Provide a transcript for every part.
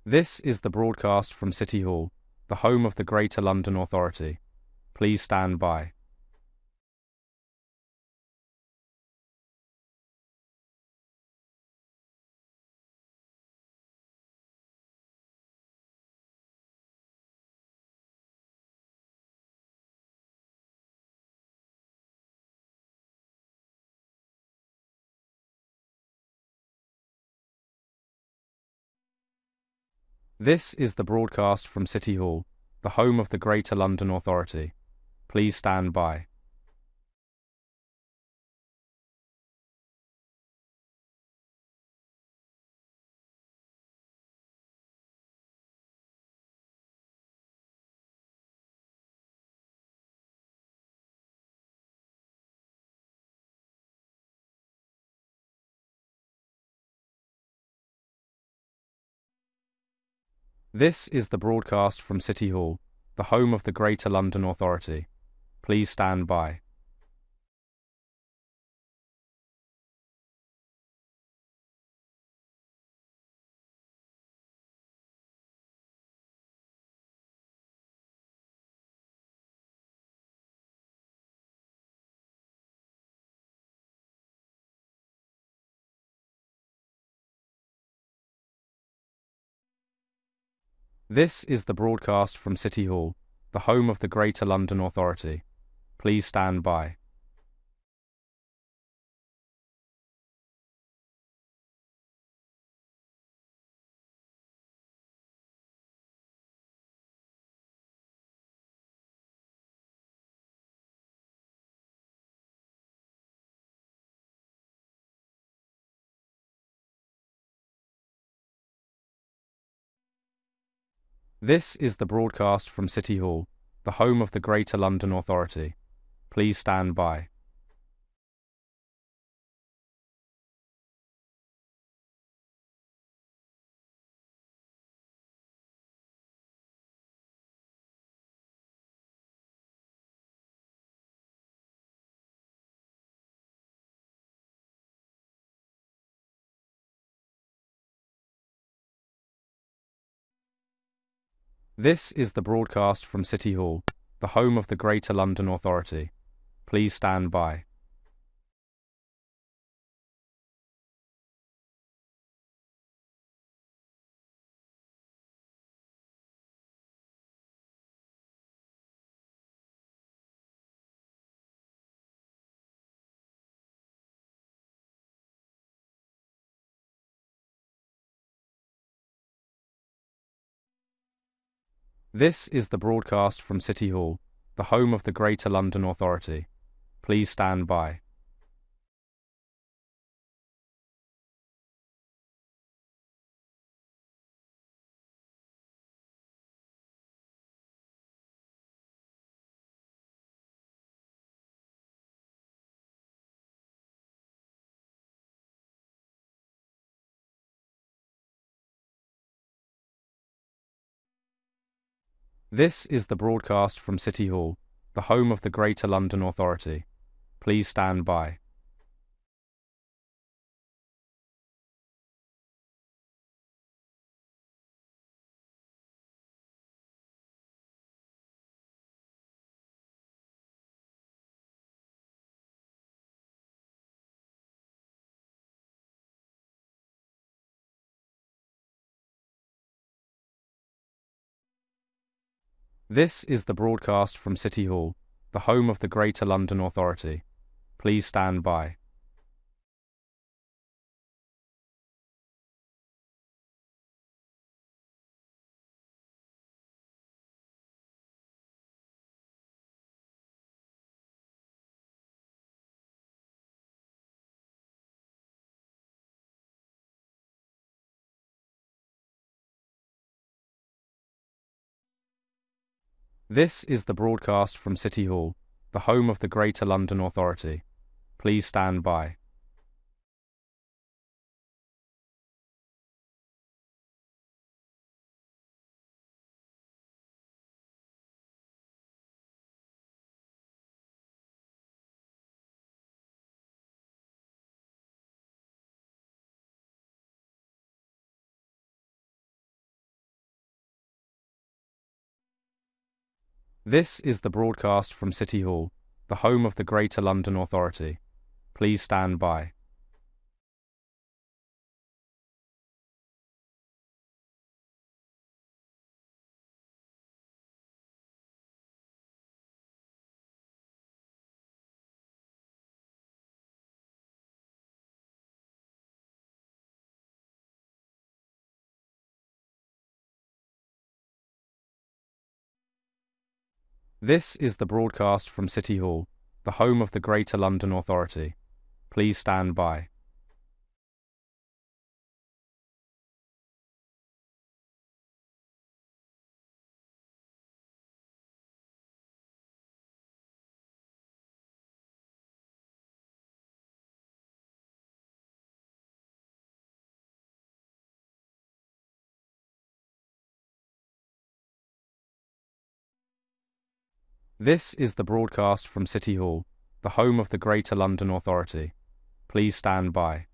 This is the broadcast from City Hall, the home of the Greater London Authority. Please stand by. This is the broadcast from City Hall, the home of the Greater London Authority. Please stand by. This is the broadcast from City Hall, the home of the Greater London Authority. Please stand by. This is the broadcast from City Hall, the home of the Greater London Authority. Please stand by. This is the broadcast from City Hall, the home of the Greater London Authority. Please stand by. This is the broadcast from City Hall, the home of the Greater London Authority. Please stand by. This is the broadcast from City Hall, the home of the Greater London Authority. Please stand by. This is the broadcast from City Hall, the home of the Greater London Authority. Please stand by. This is the broadcast from City Hall, the home of the Greater London Authority. Please stand by. This is the broadcast from City Hall, the home of the Greater London Authority. Please stand by. This is the broadcast from City Hall, the home of the Greater London Authority. Please stand by. This is the broadcast from City Hall, the home of the Greater London Authority. Please stand by. This is the broadcast from City Hall, the home of the Greater London Authority. Please stand by.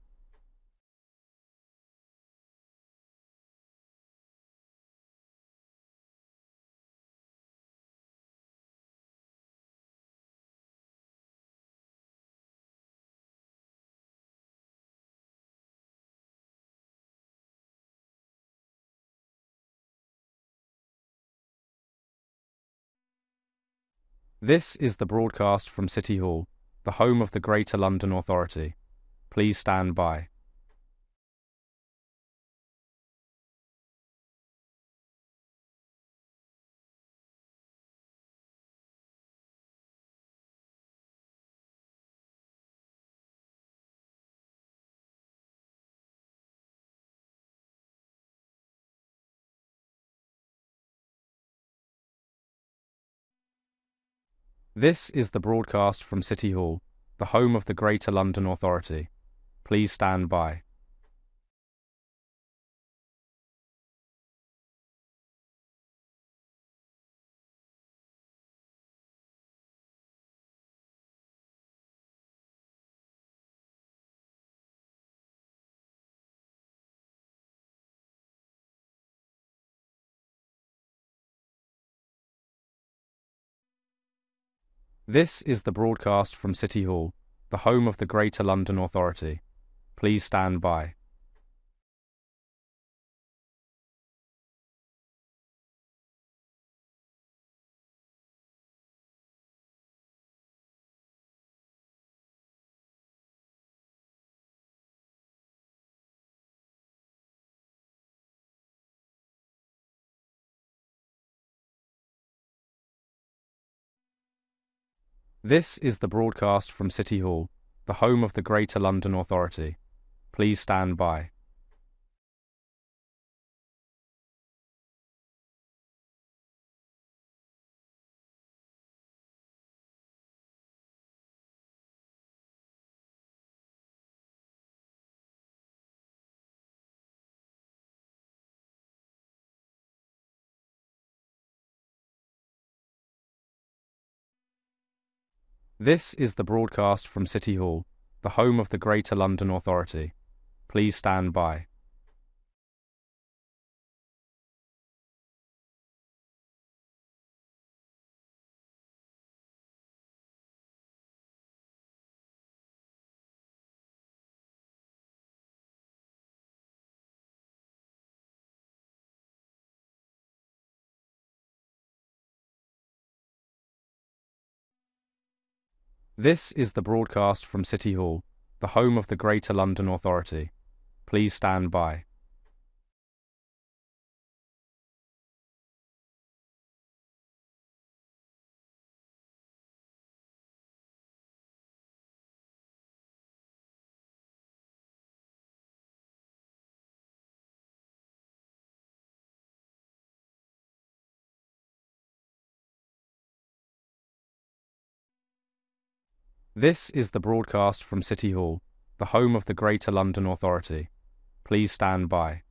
This is the broadcast from City Hall, the home of the Greater London Authority. Please stand by. This is the broadcast from City Hall, the home of the Greater London Authority. Please stand by. This is the broadcast from City Hall, the home of the Greater London Authority. Please stand by. This is the broadcast from City Hall, the home of the Greater London Authority. Please stand by. This is the broadcast from City Hall, the home of the Greater London Authority. Please stand by. This is the broadcast from City Hall, the home of the Greater London Authority. Please stand by. This is the broadcast from City Hall, the home of the Greater London Authority. Please stand by.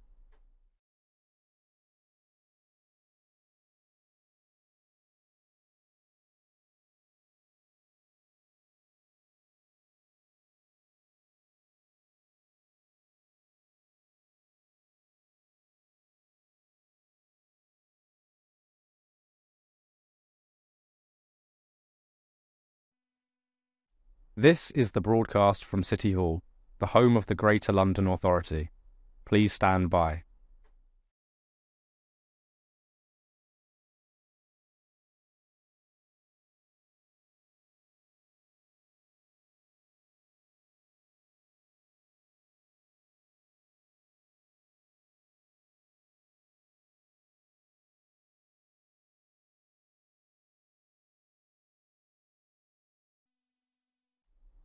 This is the broadcast from City Hall, the home of the Greater London Authority. Please stand by.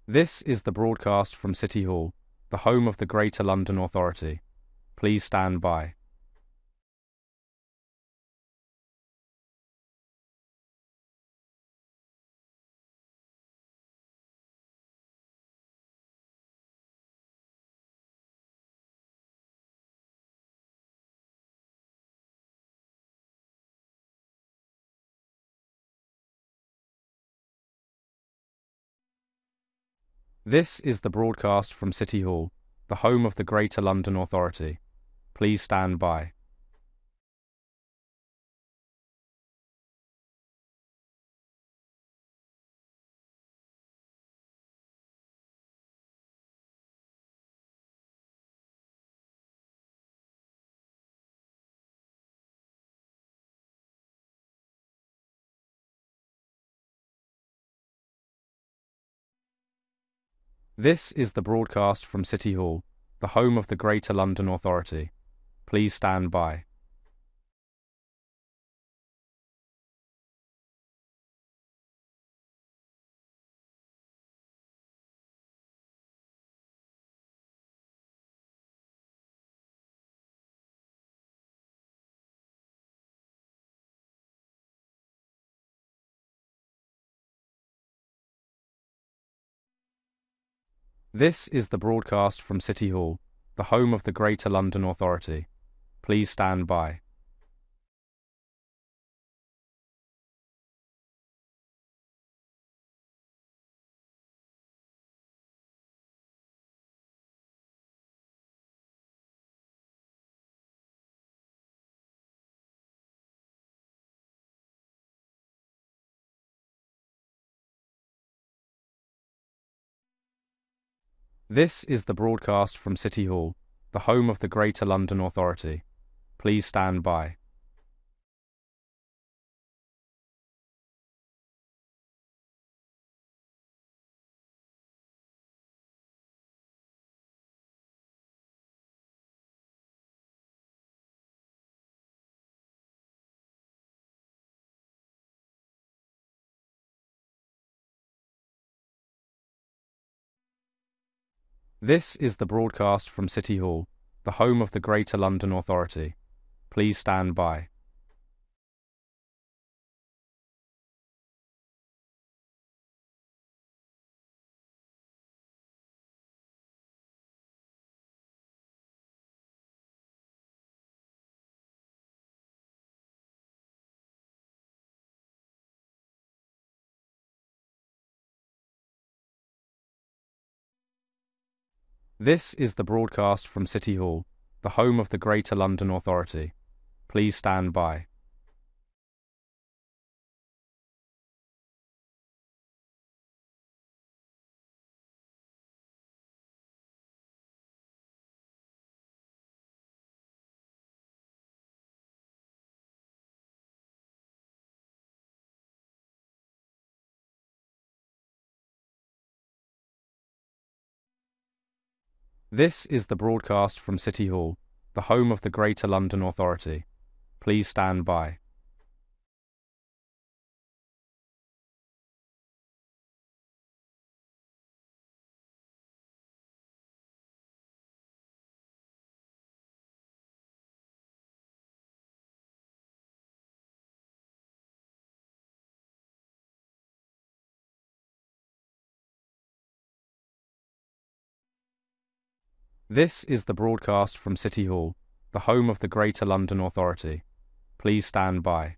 This is the broadcast from City Hall, the home of the Greater London Authority. Please stand by. This is the broadcast from City Hall, the home of the Greater London Authority. Please stand by. This is the broadcast from City Hall, the home of the Greater London Authority. Please stand by. This is the broadcast from City Hall, the home of the Greater London Authority. Please stand by. This is the broadcast from City Hall, the home of the Greater London Authority. Please stand by. This is the broadcast from City Hall, the home of the Greater London Authority. Please stand by. This is the broadcast from City Hall, the home of the Greater London Authority. Please stand by. This is the broadcast from City Hall, the home of the Greater London Authority. Please stand by. This is the broadcast from City Hall, the home of the Greater London Authority. Please stand by.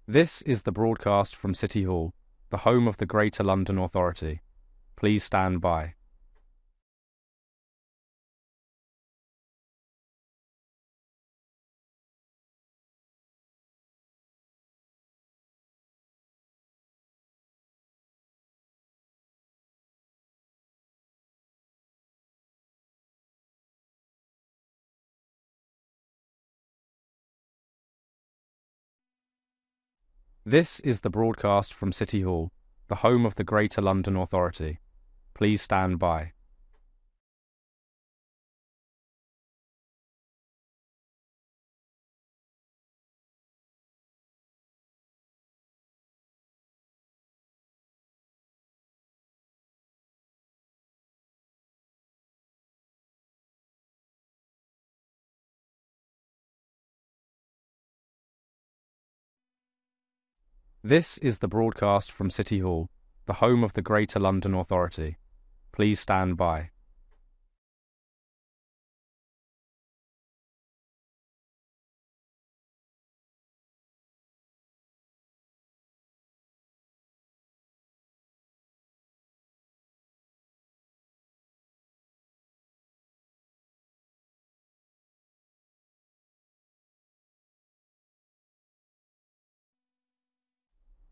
This is the broadcast from City Hall, the home of the Greater London Authority. Please stand by. This is the broadcast from City Hall, the home of the Greater London Authority. Please stand by. This is the broadcast from City Hall, the home of the Greater London Authority. Please stand by.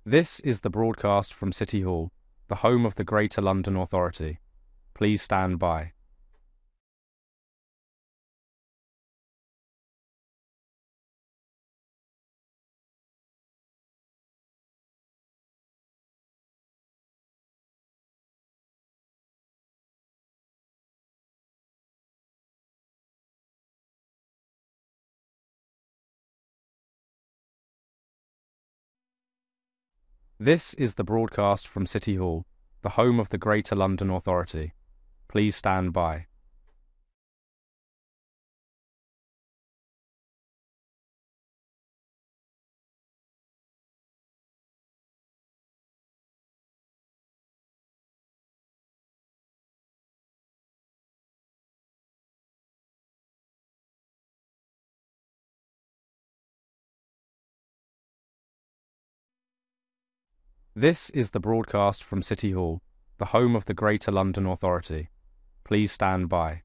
This is the broadcast from City Hall, the home of the Greater London Authority. Please stand by. This is the broadcast from City Hall, the home of the Greater London Authority. Please stand by. This is the broadcast from City Hall, the home of the Greater London Authority. Please stand by.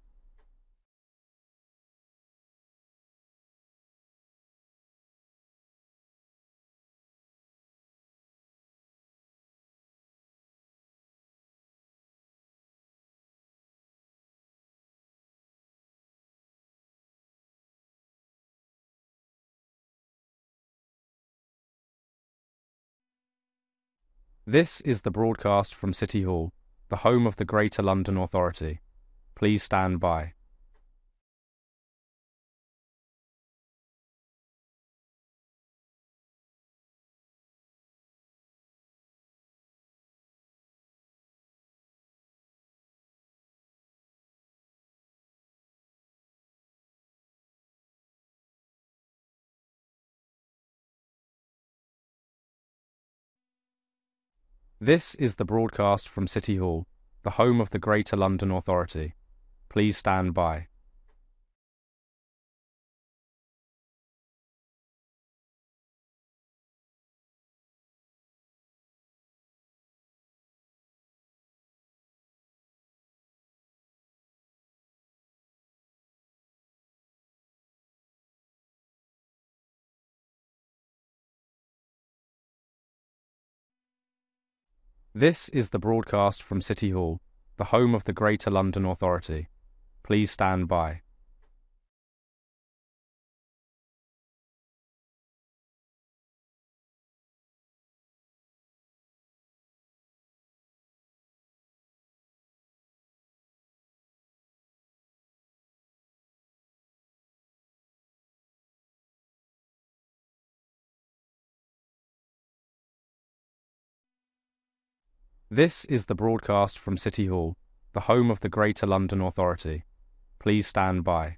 This is the broadcast from City Hall, the home of the Greater London Authority. Please stand by. This is the broadcast from City Hall, the home of the Greater London Authority. Please stand by. This is the broadcast from City Hall, the home of the Greater London Authority. Please stand by. This is the broadcast from City Hall, the home of the Greater London Authority. Please stand by.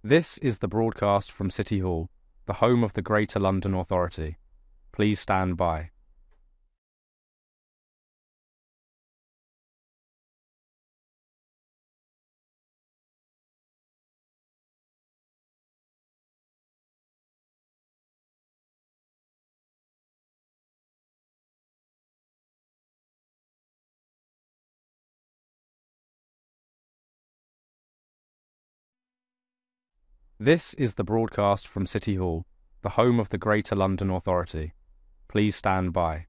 This is the broadcast from City Hall, the home of the Greater London Authority. Please stand by. This is the broadcast from City Hall, the home of the Greater London Authority. Please stand by.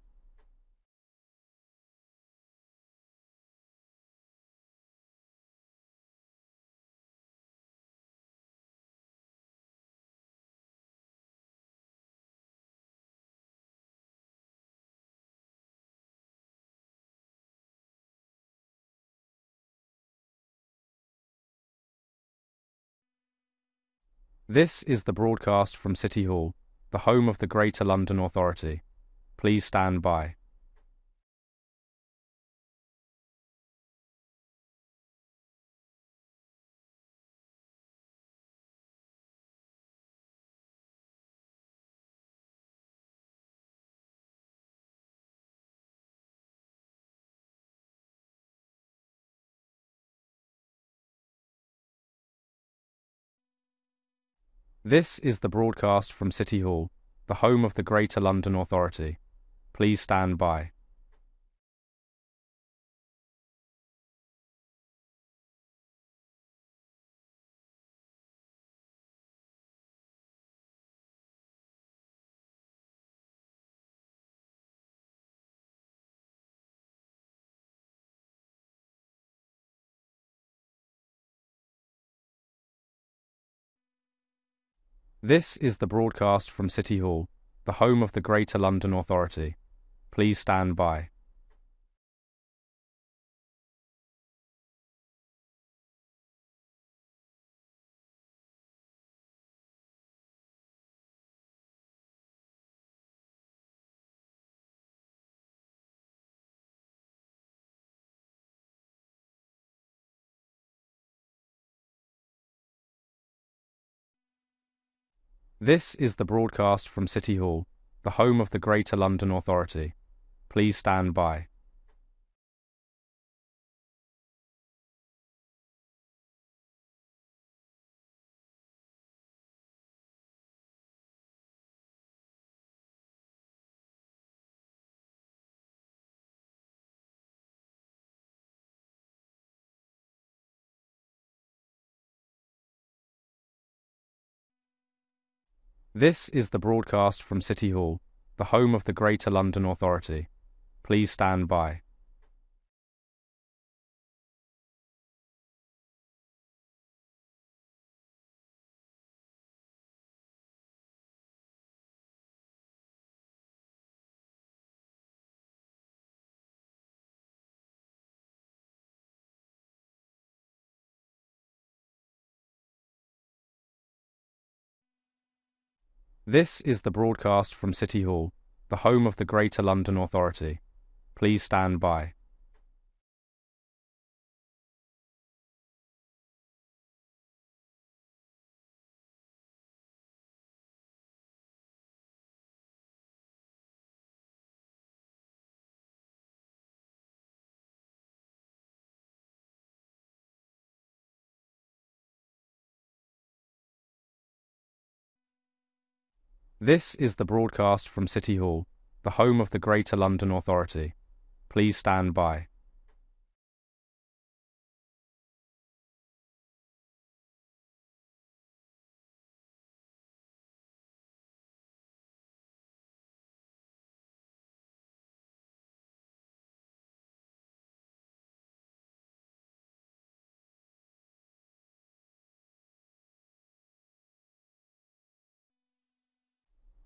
This is the broadcast from City Hall, the home of the Greater London Authority. Please stand by. This is the broadcast from City Hall, the home of the Greater London Authority. Please stand by. This is the broadcast from City Hall, the home of the Greater London Authority. Please stand by. This is the broadcast from City Hall, the home of the Greater London Authority. Please stand by. This is the broadcast from City Hall, the home of the Greater London Authority. Please stand by. This is the broadcast from City Hall, the home of the Greater London Authority. Please stand by. This is the broadcast from City Hall, the home of the Greater London Authority. Please stand by.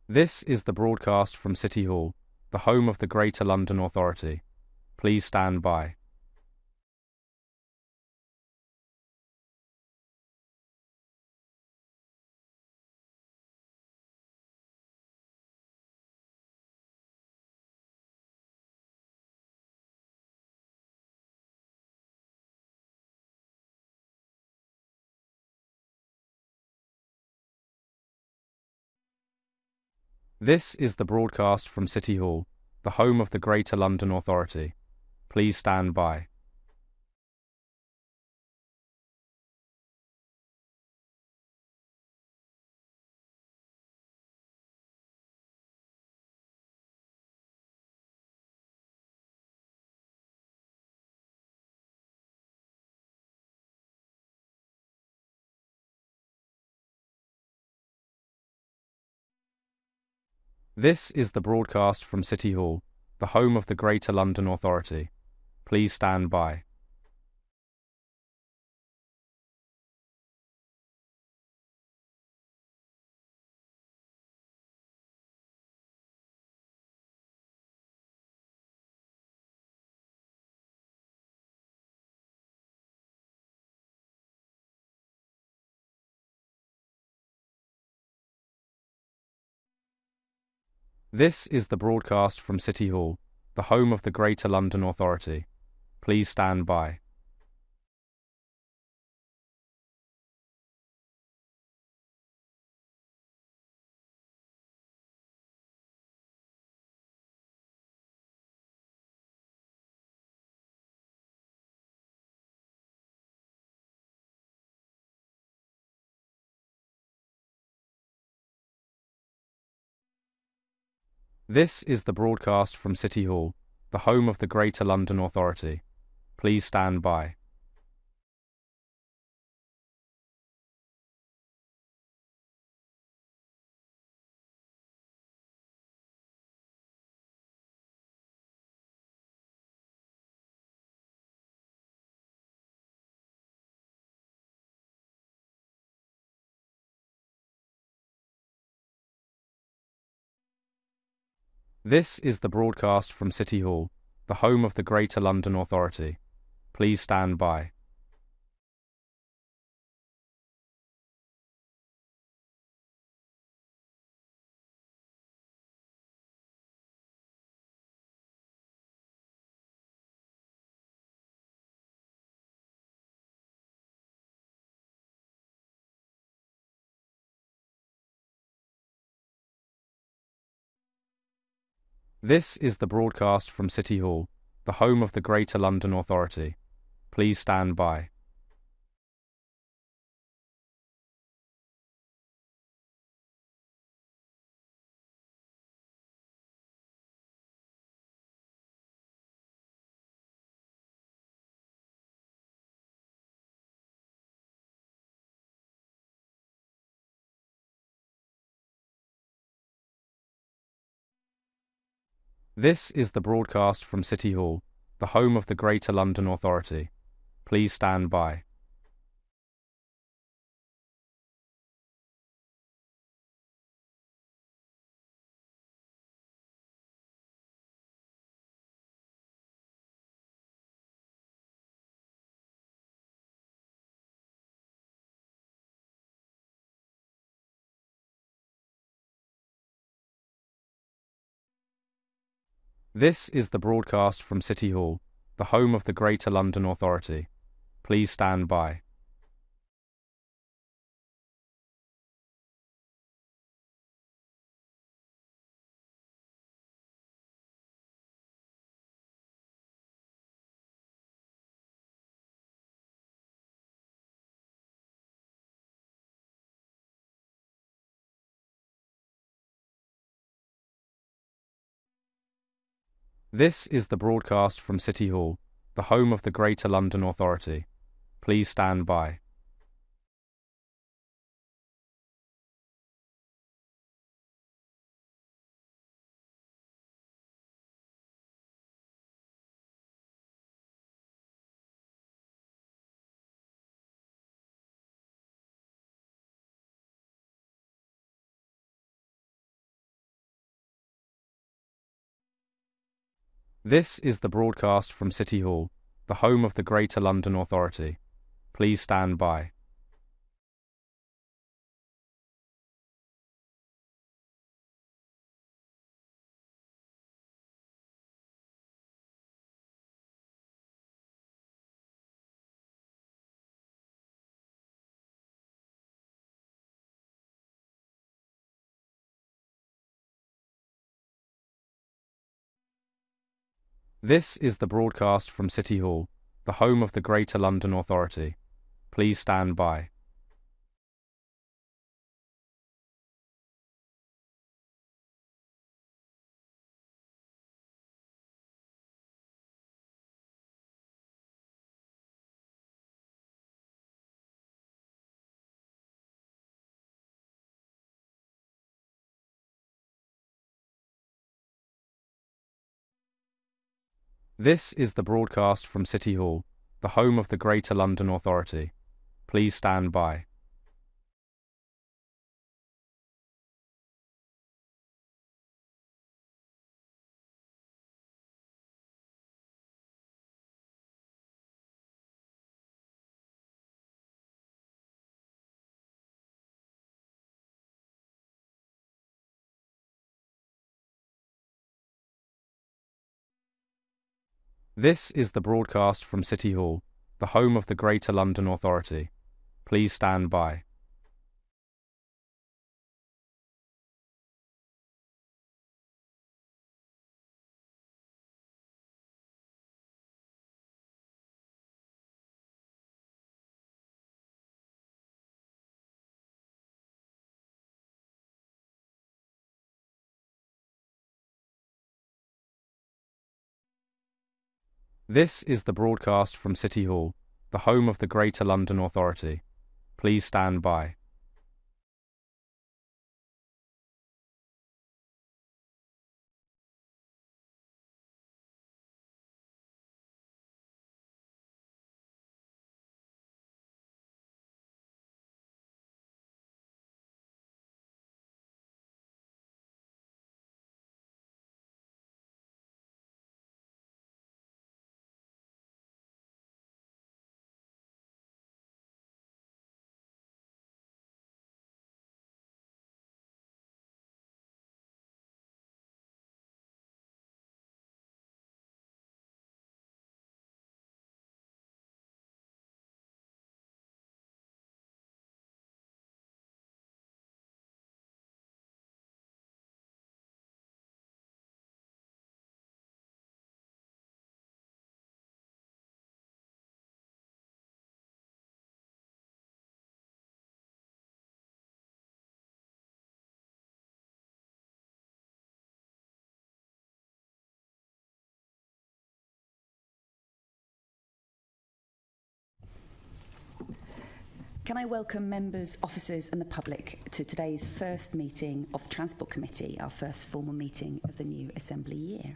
This is the broadcast from City Hall, the home of the Greater London Authority. Please stand by. This is the broadcast from City Hall, the home of the Greater London Authority. Please stand by. This is the broadcast from City Hall, the home of the Greater London Authority. Please stand by. This is the broadcast from City Hall, the home of the Greater London Authority. Please stand by. This is the broadcast from City Hall, the home of the Greater London Authority. Please stand by. This is the broadcast from City Hall, the home of the Greater London Authority. Please stand by. This is the broadcast from City Hall, the home of the Greater London Authority. Please stand by. This is the broadcast from City Hall, the home of the Greater London Authority. Please stand by. This is the broadcast from City Hall, the home of the Greater London Authority. Please stand by. This is the broadcast from City Hall, the home of the Greater London Authority. Please stand by. This is the broadcast from City Hall, the home of the Greater London Authority. Please stand by. This is the broadcast from City Hall, the home of the Greater London Authority. Please stand by. This is the broadcast from City Hall, the home of the Greater London Authority. Please stand by. This is the broadcast from City Hall, the home of the Greater London Authority. Please stand by. This is the broadcast from City Hall, the home of the Greater London Authority. Please stand by. Can I welcome members, officers and the public to today's first meeting of the Transport Committee, our first formal meeting of the new Assembly year.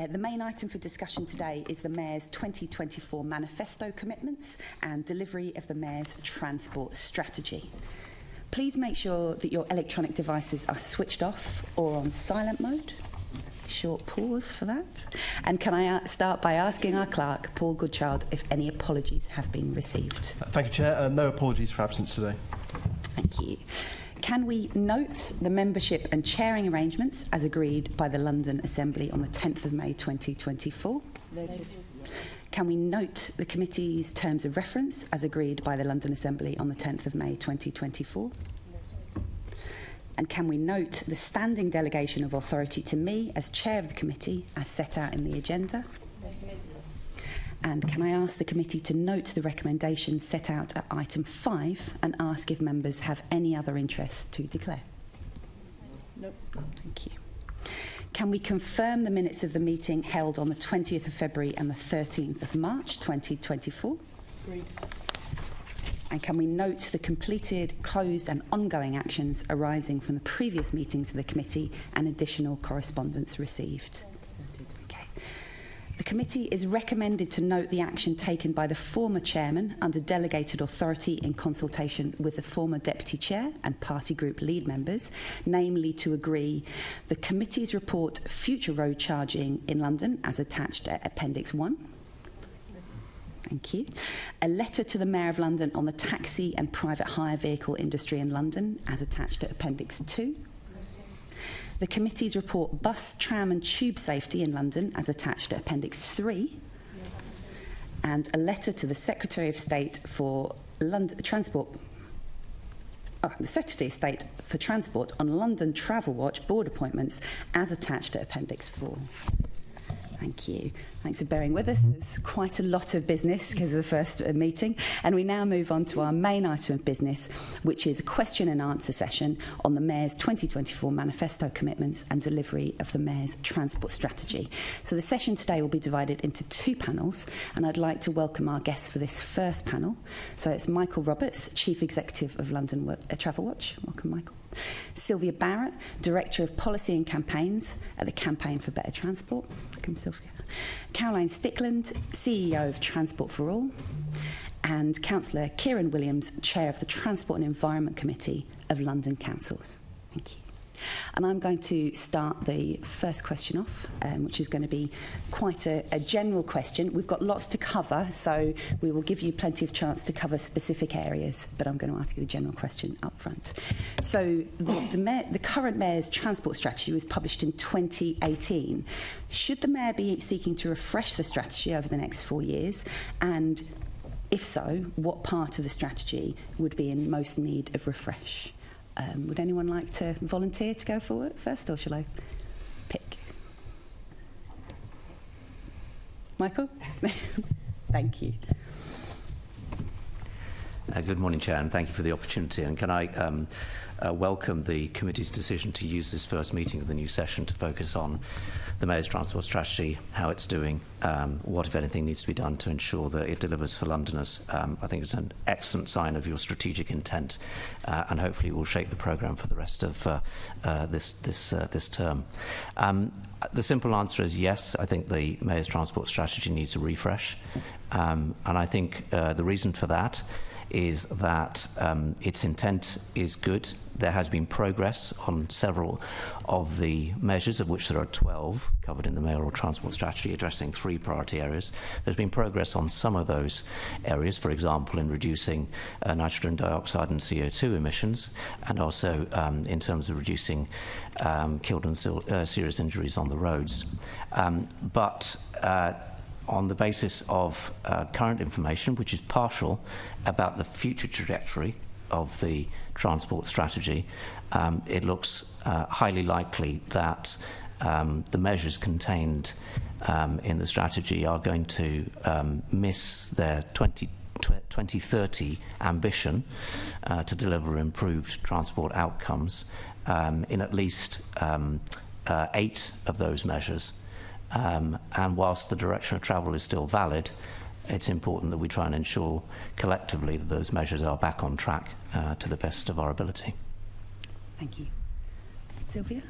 The main item for discussion today is the Mayor's 2024 manifesto commitments and delivery of the Mayor's transport strategy. Please make sure that your electronic devices are switched off or on silent mode. Short pause for that. And can I start by asking our clerk, Paul Goodchild, if any apologies have been received? Thank you, Chair. No apologies for absence today. Thank you. Can we note the membership and chairing arrangements as agreed by the London Assembly on the 10th of May 2024? Noted. Can we note the committee's terms of reference as agreed by the London Assembly on the 10th of May 2024? And can we note the standing delegation of authority to me as chair of the committee as set out in the agenda? And can I ask the committee to note the recommendations set out at item 5 and ask if members have any other interest to declare? Nope. Thank you. Can we confirm the minutes of the meeting held on the 20th of February and the 13th of March 2024? Agreed. And can we note the completed, closed and ongoing actions arising from the previous meetings of the committee and additional correspondence received? Okay. The committee is recommended to note the action taken by the former chairman under delegated authority in consultation with the former deputy chair and party group lead members, namely to agree the committee's report Future Road Charging in London as attached at Appendix 1. Thank you. A letter to the Mayor of London on the taxi and private hire vehicle industry in London as attached at Appendix 2. The committee's report Bus, Tram and Tube Safety in London as attached at Appendix 3. And a letter to the Secretary of State for Transport the Secretary of State for Transport on London Travel Watch board appointments as attached at Appendix 4. Thank you. Thanks for bearing with us. There's quite a lot of business because of the first meeting. And we now move on to our main item of business, which is a question and answer session on the Mayor's 2024 manifesto commitments and delivery of the Mayor's transport strategy. So the session today will be divided into two panels, and I'd like to welcome our guests for this first panel. So it's Michael Roberts, Chief Executive of London Travel Watch. Welcome, Michael. Sylvia Barrett, Director of Policy and Campaigns at the Campaign for Better Transport. Welcome, Sylvia. Caroline Stickland, CEO of Transport for All. And Councillor Kieran Williams, Chair of the Transport and Environment Committee of London Councils. Thank you. And I'm going to start the first question off, which is going to be quite a general question. We've got lots to cover, so we will give you plenty of chance to cover specific areas, but I'm going to ask you the general question up front. So the current Mayor's transport strategy was published in 2018. Should the Mayor be seeking to refresh the strategy over the next 4 years? And if so, what part of the strategy would be in most need of refresh? Would anyone like to volunteer to go forward first, or shall I pick? Michael? Thank you. Good morning, Chair, and thank you for the opportunity. And can I welcome the committee's decision to use this first meeting of the new session to focus on the Mayor's transport strategy, how it's doing, what, if anything, needs to be done to ensure that it delivers for Londoners. I think it's an excellent sign of your strategic intent, and hopefully it will shape the programme for the rest of this term. The simple answer is yes. I think the Mayor's transport strategy needs a refresh, and I think the reason for that is that its intent is good. There has been progress on several of the measures, of which there are 12 covered in the mayoral transport strategy, addressing 3 priority areas. There's been progress on some of those areas, for example, in reducing nitrogen dioxide and CO2 emissions, and also in terms of reducing killed and serious injuries on the roads. But on the basis of current information, which is partial, about the future trajectory of the transport strategy, it looks highly likely that the measures contained in the strategy are going to miss their 2030 ambition to deliver improved transport outcomes in at least 8 of those measures. And whilst the direction of travel is still valid, it's important that we try and ensure collectively that those measures are back on track to the best of our ability. Thank you. Sylvia?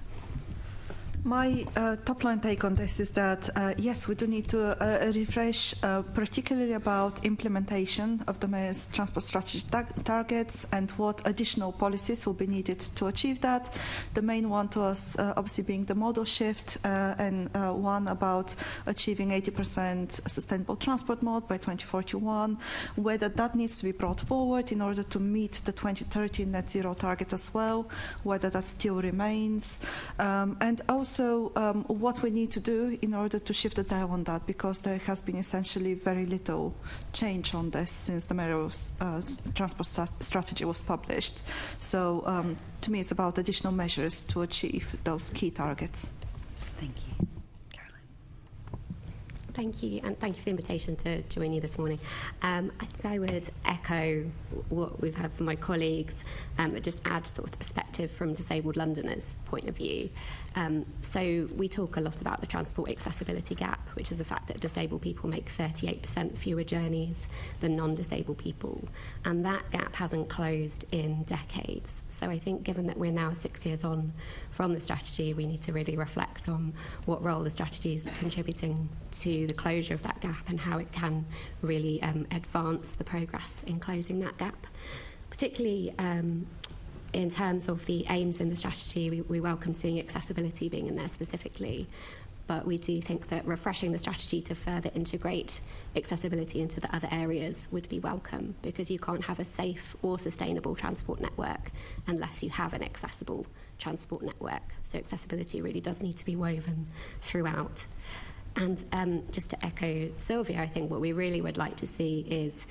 My top-line take on this is that, yes, we do need to refresh, particularly about implementation of the Mayor's transport strategy targets and what additional policies will be needed to achieve that. The main one to us, obviously, being the modal shift, and one about achieving 80% sustainable transport mode by 2041, whether that needs to be brought forward in order to meet the 2030 net zero target as well, whether that still remains, and also what we need to do in order to shift the dial on that, because there has been essentially very little change on this since the mayor's transport strategy was published. So to me, it's about additional measures to achieve those key targets. Thank you. Thank you, and thank you for the invitation to join you this morning. I think I would echo what we've heard from my colleagues, just add sort of the perspective from disabled Londoners' point of view. So we talk a lot about the transport accessibility gap, which is the fact that disabled people make 38% fewer journeys than non-disabled people, and that gap hasn't closed in decades. So I think given that we're now 6 years on from the strategy, we need to really reflect on what role the strategy is contributing to the closure of that gap and how it can really advance the progress in closing that gap. Particularly in terms of the aims in the strategy, we welcome seeing accessibility being in there specifically, but we do think that refreshing the strategy to further integrate accessibility into the other areas would be welcome, because you can't have a safe or sustainable transport network unless you have an accessible transport network. So accessibility really does need to be woven throughout. And just to echo Sylvia, I think what we really would like to see is,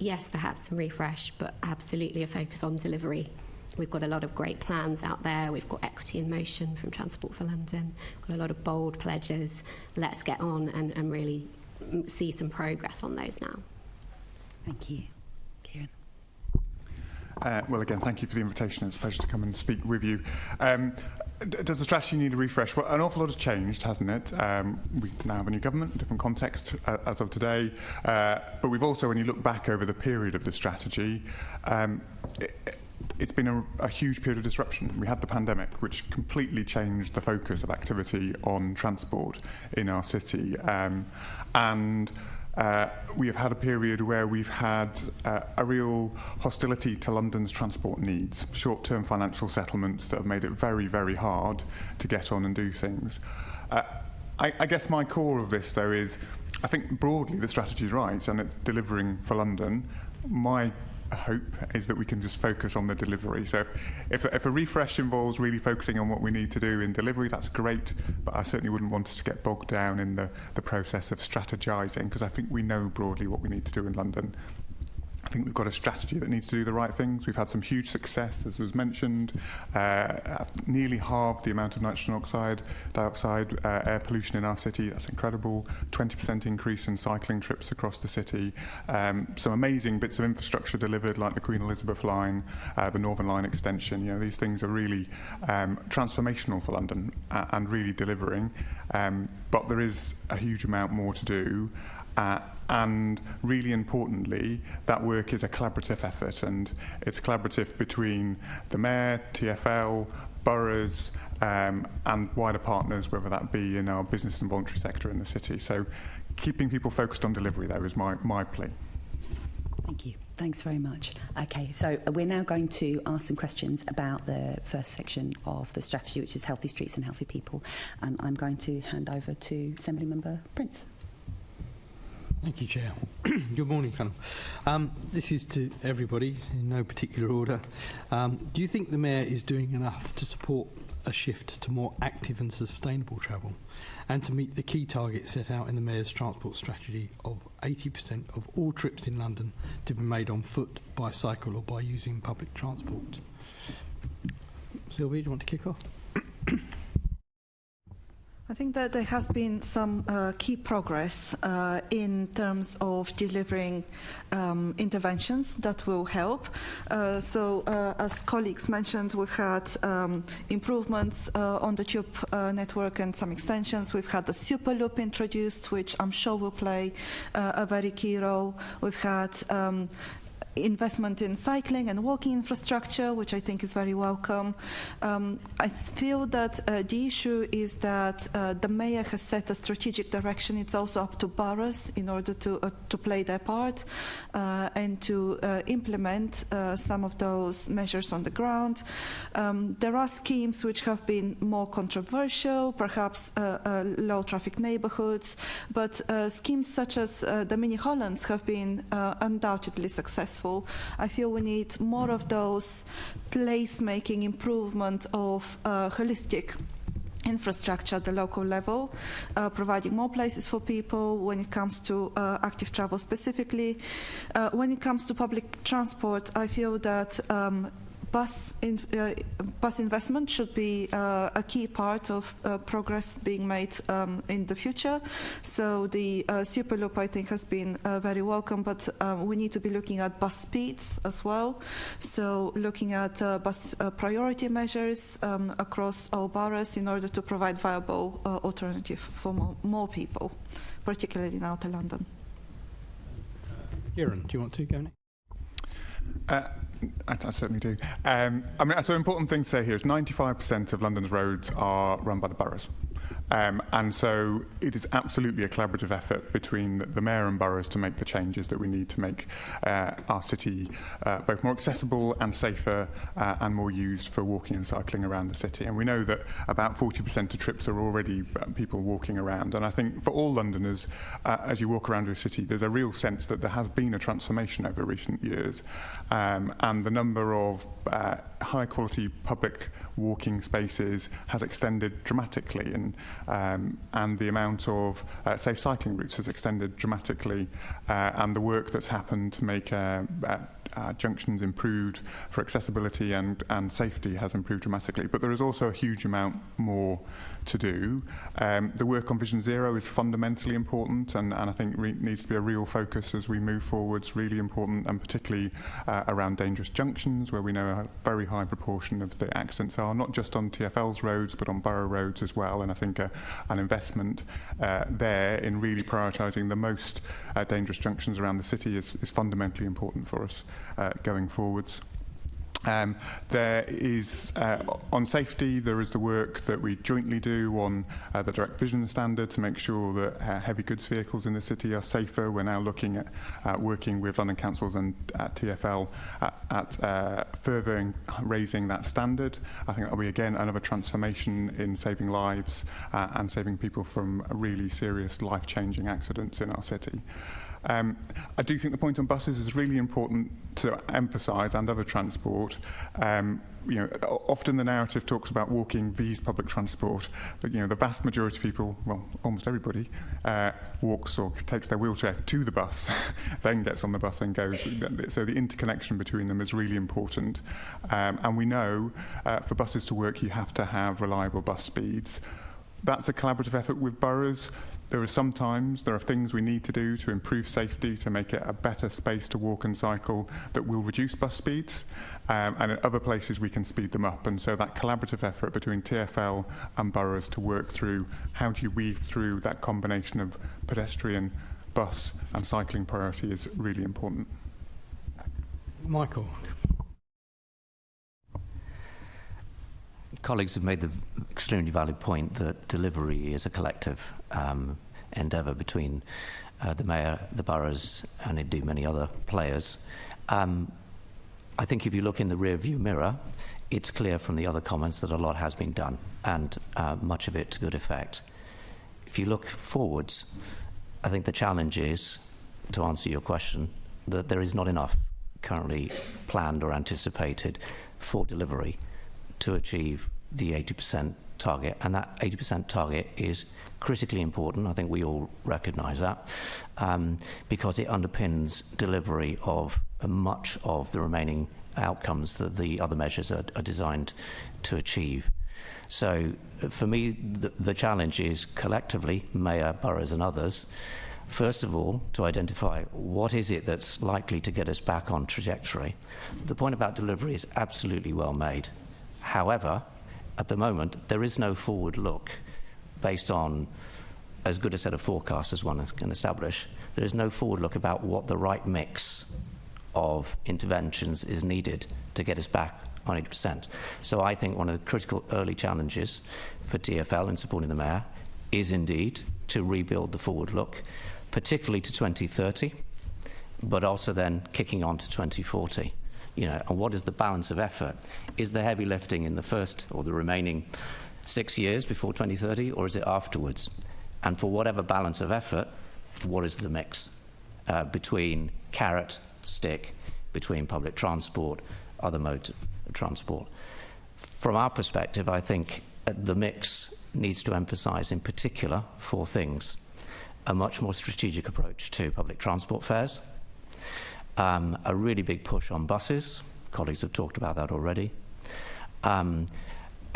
yes, perhaps some refresh, but absolutely a focus on delivery We've got a lot of great plans out there. We've got Equity in Motion from Transport for London. We've got a lot of bold pledges. Let's get on and really see some progress on those now. Thank you. Kieran. Well, again, thank you for the invitation. It's a pleasure to come and speak with you. Does the strategy need a refresh? Well, an awful lot has changed, hasn't it? We now have a new government, different context as of today. But we've also, when you look back over the period of the strategy, it's been a huge period of disruption. We had the pandemic, which completely changed the focus of activity on transport in our city. We have had a period where we've had a real hostility to London's transport needs, short-term financial settlements that have made it very, very hard to get on and do things. I guess my core of this, though, is I think broadly the strategy is right and it's delivering for London. My hope is that we can just focus on the delivery. So if a refresh involves really focusing on what we need to do in delivery, that's great, but I certainly wouldn't want us to get bogged down in the process of strategizing, because I think we know broadly what we need to do in London. I think we've got a strategy that needs to do the right things. We've had some huge success, as was mentioned. Nearly halved the amount of nitrogen dioxide air pollution in our city. That's incredible. 20% increase in cycling trips across the city. Some amazing bits of infrastructure delivered, like the Queen Elizabeth line, the Northern Line extension. You know, these things are really transformational for London and really delivering. But there is a huge amount more to do. And really importantly, that work is a collaborative effort, and it's collaborative between the Mayor, TfL, boroughs, and wider partners, whether that be in our business and voluntary sector in the city. So keeping people focused on delivery, though, is my plea. Thank you. Thanks very much. Okay, so we're now going to ask some questions about the first section of the strategy, which is healthy streets and healthy people. And I'm going to hand over to Assembly Member Prince. Thank you, Chair. Good morning, panel. This is to everybody in no particular order. Do you think the Mayor is doing enough to support a shift to more active and sustainable travel and to meet the key target set out in the Mayor's transport strategy of 80% of all trips in London to be made on foot, bicycle or by using public transport? Sylvia, do you want to kick off? I think that there has been some key progress in terms of delivering interventions that will help. As colleagues mentioned, we've had improvements on the tube network and some extensions. We've had the Superloop introduced, which I'm sure will play a very key role. We've had investment in cycling and walking infrastructure, which I think is very welcome. I feel that the issue is that the Mayor has set a strategic direction. It's also up to boroughs in order to play their part and to implement some of those measures on the ground. There are schemes which have been more controversial, perhaps low traffic neighbourhoods, but schemes such as the Mini Hollands have been undoubtedly successful. I feel we need more of those place-making improvement of holistic infrastructure at the local level, providing more places for people when it comes to active travel specifically. When it comes to public transport, I feel that bus investment should be a key part of progress being made in the future. So the Superloop, I think, has been very welcome, but we need to be looking at bus speeds as well. So looking at bus priority measures across all boroughs in order to provide viable alternative for more people, particularly in outer London. Kieran, do you want to go next? I certainly do. I mean, so an important thing to say here is 95% of London's roads are run by the boroughs. And so it is absolutely a collaborative effort between the Mayor and boroughs to make the changes that we need to make our city both more accessible and safer and more used for walking and cycling around the city. And we know that about 40% of trips are already people walking around. And I think for all Londoners, as you walk around your city, there's a real sense that there has been a transformation over recent years. And the number of high-quality public walking spaces has extended dramatically, and the amount of safe cycling routes has extended dramatically, and the work that's happened to make junctions improved, for accessibility and safety has improved dramatically. But there is also a huge amount more to do. The work on Vision Zero is fundamentally important, and I think needs to be a real focus as we move forwards, really important, and particularly around dangerous junctions, where we know a very high proportion of the accidents are, not just on TfL's roads, but on borough roads as well. And I think an investment there in really prioritising the most dangerous junctions around the city is fundamentally important for us going forwards. There is, on safety, there is the work that we jointly do on the direct vision standard to make sure that heavy goods vehicles in the city are safer. We're now looking at working with London councils and TfL at further raising that standard. I think that will be, again, another transformation in saving lives and saving people from really serious life-changing accidents in our city. I do think the point on buses is really important to emphasise, and other transport. Often the narrative talks about walking vs public transport, but the vast majority of people, well, almost everybody, walks or takes their wheelchair to the bus, then gets on the bus and goes. So the interconnection between them is really important. And we know for buses to work, you have to have reliable bus speeds. That's a collaborative effort with boroughs. There are things we need to do to improve safety, to make it a better space to walk and cycle that will reduce bus speeds, and in other places we can speed them up. And so that collaborative effort between TfL and boroughs to work through how do you weave through that combination of pedestrian, bus and cycling priority is really important. Michael. Colleagues have made the extremely valid point that delivery is a collective endeavour between the Mayor, the boroughs, and indeed many other players. I think if you look in the rear-view mirror, it's clear from the other comments that a lot has been done, and much of it to good effect. If you look forwards, I think the challenge is, to answer your question, that there is not enough currently planned or anticipated for delivery to achieve the 80% target, and that 80% target is critically important. I think we all recognise that, because it underpins delivery of much of the remaining outcomes that the other measures are designed to achieve. So for me, the challenge is collectively, Mayor, boroughs and others, first of all, to identify what is it that's likely to get us back on trajectory. The point about delivery is absolutely well made. However, at the moment, there is no forward look based on as good a set of forecasts as one can establish. There is no forward look about what the right mix of interventions is needed to get us back on 80%. So I think one of the critical early challenges for TfL in supporting the Mayor is indeed to rebuild the forward look, particularly to 2030, but also then kicking on to 2040. And what is the balance of effort? Is the heavy lifting in the first or the remaining 6 years before 2030, or is it afterwards? And for whatever balance of effort, what is the mix between carrot, stick, between public transport, other modes of transport? From our perspective, I think the mix needs to emphasise, in particular, 4 things. A much more strategic approach to public transport fares, a really big push on buses, colleagues have talked about that already,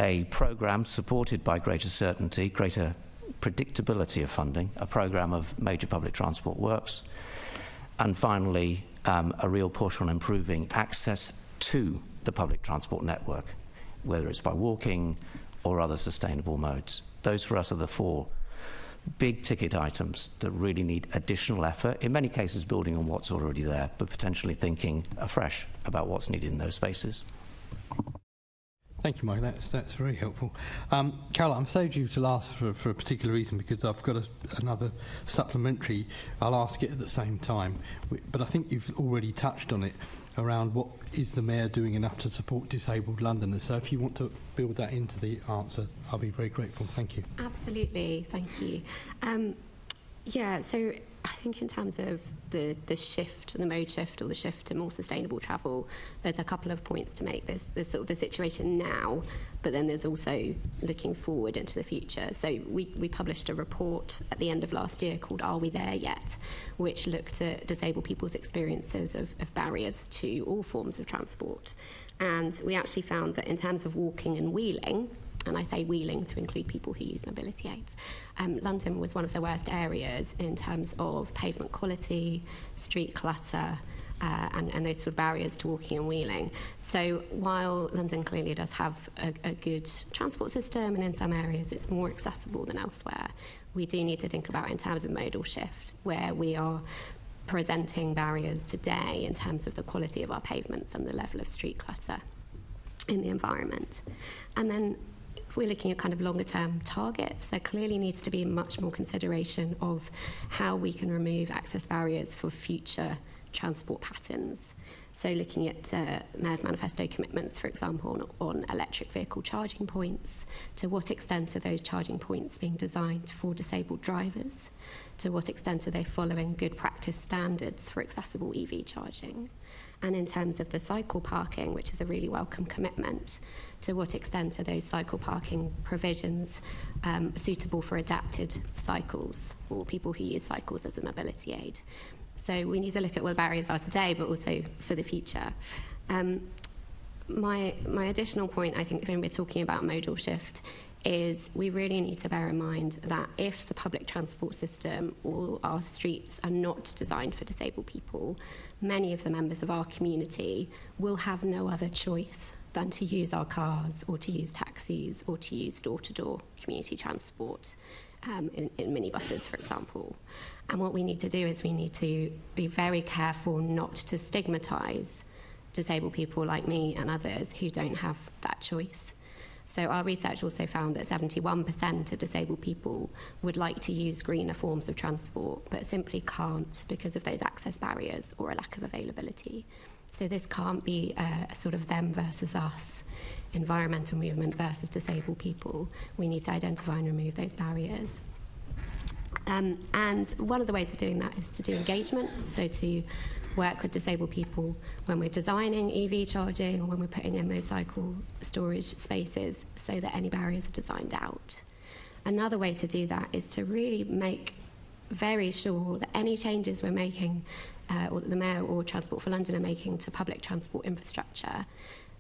a programme supported by greater certainty, greater predictability of funding, a programme of major public transport works, and finally a real push on improving access to the public transport network, whether it's by walking or other sustainable modes. Those for us are the 4 big ticket items that really need additional effort, in many cases building on what's already there, but potentially thinking afresh about what's needed in those spaces. Thank you, Mike. That's very helpful. Carol, I'm saved you to last for a particular reason, because I've got another supplementary. I'll ask it at the same time. But I think you've already touched on it around what is the Mayor doing enough to support disabled Londoners. So if you want to build that into the answer, I'll be very grateful. Thank you. Absolutely. Thank you. So I think in terms of the shift, the mode shift, or the shift to more sustainable travel, there's a couple of points to make. There's sort of the situation now, but then there's also looking forward into the future. So we published a report at the end of last year called Are We There Yet?, which looked at disabled people's experiences of barriers to all forms of transport. And we actually found that in terms of walking and wheeling, and I say wheeling to include people who use mobility aids, London was one of the worst areas in terms of pavement quality, street clutter, and those sort of barriers to walking and wheeling. So while London clearly does have a good transport system, and in some areas it's more accessible than elsewhere, we do need to think about in terms of modal shift, where we are presenting barriers today in terms of the quality of our pavements and the level of street clutter in the environment. And then if we're looking at kind of longer term targets, there clearly needs to be much more consideration of how we can remove access barriers for future transport patterns. So looking at the Mayor's Manifesto commitments, for example, on electric vehicle charging points, to what extent are those charging points being designed for disabled drivers? To what extent are they following good practice standards for accessible EV charging? And in terms of the cycle parking, which is a really welcome commitment, to what extent are those cycle parking provisions suitable for adapted cycles or people who use cycles as a mobility aid? So we need to look at what the barriers are today, but also for the future. My additional point, I think, when we're talking about modal shift, is we really need to bear in mind that if the public transport system or our streets are not designed for disabled people, many of the members of our community will have no other choice than to use our cars or to use taxis or to use door-to-door community transport in minibuses, for example. And what we need to do is we need to be very careful not to stigmatise disabled people like me and others who don't have that choice. So our research also found that 71% of disabled people would like to use greener forms of transport, but simply can't because of those access barriers or a lack of availability. So this can't be a sort of them versus us, environmental movement versus disabled people. We need to identify and remove those barriers. And one of the ways of doing that is to do engagement, so to work with disabled people when we're designing EV charging or when we're putting in those cycle storage spaces so that any barriers are designed out. Another way to do that is to really make very sure that any changes we're making or that the Mayor or Transport for London are making to public transport infrastructure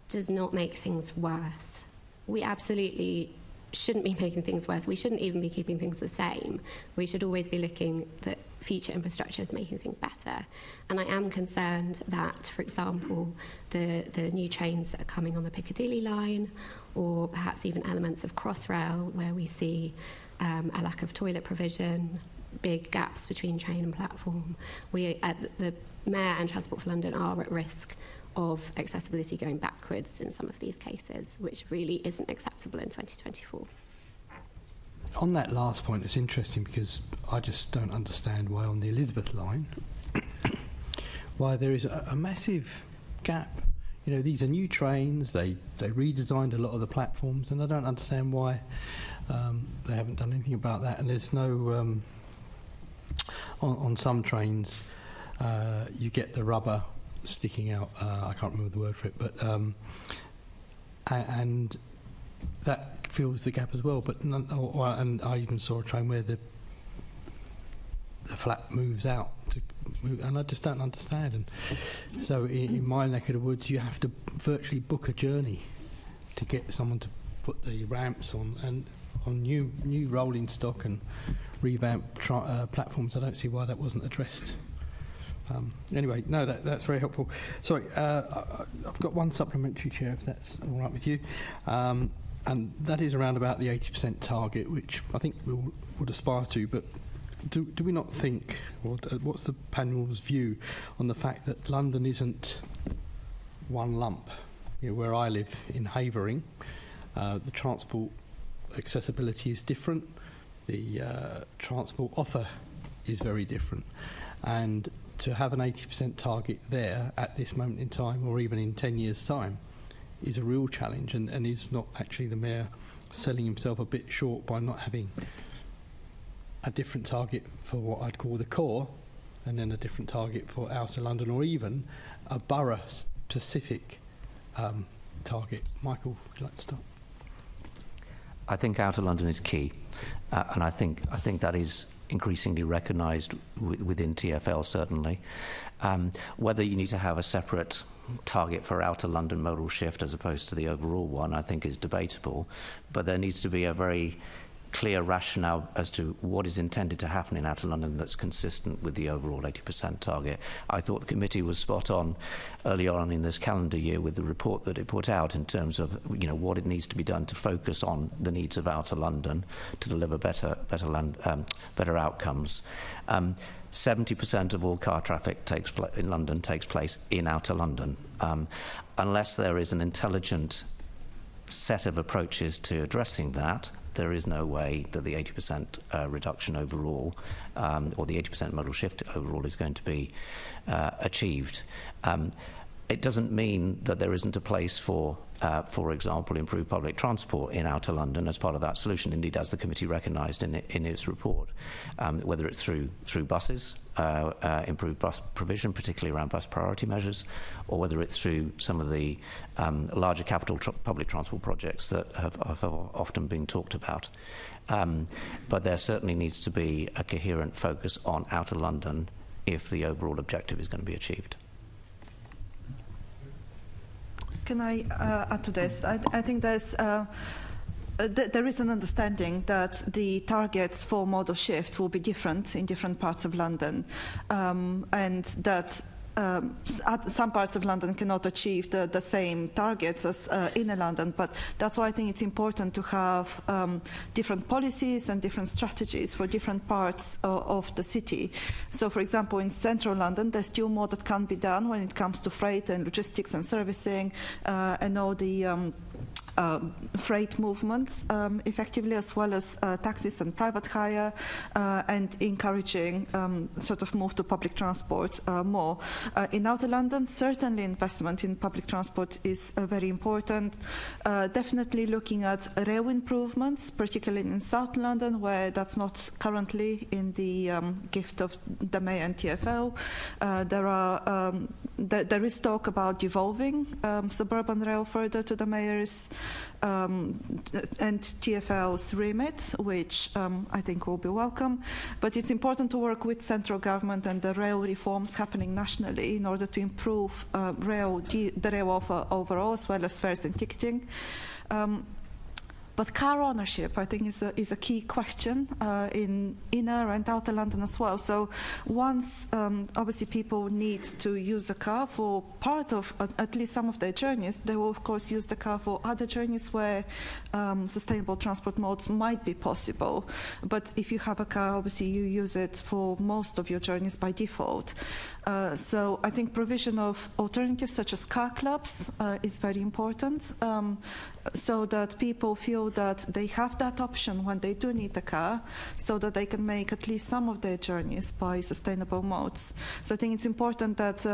does not make things worse. We absolutely shouldn't be making things worse. We shouldn't even be keeping things the same. We should always be looking that future infrastructure is making things better. And I am concerned that, for example, the new trains that are coming on the Piccadilly line, or perhaps even elements of Crossrail, where we see a lack of toilet provision, big gaps between train and platform, the Mayor and Transport for London are at risk of accessibility going backwards in some of these cases, which really isn't acceptable in 2024. On that last point, it's interesting because I just don't understand why on the Elizabeth line, why there is a massive gap. You know, these are new trains, they redesigned a lot of the platforms, and I don't understand why they haven't done anything about that. And there's no, on some trains, you get the rubber sticking out, I can't remember the word for it, but and that fills the gap as well. But and I even saw a train where the flap moves out to move, and I just don't understand. And so in my neck of the woods, you have to virtually book a journey to get someone to put the ramps on, and on new rolling stock and revamped platforms. I don't see why that wasn't addressed. Anyway, no, that's very helpful. Sorry, I've got one supplementary, Chair, if that's all right with you. And that is around about the 80% target, which I think we would aspire to. But do we not think, or what's the panel's view on the fact that London isn't one lump? You know, where I live in Havering, the transport accessibility is different. The transport offer is very different. And to have an 80% target there at this moment in time, or even in 10 years' time, is a real challenge, and is not actually the Mayor selling himself a bit short by not having a different target for what I'd call the core, and then a different target for outer London, or even a borough-specific target. Michael, would you like to start? I think outer London is key, and I think that is increasingly recognised within TfL, certainly. Whether you need to have a separate target for outer London modal shift as opposed to the overall one, I think is debatable, but there needs to be a very clear rationale as to what is intended to happen in outer London that's consistent with the overall 80% target. I thought the committee was spot on earlier on in this calendar year with the report that it put out in terms of what it needs to be done to focus on the needs of outer London to deliver better outcomes. 70% of all car traffic in London takes place in outer London. Unless there is an intelligent set of approaches to addressing that, there is no way that the 80% reduction overall, or the 80% modal shift overall, is going to be achieved. It doesn't mean that there isn't a place for example, improved public transport in outer London as part of that solution. Indeed, as the committee recognised in its report, whether it's through buses, improved bus provision, particularly around bus priority measures, or whether it's through some of the larger capital public transport projects that have often been talked about. But there certainly needs to be a coherent focus on outer London if the overall objective is going to be achieved. Can I add to this? I think there is an understanding that the targets for modal shift will be different in different parts of London, and that some parts of London cannot achieve the same targets as inner London, but that's why I think it's important to have different policies and different strategies for different parts of the city. So, for example, in central London, there's still more that can be done when it comes to freight and logistics and servicing and all the freight movements effectively, as well as taxis and private hire, and encouraging sort of move to public transport more. In outer London, certainly investment in public transport is very important. Definitely looking at rail improvements, particularly in South London, where that's not currently in the gift of the Mayor and TfL. There is talk about devolving suburban rail further to the Mayor's and TfL's remit, which I think will be welcome. But it's important to work with central government and the rail reforms happening nationally in order to improve the rail offer overall, as well as fares and ticketing. But car ownership, I think, is a key question in inner and outer London as well. So once, obviously, people need to use a car for part of, at least some of their journeys, they will, of course, use the car for other journeys where sustainable transport modes might be possible. But if you have a car, obviously, you use it for most of your journeys by default. So I think provision of alternatives such as car clubs is very important, so that people feel that they have that option when they do need a car, so that they can make at least some of their journeys by sustainable modes. So I think it's important that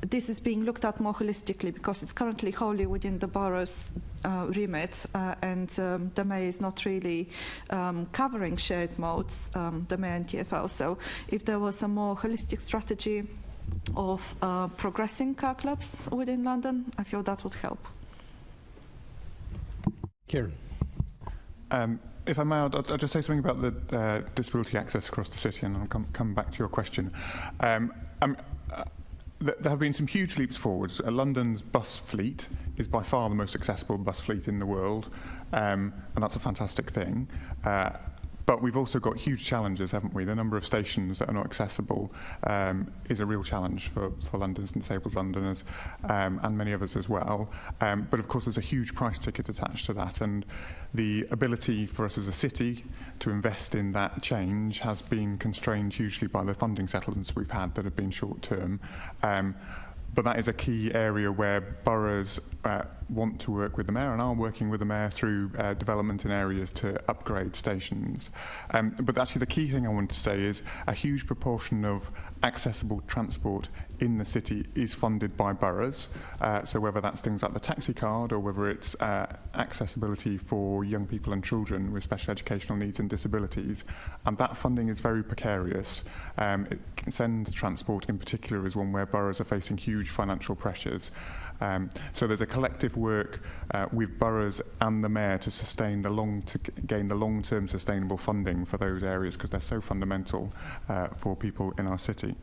this is being looked at more holistically, because it's currently wholly within the borough's remit, and the Mayor is not really covering shared modes, the Mayor and TfL. So if there was a more holistic strategy of progressing car clubs within London, I feel that would help. Kieran. If I may, I'll just say something about the disability access across the city, and I'll come back to your question. There have been some huge leaps forwards. London's bus fleet is by far the most accessible bus fleet in the world, and that's a fantastic thing. But we've also got huge challenges, haven't we? The number of stations that are not accessible is a real challenge for Londoners and disabled Londoners, and many others as well. But of course, there's a huge price ticket attached to that, and the ability for us as a city to invest in that change has been constrained hugely by the funding settlements we've had that have been short-term. But that is a key area where boroughs want to work with the Mayor and are working with the Mayor through development in areas to upgrade stations. But actually the key thing I want to say is a huge proportion of accessible transport in the city is funded by boroughs. So whether that's things like the taxi card or whether it's accessibility for young people and children with special educational needs and disabilities, and that funding is very precarious. Send transport in particular is one where boroughs are facing huge financial pressures. So there's a collective work with boroughs and the Mayor to sustain gain the long-term sustainable funding for those areas, because they're so fundamental for people in our city.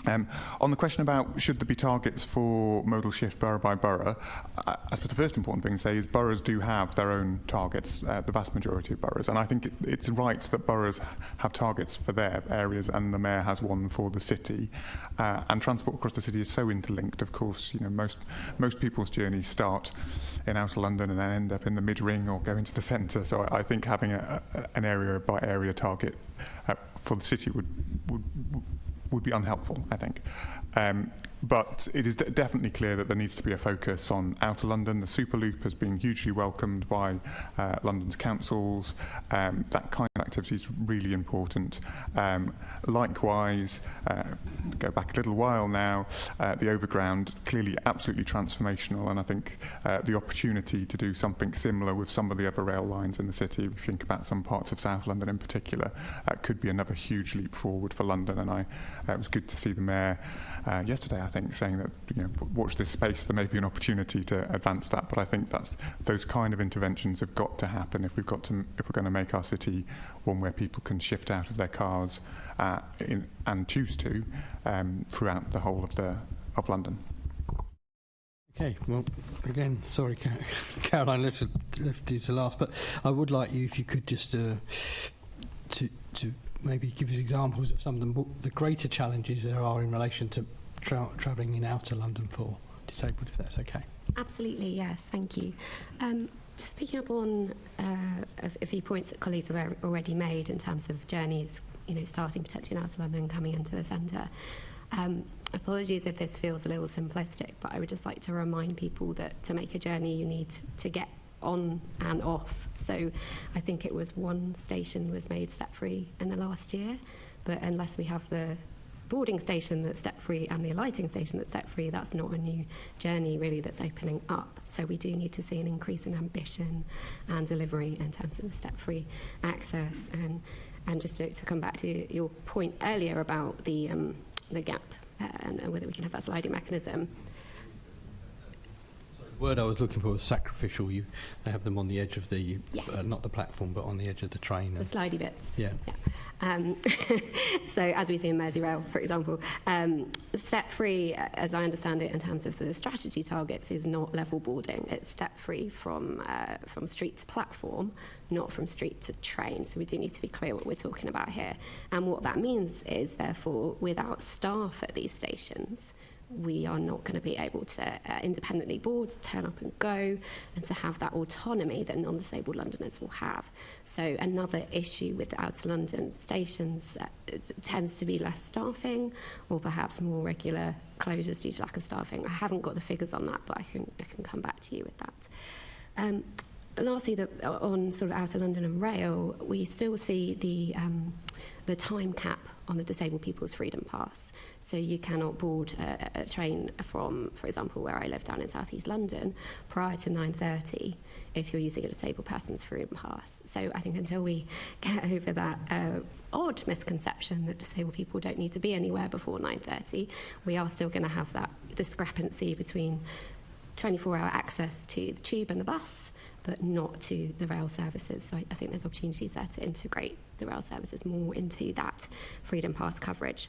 On the question about should there be targets for modal shift borough by borough, I suppose the first important thing to say is boroughs do have their own targets, the vast majority of boroughs, and I think it's right that boroughs have targets for their areas and the Mayor has one for the city. And transport across the city is so interlinked. Of course, most people's journeys start in outer London and then end up in the mid-ring or go into the centre. So I think having an area by area target for the city would be unhelpful, I think. But it is definitely clear that there needs to be a focus on outer London. The Superloop has been hugely welcomed by London's councils. That kind of activity is really important. Likewise, go back a little while now, the Overground, clearly absolutely transformational, and I think the opportunity to do something similar with some of the other rail lines in the city, if you think about some parts of South London in particular, could be another huge leap forward for London. And it was good to see the Mayor yesterday, I think, saying that watch this space, there may be an opportunity to advance that. But I think those kind of interventions have got to happen if we're going to make our city one where people can shift out of their cars and choose to throughout the whole of London. Okay, well, again, sorry, Caroline, left you to last, but I would like you, if you could just to maybe give us examples of some of the greater challenges there are in relation to travelling in outer London for disabled, if that's okay. Absolutely, yes, thank you. Just picking up on a few points that colleagues have already made in terms of journeys, starting potentially in outer London and coming into the centre. Apologies if this feels a little simplistic, but I would just like to remind people that to make a journey you need to get on and off. So I think it was one station was made step-free in the last year, but unless we have the boarding station that's step-free and the alighting station that's step-free, that's not a new journey really that's opening up. So we do need to see an increase in ambition and delivery in terms of the step-free access. And just to come back to your point earlier about the gap and whether we can have that sliding mechanism. The word I was looking for was sacrificial. They have them on the edge of the, yes. Not the platform, but on the edge of the train. The slidey bits. Yeah. So as we see in Merseyrail, for example, step-free, as I understand it in terms of the strategy targets, is not level boarding. It's step-free from street to platform, not from street to train. So we do need to be clear what we're talking about here. And what that means is, therefore, without staff at these stations, we are not going to be able to independently board, turn up and go, and to have that autonomy that non-disabled Londoners will have. So another issue with the outer London stations tends to be less staffing, or perhaps more regular closures due to lack of staffing. I haven't got the figures on that, but I can come back to you with that. Lastly, on sort of outer London and rail, we still see the time cap on the disabled people's freedom pass. So you cannot board a train from, for example, where I live down in southeast London prior to 9:30 if you're using a disabled person's freedom pass. So I think until we get over that odd misconception that disabled people don't need to be anywhere before 9:30, we are still going to have that discrepancy between 24-hour access to the tube and the bus, but not to the rail services. So I think there's opportunities there to integrate the rail services more into that freedom pass coverage.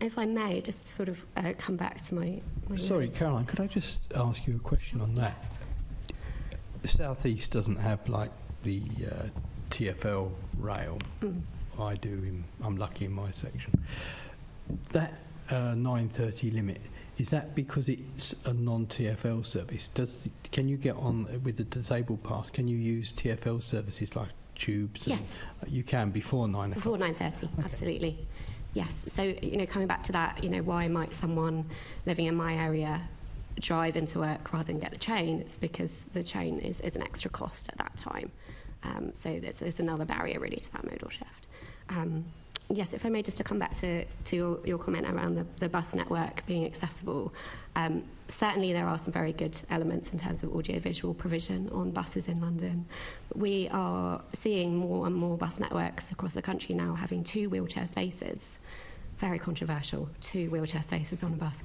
If I may, just sort of come back to my Sorry, notes. Caroline, could I just ask you a question on that? The South East doesn't have like the TfL rail. I do. I'm lucky in my section. That 9:30 limit, is that because it's a non-TfL service? Can you get on with the disabled pass? Can you use TfL services like tubes? Yes. You can before 9 o'clock? Before 9:30, okay. Absolutely. Yes. So, coming back to that, why might someone living in my area drive into work rather than get the train, it's because the train is an extra cost at that time. So there's another barrier really to that modal shift. Yes, if I may, just to come back to your comment around the bus network being accessible, certainly there are some very good elements in terms of audiovisual provision on buses in London. We are seeing more and more bus networks across the country now having 2 wheelchair spaces. Very controversial, 2 wheelchair spaces on a bus.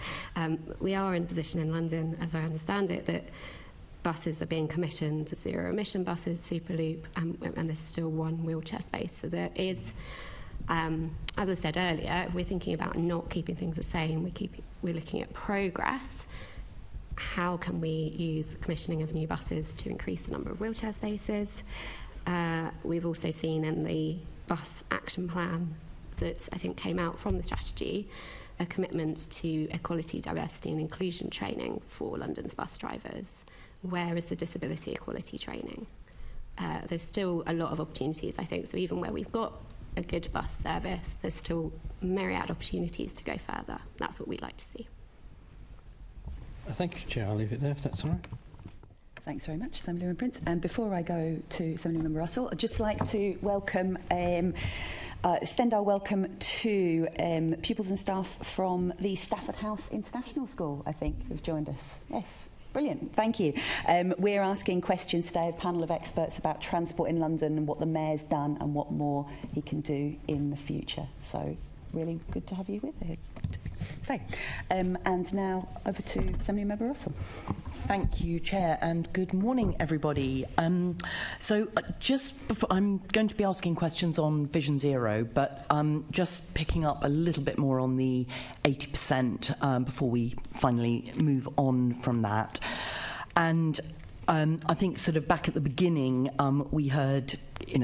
We are in a position in London, as I understand it, that buses are being commissioned, zero-emission buses, Superloop, and there's still 1 wheelchair space. So there is... as I said earlier, if we're thinking about not keeping things the same, we're looking at progress. How can we use the commissioning of new buses to increase the number of wheelchair spaces? We've also seen in the bus action plan that I think came out from the strategy a commitment to equality, diversity and inclusion training for London's bus drivers. Where is the disability equality training? There's still a lot of opportunities, I think, so even where we've got a good bus service, there's still myriad opportunities to go further. That's what we'd like to see. Thank you, Chair. I'll leave it there if that's all right. Thanks very much, Assemblyman Prince. And before I go to Assemblymember Russell, I'd just like to welcome, extend our welcome to pupils and staff from the Stafford House International School, I think, who've joined us. Yes. Brilliant, thank you. We're asking questions today, a panel of experts about transport in London and what the Mayor's done and what more he can do in the future. So, really good to have you with us today. And now over to Assemblymember Russell. Thank you, Chair, and good morning, everybody. Just before, I'm going to be asking questions on Vision Zero, but just picking up a little bit more on the 80% before we finally move on from that. And I think sort of back at the beginning, we heard,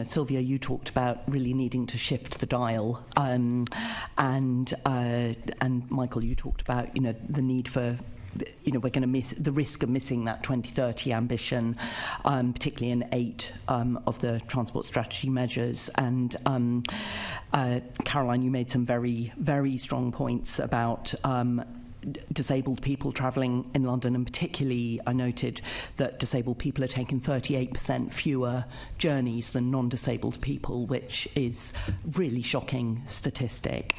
Sylvia, you talked about really needing to shift the dial, and Michael, you talked about, the need for, we're going to miss the risk of missing that 2030 ambition, particularly in 8 of the transport strategy measures. And Caroline, you made some very, very strong points about disabled people travelling in London, and particularly I noted that disabled people are taking 38% fewer journeys than non-disabled people, which is really shocking statistic.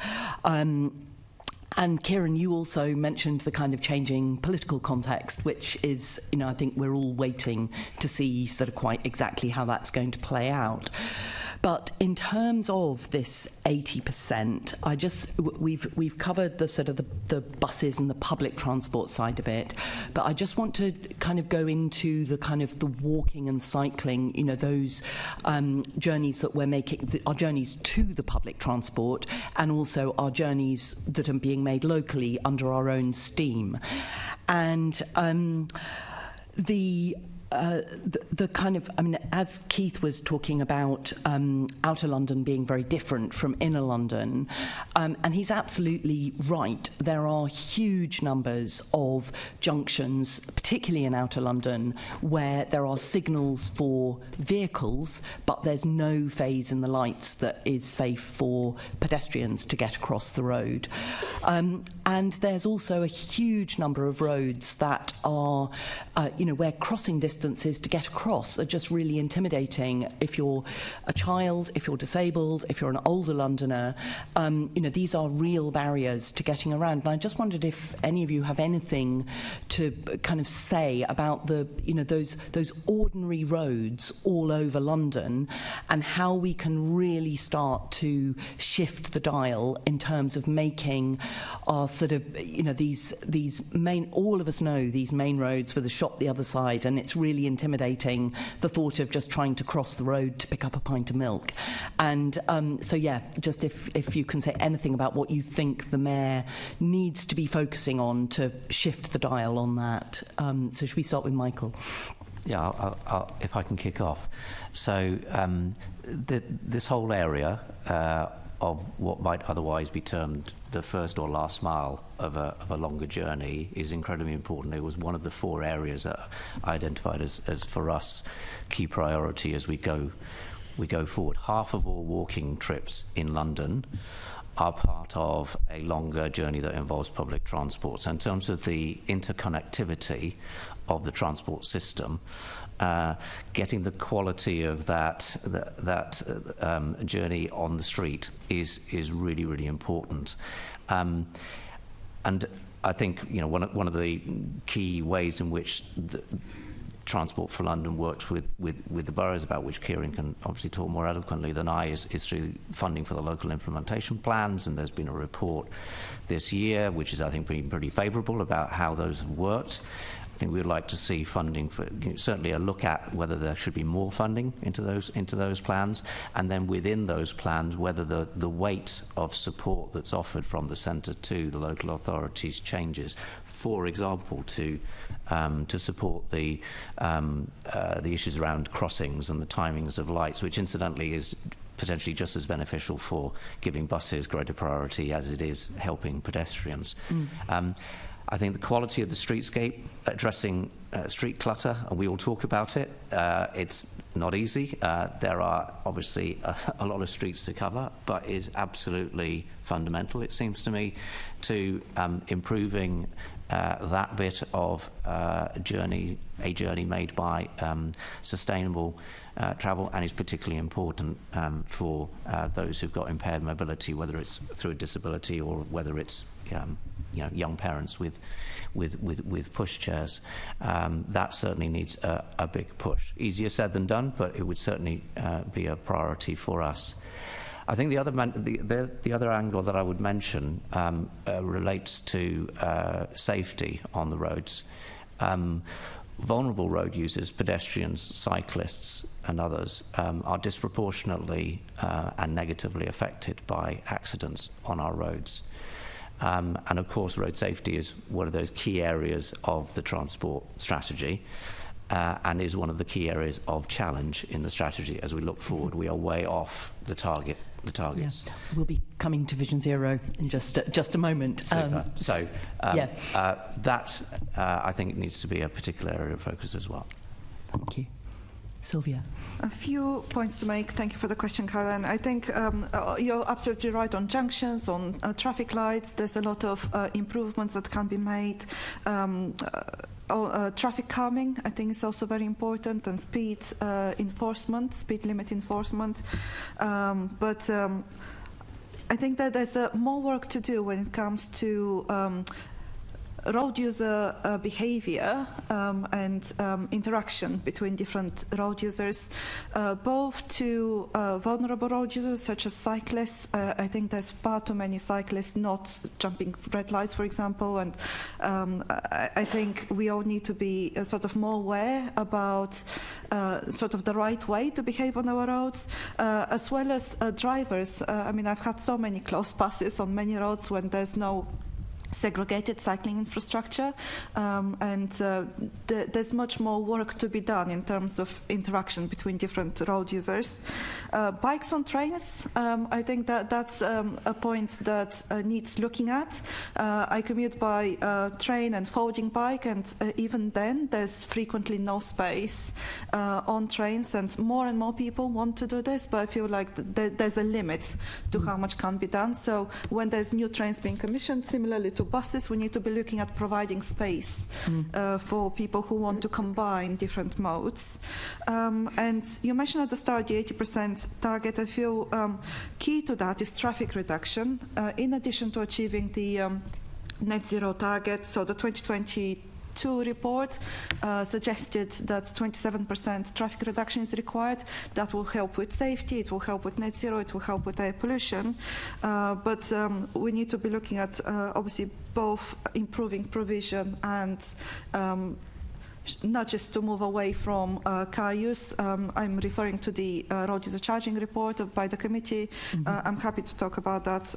And Kieran, you also mentioned the kind of changing political context, which is, I think we're all waiting to see sort of quite exactly how that's going to play out. But in terms of this 80%, we've covered the sort of the buses and the public transport side of it, but I just want to kind of go into the kind of the walking and cycling, those journeys that we're making, our journeys to the public transport, and also our journeys that are being made locally under our own steam. And the kind of, as Keith was talking about outer London being very different from inner London, and he's absolutely right. There are huge numbers of junctions, particularly in outer London, where there are signals for vehicles, but there's no phase in the lights that is safe for pedestrians to get across the road. And there's also a huge number of roads that are, where crossing distances to get across are just really intimidating. If you're a child, if you're disabled, if you're an older Londoner, these are real barriers to getting around. And I just wondered if any of you have anything to kind of say about those ordinary roads all over London, and how we can really start to shift the dial in terms of making our sort of, these main, all of us know these main roads with a shop the other side, and it's really intimidating, the thought of just trying to cross the road to pick up a pint of milk. And just if you can say anything about what you think the Mayor needs to be focusing on to shift the dial on that. So should we start with Michael? Yeah, I'll, if I can kick off. So this whole area of what might otherwise be termed the first or last mile of a longer journey is incredibly important. It was one of the 4 areas that I identified as for us key priority as we go forward. Half of all walking trips in London are part of a longer journey that involves public transport. So in terms of the interconnectivity of the transport system, getting the quality of that journey on the street is really, really important. And I think, you know, one of the key ways in which the Transport for London works with the boroughs, about which Kieran can obviously talk more eloquently than I, is through funding for the local implementation plans. And there's been a report this year, which is, I think, pretty favourable about how those have worked. I think we would like to see funding for, you know, certainly a look at whether there should be more funding into those plans, and then within those plans whether the weight of support that's offered from the centre to the local authorities changes. For example, to support the issues around crossings and the timings of lights, which incidentally is potentially just as beneficial for giving buses greater priority as it is helping pedestrians. I think the quality of the streetscape, addressing street clutter, and we all talk about it, it's not easy. There are obviously a lot of streets to cover, but is absolutely fundamental, it seems to me, to improving that bit of a journey made by sustainable travel, and is particularly important for those who've got impaired mobility, whether it's through a disability or whether it's you know, young parents with pushchairs. That certainly needs a big push. Easier said than done, but it would certainly be a priority for us. I think the other angle that I would mention relates to safety on the roads. Vulnerable road users, pedestrians, cyclists and others are disproportionately and negatively affected by accidents on our roads. And of course, road safety is one of those key areas of the transport strategy, and is one of the key areas of challenge in the strategy as we look forward. We are way off the targets. Yeah. We'll be coming to Vision Zero in just a moment. That I think needs to be a particular area of focus as well. Thank you. Sylvia. A few points to make. Thank you for the question, Karen. I think you're absolutely right on junctions, on traffic lights. There's a lot of improvements that can be made. Traffic calming, I think, is also very important, and speed enforcement, speed limit enforcement. But I think that there's more work to do when it comes to road user behavior and interaction between different road users, both to vulnerable road users such as cyclists. I think there's far too many cyclists not jumping red lights, for example, and I think we all need to be sort of more aware about sort of the right way to behave on our roads, as well as drivers. I mean, I've had so many close passes on many roads when there's no segregated cycling infrastructure, and there's much more work to be done in terms of interaction between different road users. Bikes on trains, I think that's a point that needs looking at. I commute by train and folding bike, and even then there's frequently no space on trains, and more people want to do this, but I feel like there's a limit to how much can be done. So when there's new trains being commissioned, similarly to buses, we need to be looking at providing space for people who want to combine different modes. And you mentioned at the start the 80% target. I feel key to that is traffic reduction, in addition to achieving the net zero target. So the 2022 report suggested that 27% traffic reduction is required. That will help with safety, it will help with net zero, it will help with air pollution. But we need to be looking at obviously both improving provision and not just to move away from car use. I'm referring to the road user charging report by the committee. I'm happy to talk about that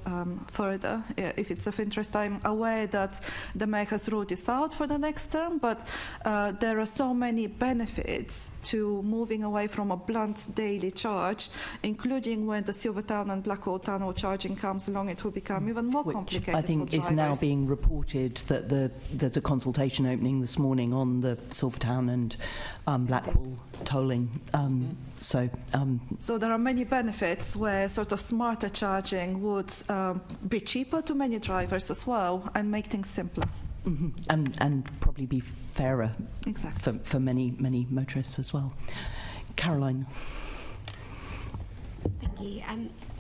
further if it's of interest. I'm aware that the Mayor has ruled this out for the next term, but there are so many benefits to moving away from a blunt daily charge, including when the Silvertown and Blackwall Tunnel charging comes along, it will become even more complicated. I think is now being reported that there's a consultation opening this morning on the Silvertown and Blackwall tolling. So there are many benefits where sort of smarter charging would be cheaper to many drivers as well and make things simpler. And probably be fairer for many motorists as well. Caroline. Thank you.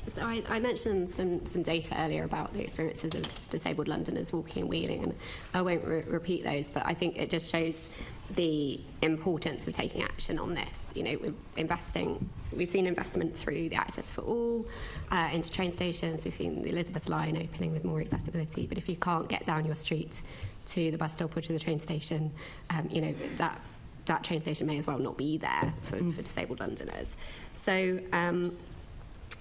So I mentioned some data earlier about the experiences of disabled Londoners walking and wheeling, and I won't repeat those, but I think it just shows the importance of taking action on this. You know, we've seen investment through the Access for All into train stations. We've seen the Elizabeth line opening with more accessibility, but if you can't get down your street to the bus stop or to the train station, you know, that train station may as well not be there for disabled Londoners. So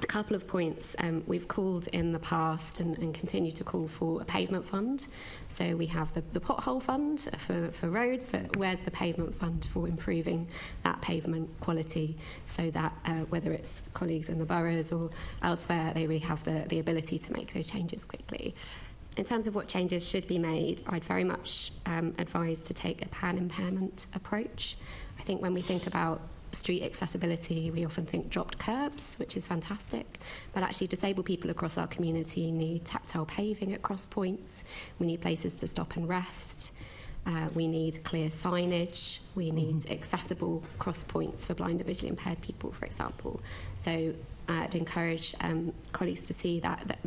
a couple of points. We've called in the past and continue to call for a pavement fund. So we have the pothole fund for roads, but where's the pavement fund for improving that pavement quality so that whether it's colleagues in the boroughs or elsewhere, they really have the ability to make those changes quickly. In terms of what changes should be made, I'd very much advise to take a pan-impairment approach. I think when we think about street accessibility, we often think dropped curbs, which is fantastic, but actually disabled people across our community need tactile paving at cross points. We need places to stop and rest. We need clear signage. We need accessible cross points for blind and visually impaired people, for example. So I'd encourage colleagues to see that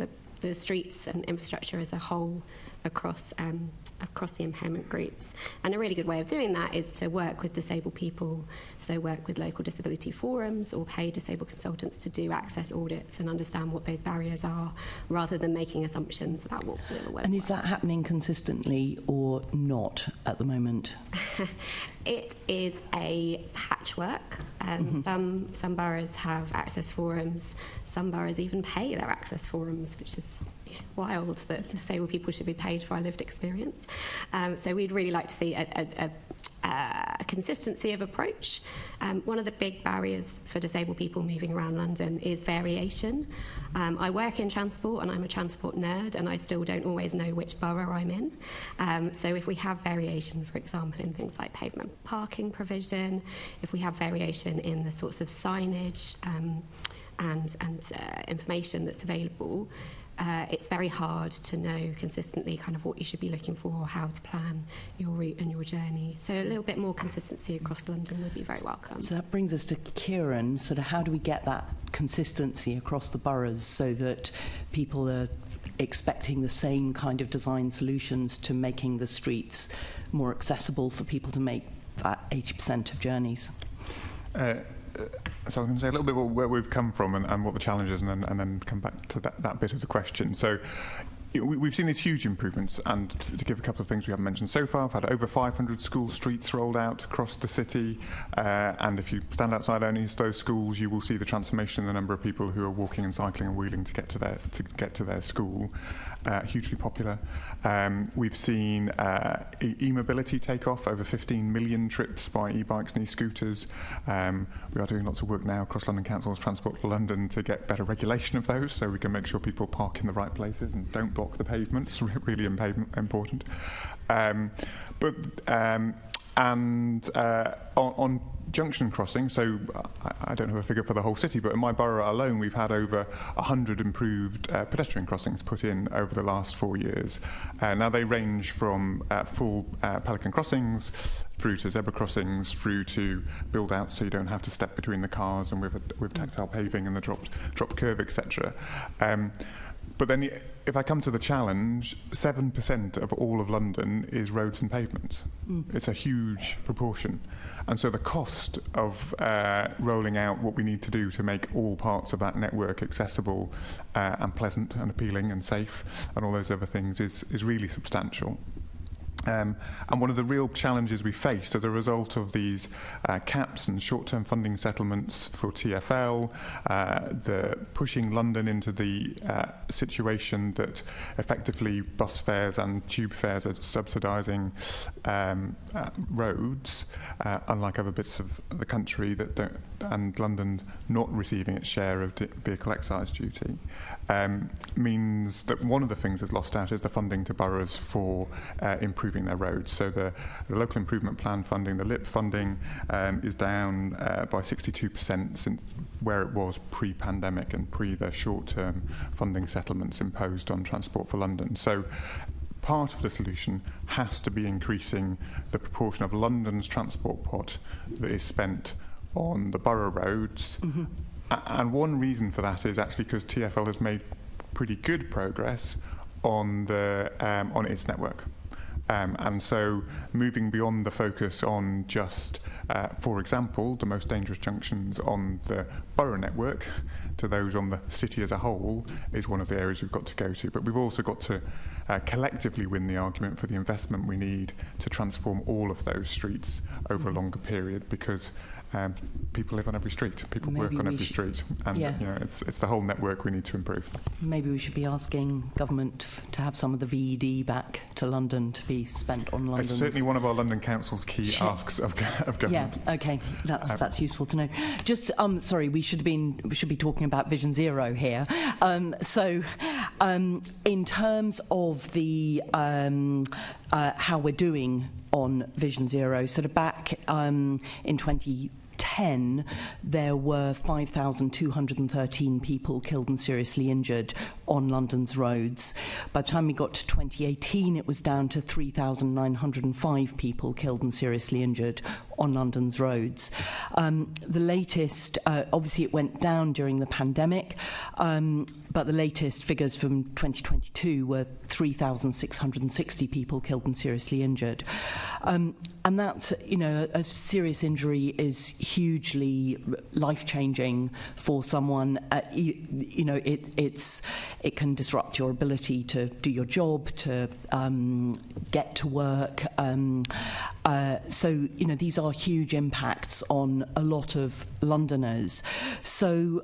the streets and infrastructure as a whole across the impairment groups. And a really good way of doing that is to work with disabled people, so work with local disability forums or pay disabled consultants to do access audits and understand what those barriers are, rather than making assumptions about what will work. And is that happening consistently or not at the moment? It is a patchwork. Some boroughs have access forums. Some boroughs even pay their access forums, which is wild that disabled people should be paid for our lived experience. So we'd really like to see a consistency of approach. One of the big barriers for disabled people moving around London is variation. I work in transport and I'm a transport nerd, and I still don't always know which borough I'm in. So if we have variation, for example, in things like pavement parking provision, if we have variation in the sorts of signage and information that's available, it's very hard to know consistently kind of what you should be looking for or how to plan your route and your journey. So a little bit more consistency across London would be very welcome. So that brings us to Kieran. Sort of how do we get that consistency across the boroughs so that people are expecting the same kind of design solutions to making the streets more accessible for people to make that 80% of journeys? So I'm going to say a little bit where we've come from and what the challenge is, and then come back to that bit of the question. So we've seen these huge improvements, and to give a couple of things we haven't mentioned so far, we've had over 500 school streets rolled out across the city, and if you stand outside any of those schools, you will see the transformation in the number of people who are walking and cycling and wheeling to get to their school. Hugely popular. We've seen e-mobility take off, over 15 million trips by e-bikes and e-scooters. We are doing lots of work now across London Council's Transport for London to get better regulation of those, so we can make sure people park in the right places and don't block the pavements. Really important. On junction crossing, so I don't have a figure for the whole city, but in my borough alone we've had over 100 improved pedestrian crossings put in over the last 4 years. Now they range from full pelican crossings through to zebra crossings, through to build out so you don't have to step between the cars, and with tactile paving and the drop curve, etc. But then if I come to the challenge, 7% of all of London is roads and pavements. It's a huge proportion. And so the cost of rolling out what we need to do to make all parts of that network accessible and pleasant and appealing and safe and all those other things is really substantial. And one of the real challenges we faced as a result of these caps and short-term funding settlements for TfL, the pushing London into the situation that effectively bus fares and tube fares are subsidising roads, unlike other bits of the country that don't, and London not receiving its share of vehicle excise duty, means that one of the things that's lost out is the funding to boroughs for improving improving their roads. So the local improvement plan funding, the LIP funding, is down by 62% since where it was pre-pandemic and pre the short-term funding settlements imposed on Transport for London. So part of the solution has to be increasing the proportion of London's transport pot that is spent on the borough roads. Mm-hmm. And one reason for that is actually because TfL has made pretty good progress on its network. And so moving beyond the focus on just, for example, the most dangerous junctions on the borough network to those on the city as a whole is one of the areas we've got to go to. But we've also got to collectively win the argument for the investment we need to transform all of those streets over a longer period, because people live on every street, people work on every street, and it's the whole network we need to improve. Maybe we should be asking government to have some of the VED back to London to be spent on London. It's certainly one of our London Council's key asks of government. Yeah, okay, that's useful to know. Just sorry, we should be talking about Vision Zero here. So in terms of the how we're doing on Vision Zero, sort of back in 2010, there were 5,213 people killed and seriously injured on London's roads. By the time we got to 2018, it was down to 3,905 people killed and seriously injured on London's roads. The latest, obviously it went down during the pandemic, but the latest figures from 2022 were 3,660 people killed and seriously injured. And that, a serious injury is hugely life-changing for someone. It can disrupt your ability to do your job, to get to work. So, these are huge impacts on a lot of Londoners. So,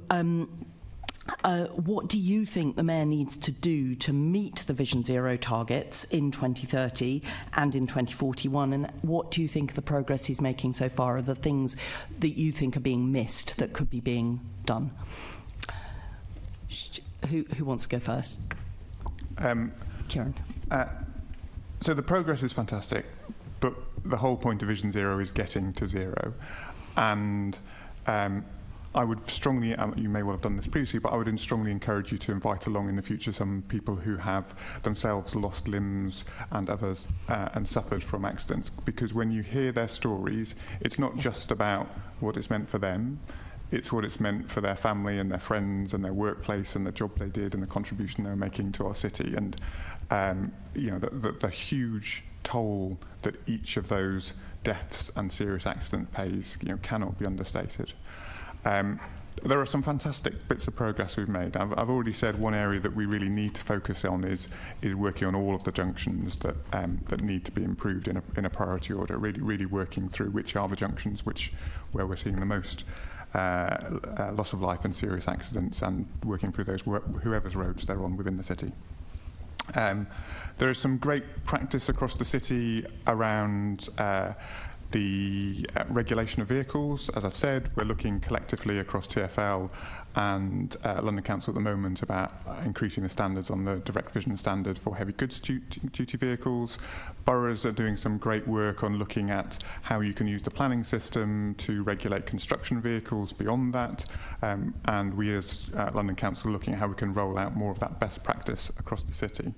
what do you think the Mayor needs to do to meet the Vision Zero targets in 2030 and in 2041? And what do you think the progress he's making so far are the things that you think are being missed that could be being done? Who wants to go first? Kieran. So the progress is fantastic, but the whole point of Vision Zero is getting to zero. And I would strongly, you may well have done this previously, but I would strongly encourage you to invite along in the future some people who have themselves lost limbs and others and suffered from accidents, because when you hear their stories, it's not just about what it's meant for them, it's what it's meant for their family and their friends and their workplace and the job they did and the contribution they were making to our city. And the huge toll that each of those deaths and serious accidents pays cannot be understated. There are some fantastic bits of progress we've made. I've already said one area that we really need to focus on is working on all of the junctions that need to be improved in a priority order. Really working through which are the junctions where we're seeing the most loss of life and serious accidents, and working through those whoever's roads they're on within the city. There is some great practice across the city around the regulation of vehicles. As I've said, we're looking collectively across TfL and London Council at the moment about increasing the standards on the direct vision standard for heavy goods duty vehicles. Boroughs are doing some great work on looking at how you can use the planning system to regulate construction vehicles beyond that. And we as London Council are looking at how we can roll out more of that best practice across the city.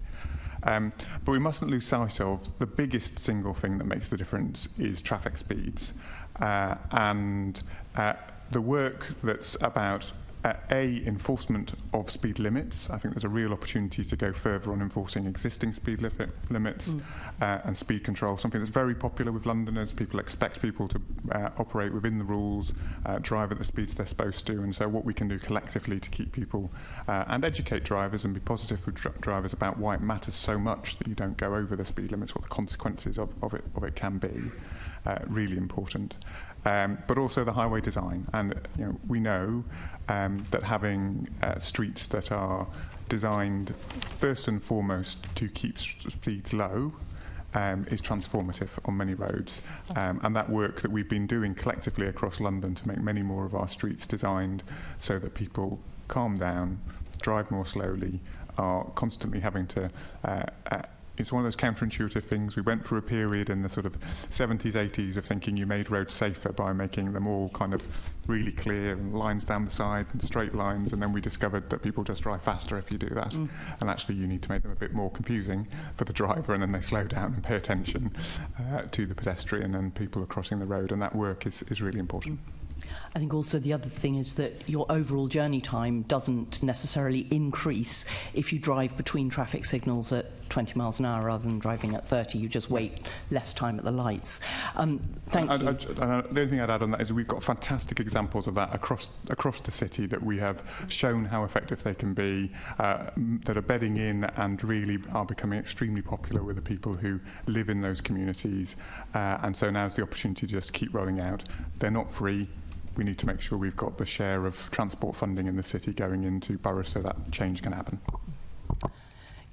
But we mustn't lose sight of the biggest single thing that makes the difference is traffic speeds. And the work that's about enforcement of speed limits. I think there's a real opportunity to go further on enforcing existing speed limits and speed control, something that's very popular with Londoners. People expect people to operate within the rules, drive at the speeds they're supposed to, and so what we can do collectively to keep people and educate drivers and be positive with drivers about why it matters so much that you don't go over the speed limits, what the consequences of it can be, really important. But also the highway design, and we know that having streets that are designed first and foremost to keep speeds low is transformative on many roads, and that work that we've been doing collectively across London to make many more of our streets designed so that people calm down, drive more slowly, are constantly having to it's one of those counterintuitive things. We went through a period in the sort of 70s, 80s of thinking you made roads safer by making them all kind of really clear and lines down the side and straight lines, and then we discovered that people just drive faster if you do that. And actually you need to make them a bit more confusing for the driver, and then they slow down and pay attention to the pedestrian and people are crossing the road, and that work is really important. I think also the other thing is that your overall journey time doesn't necessarily increase if you drive between traffic signals at 20 miles an hour rather than driving at 30. You just wait less time at the lights. Thank you. The only thing I'd add on that is we've got fantastic examples of that across the city that we have shown how effective they can be, that are bedding in and really are becoming extremely popular with the people who live in those communities. And so now's the opportunity to just keep rolling out. They're not free. We need to make sure we've got the share of transport funding in the city going into boroughs so that change can happen.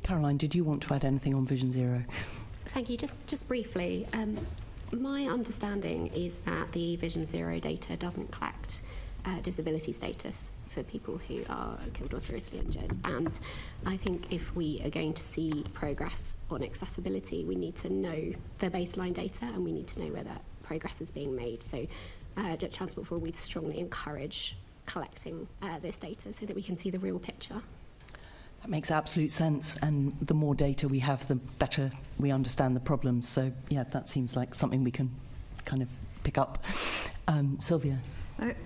Caroline, did you want to add anything on Vision Zero? Thank you. Just briefly, my understanding is that the Vision Zero data doesn't collect disability status for people who are killed or seriously injured. And I think if we are going to see progress on accessibility, we need to know the baseline data and we need to know where that progress is being made. So Transport for, we'd strongly encourage collecting this data so that we can see the real picture. That makes absolute sense, and the more data we have, the better we understand the problems. So, yeah, that seems like something we can kind of pick up. Sylvia?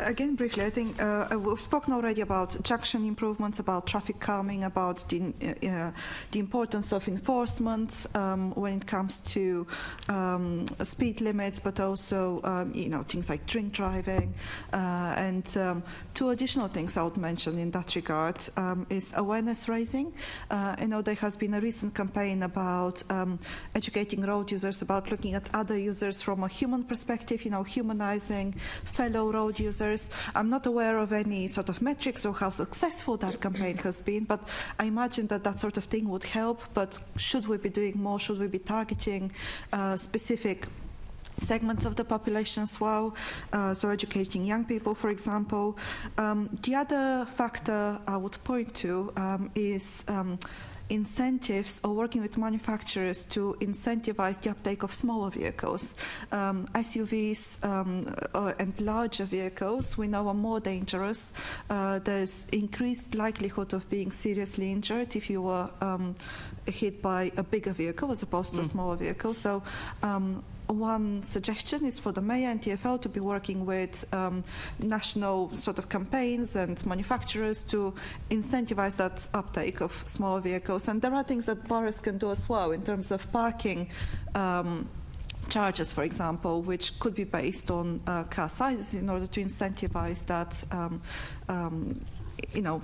Again, briefly, I think we've spoken already about junction improvements, about traffic calming, about the importance of enforcement when it comes to speed limits, but also things like drink driving. And two additional things I would mention in that regard is awareness raising. There has been a recent campaign about educating road users about looking at other users from a human perspective, humanizing fellow road users. I'm not aware of any sort of metrics or how successful that campaign has been, but I imagine that sort of thing would help. But should we be doing more? Should we be targeting specific segments of the population as well, so educating young people, for example. The other factor I would point to is incentives or working with manufacturers to incentivize the uptake of smaller vehicles. SUVs and larger vehicles we know are more dangerous. There's increased likelihood of being seriously injured if you were hit by a bigger vehicle as opposed to a smaller vehicle. So one suggestion is for the Mayor and TfL to be working with national sort of campaigns and manufacturers to incentivize that uptake of smaller vehicles. And there are things that boroughs can do as well in terms of parking charges, for example, which could be based on car sizes in order to incentivize that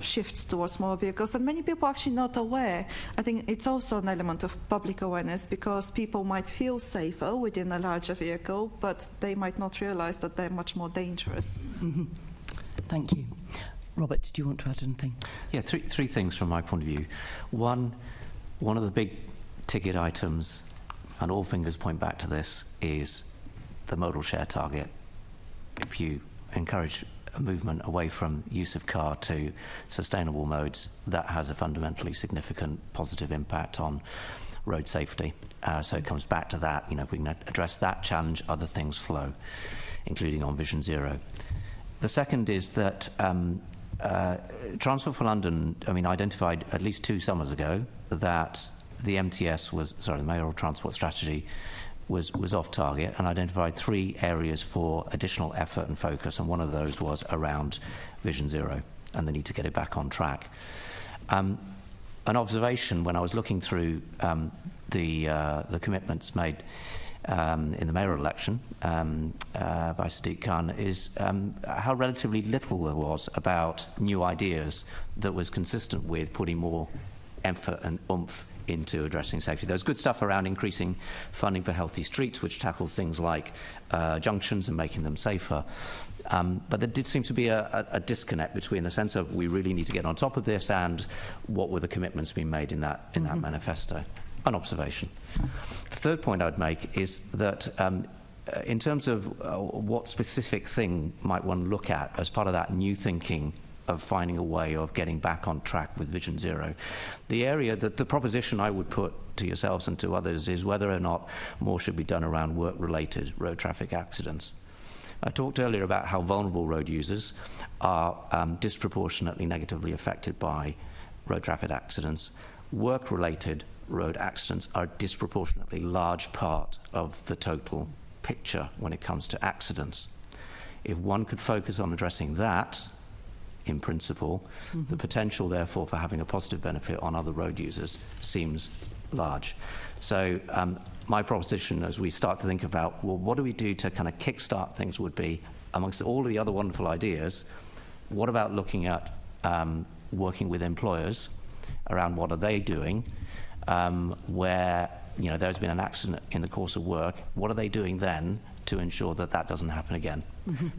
shift towards smaller vehicles. And many people are actually not aware. I think it's also an element of public awareness because people might feel safer within a larger vehicle, but they might not realize that they're much more dangerous. Mm-hmm. Thank you. Robert, did you want to add anything? Yeah, three things from my point of view. One of the big ticket items, and all fingers point back to this, is the modal share target. If you encourage a movement away from use of car to sustainable modes, that has a fundamentally significant positive impact on road safety. So it comes back to that. If we can address that challenge, other things flow, including on Vision Zero. The second is that Transport for London, identified at least 2 summers ago that the the Mayoral Transport Strategy was off target, and identified 3 areas for additional effort and focus, and one of those was around Vision Zero and the need to get it back on track. An observation when I was looking through the commitments made in the mayoral election by Sadiq Khan is how relatively little there was about new ideas that was consistent with putting more effort and oomph into addressing safety. There's good stuff around increasing funding for healthy streets, which tackles things like junctions and making them safer. But there did seem to be a disconnect between the sense of we really need to get on top of this and what were the commitments being made in that manifesto. An observation. The third point I would make is that in terms of what specific thing might one look at as part of that new thinking of finding a way of getting back on track with Vision Zero. The area that the proposition I would put to yourselves and to others is whether or not more should be done around work-related road traffic accidents. I talked earlier about how vulnerable road users are disproportionately negatively affected by road traffic accidents. Work-related road accidents are a disproportionately large part of the total picture when it comes to accidents. If one could focus on addressing that, in principle, the potential, therefore, for having a positive benefit on other road users seems large. So my proposition as we start to think about, well, what do we do to kind of kickstart things would be, amongst all of the other wonderful ideas, what about looking at working with employers around what are they doing where there's been an accident in the course of work, what are they doing then to ensure that that doesn't happen again?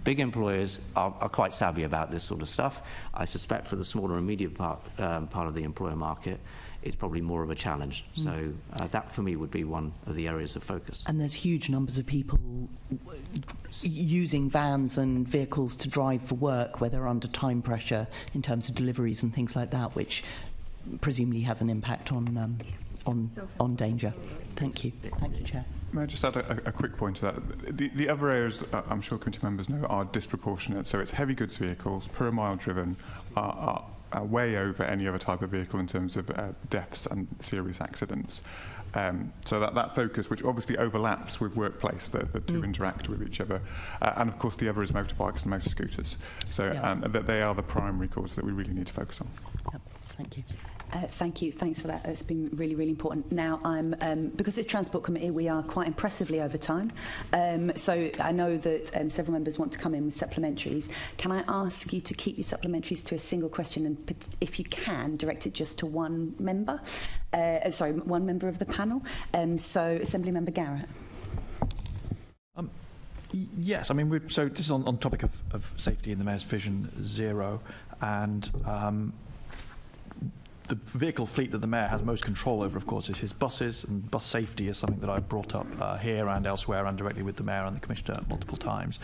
Big employers are quite savvy about this sort of stuff. I suspect for the smaller and medium part of the employer market, it's probably more of a challenge. So that, for me, would be one of the areas of focus. And there's huge numbers of people using vans and vehicles to drive for work where they're under time pressure in terms of deliveries and things like that, which presumably has an impact on danger. Thank you. Thank you, Chair. May I just add a quick point to that? The other areas that I'm sure committee members know are disproportionate. So it's heavy goods vehicles per mile driven are way over any other type of vehicle in terms of deaths and serious accidents. So that focus, which obviously overlaps with workplace, the two interact with each other. And of course the other is motorbikes and motor scooters. So that they are the primary causes that we really need to focus on. Yep. Thank you. Thank you. Thanks for that. It's been really, really important. Now, because it's Transport Committee, we are quite impressively over time. So I know that several members want to come in with supplementaries. Can I ask you to keep your supplementaries to a single question and, if you can, direct it just to one member? One member of the panel. So, Assembly Member Garrett. Yes, I mean, so this is on topic of safety in the Mayor's Vision Zero, and the vehicle fleet that the Mayor has most control over, of course, is his buses, and bus safety is something that I've brought up here and elsewhere and directly with the Mayor and the Commissioner multiple times.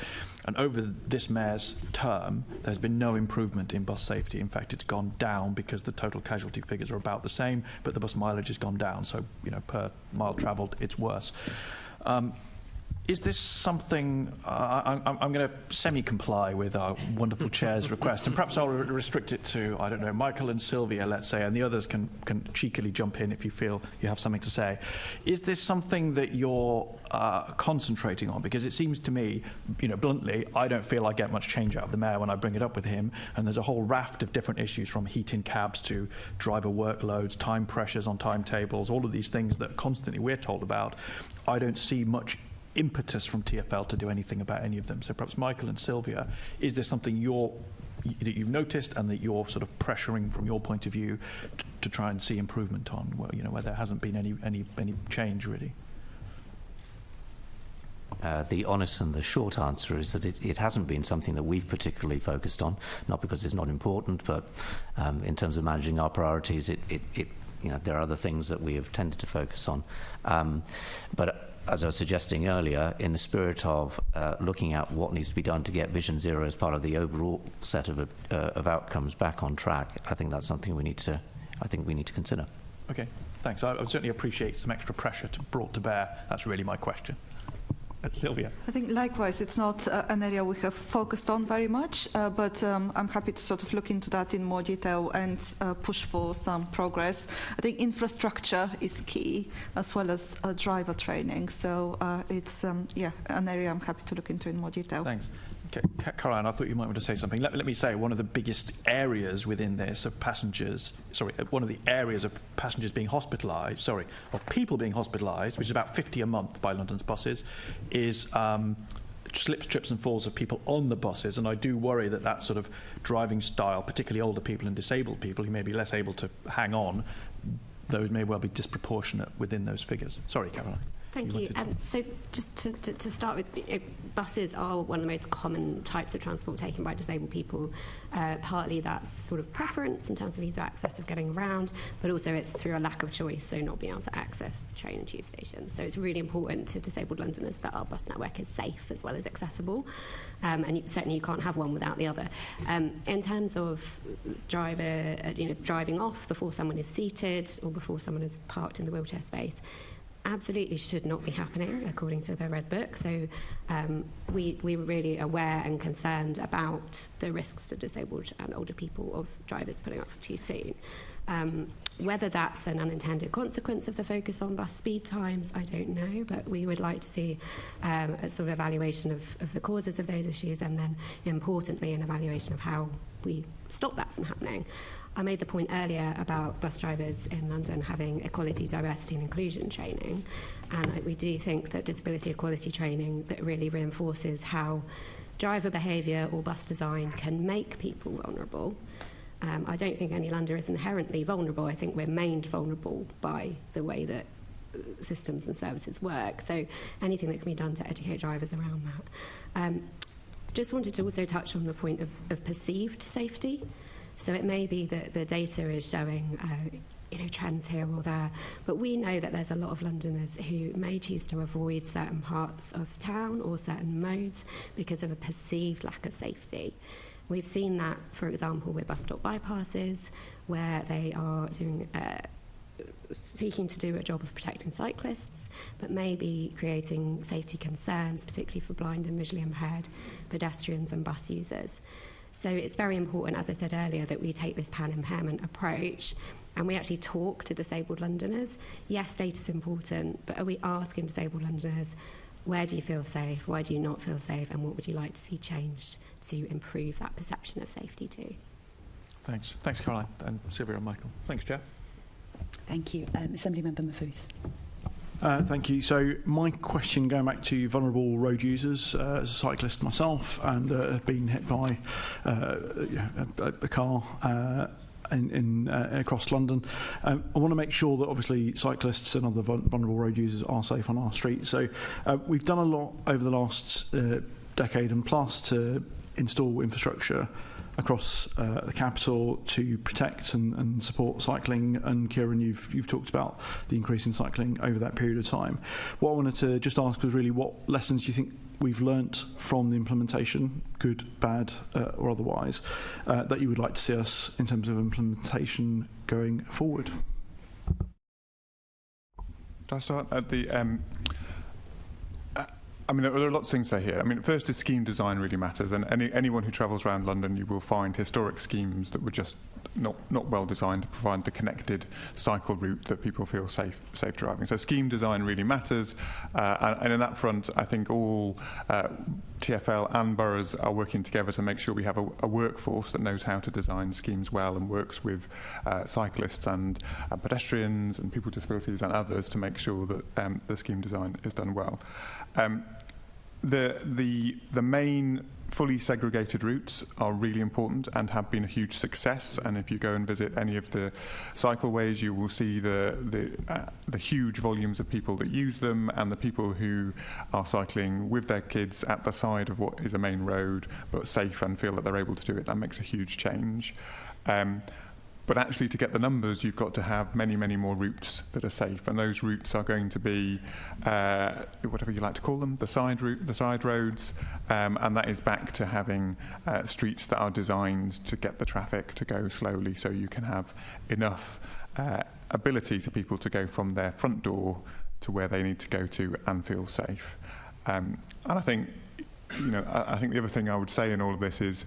And over this Mayor's term, there's been no improvement in bus safety. In fact, it's gone down because the total casualty figures are about the same, but the bus mileage has gone down. So, per mile travelled, it's worse. Is this something I'm going to semi-comply with our wonderful chair's request, and perhaps I'll restrict it to, I don't know, Michael and Sylvia, let's say, and the others can cheekily jump in if you feel you have something to say. Is this something that you're concentrating on? Because it seems to me, bluntly, I don't feel I get much change out of the Mayor when I bring it up with him, and there's a whole raft of different issues, from heat in cabs to driver workloads, time pressures on timetables, all of these things that constantly we're told about. I don't see much impetus from TfL to do anything about any of them. So perhaps Michael and Sylvia, is there something that you've noticed and that you're sort of pressuring from your point of view to try and see improvement on, where there hasn't been any change really? The honest and the short answer is that it hasn't been something that we've particularly focused on, not because it's not important, but in terms of managing our priorities, there are other things that we have tended to focus on. But as I was suggesting earlier, in the spirit of looking at what needs to be done to get Vision Zero as part of the overall set of outcomes back on track, I think that's something we need to consider. Okay, thanks. I would certainly appreciate some extra pressure brought to bear. That's really my question. Sylvia. I think likewise, it's not an area we have focused on very much, but I'm happy to sort of look into that in more detail and push for some progress. I think infrastructure is key, as well as driver training. So it's an area I'm happy to look into in more detail. Thanks. Okay, Caroline, I thought you might want to say something. Let me say, one of the biggest areas within this of passengers, one of the areas of passengers being hospitalised, of people being hospitalised, which is about 50 a month by London's buses, is slips, trips and falls of people on the buses. And I do worry that sort of driving style, particularly older people and disabled people who may be less able to hang on, those may well be disproportionate within those figures. Sorry, Caroline. Thank you. So just to start with, buses are one of the most common types of transport taken by disabled people. Partly that's sort of preference in terms of ease of access of getting around, but also it's through a lack of choice, so not being able to access train and tube stations. So it's really important to disabled Londoners that our bus network is safe as well as accessible, and certainly you can't have one without the other. In terms of driving off before someone is seated or before someone is parked in the wheelchair space, absolutely should not be happening according to the Red Book. So we're really aware and concerned about the risks to disabled and older people of drivers pulling up too soon. Whether that's an unintended consequence of the focus on bus speed times, I don't know, but we would like to see a sort of evaluation of the causes of those issues, and then importantly an evaluation of how we stop that from happening. I made the point earlier about bus drivers in London having equality, diversity and inclusion training, and we do think that disability equality training that really reinforces how driver behaviour or bus design can make people vulnerable. I don't think any Londoner is inherently vulnerable. I think we're made vulnerable by the way that systems and services work, so anything that can be done to educate drivers around that. Just wanted to also touch on the point of perceived safety. So it may be that the data is showing trends here or there, but we know that there's a lot of Londoners who may choose to avoid certain parts of town or certain modes because of a perceived lack of safety. We've seen that, for example, with bus stop bypasses, where they are seeking to do a job of protecting cyclists, but maybe creating safety concerns, particularly for blind and visually impaired pedestrians and bus users. So it's very important, as I said earlier, that we take this pan-impairment approach and we actually talk to disabled Londoners. Yes, data is important, but are we asking disabled Londoners, where do you feel safe, why do you not feel safe, and what would you like to see changed to improve that perception of safety too? Thanks. Thanks, Caroline, and Sylvia and Michael. Thanks, Chair. Thank you. Assembly Member Mahfouz. Thank you. So my question, going back to vulnerable road users, as a cyclist myself, and being hit by a car across London, I want to make sure that obviously cyclists and other vulnerable road users are safe on our streets. So we've done a lot over the last decade and plus to install infrastructure across the capital to protect and support cycling, and Kieran, you've talked about the increase in cycling over that period of time. What I wanted to just ask was really, what lessons do you think we've learnt from the implementation, good, bad or otherwise, that you would like to see us in terms of implementation going forward? Can I start at the I mean, there are lots of things to say here. I mean, first is scheme design really matters, and anyone who travels around London, you will find historic schemes that were just not well designed to provide the connected cycle route that people feel safe driving. So scheme design really matters, and in that front, I think all TfL and boroughs are working together to make sure we have a workforce that knows how to design schemes well and works with cyclists and pedestrians and people with disabilities and others to make sure that the scheme design is done well. The main fully segregated routes are really important and have been a huge success, and if you go and visit any of the cycleways, you will see the huge volumes of people that use them, and the people who are cycling with their kids at the side of what is a main road but safe and feel that they're able to do it. That makes a huge change. But actually, to get the numbers, you've got to have many, many more routes that are safe, and those routes are going to be whatever you like to call them, the side roads, and that is back to having streets that are designed to get the traffic to go slowly, so you can have enough ability to people to go from their front door to where they need to go to and feel safe. And I think, I think the other thing I would say in all of this is,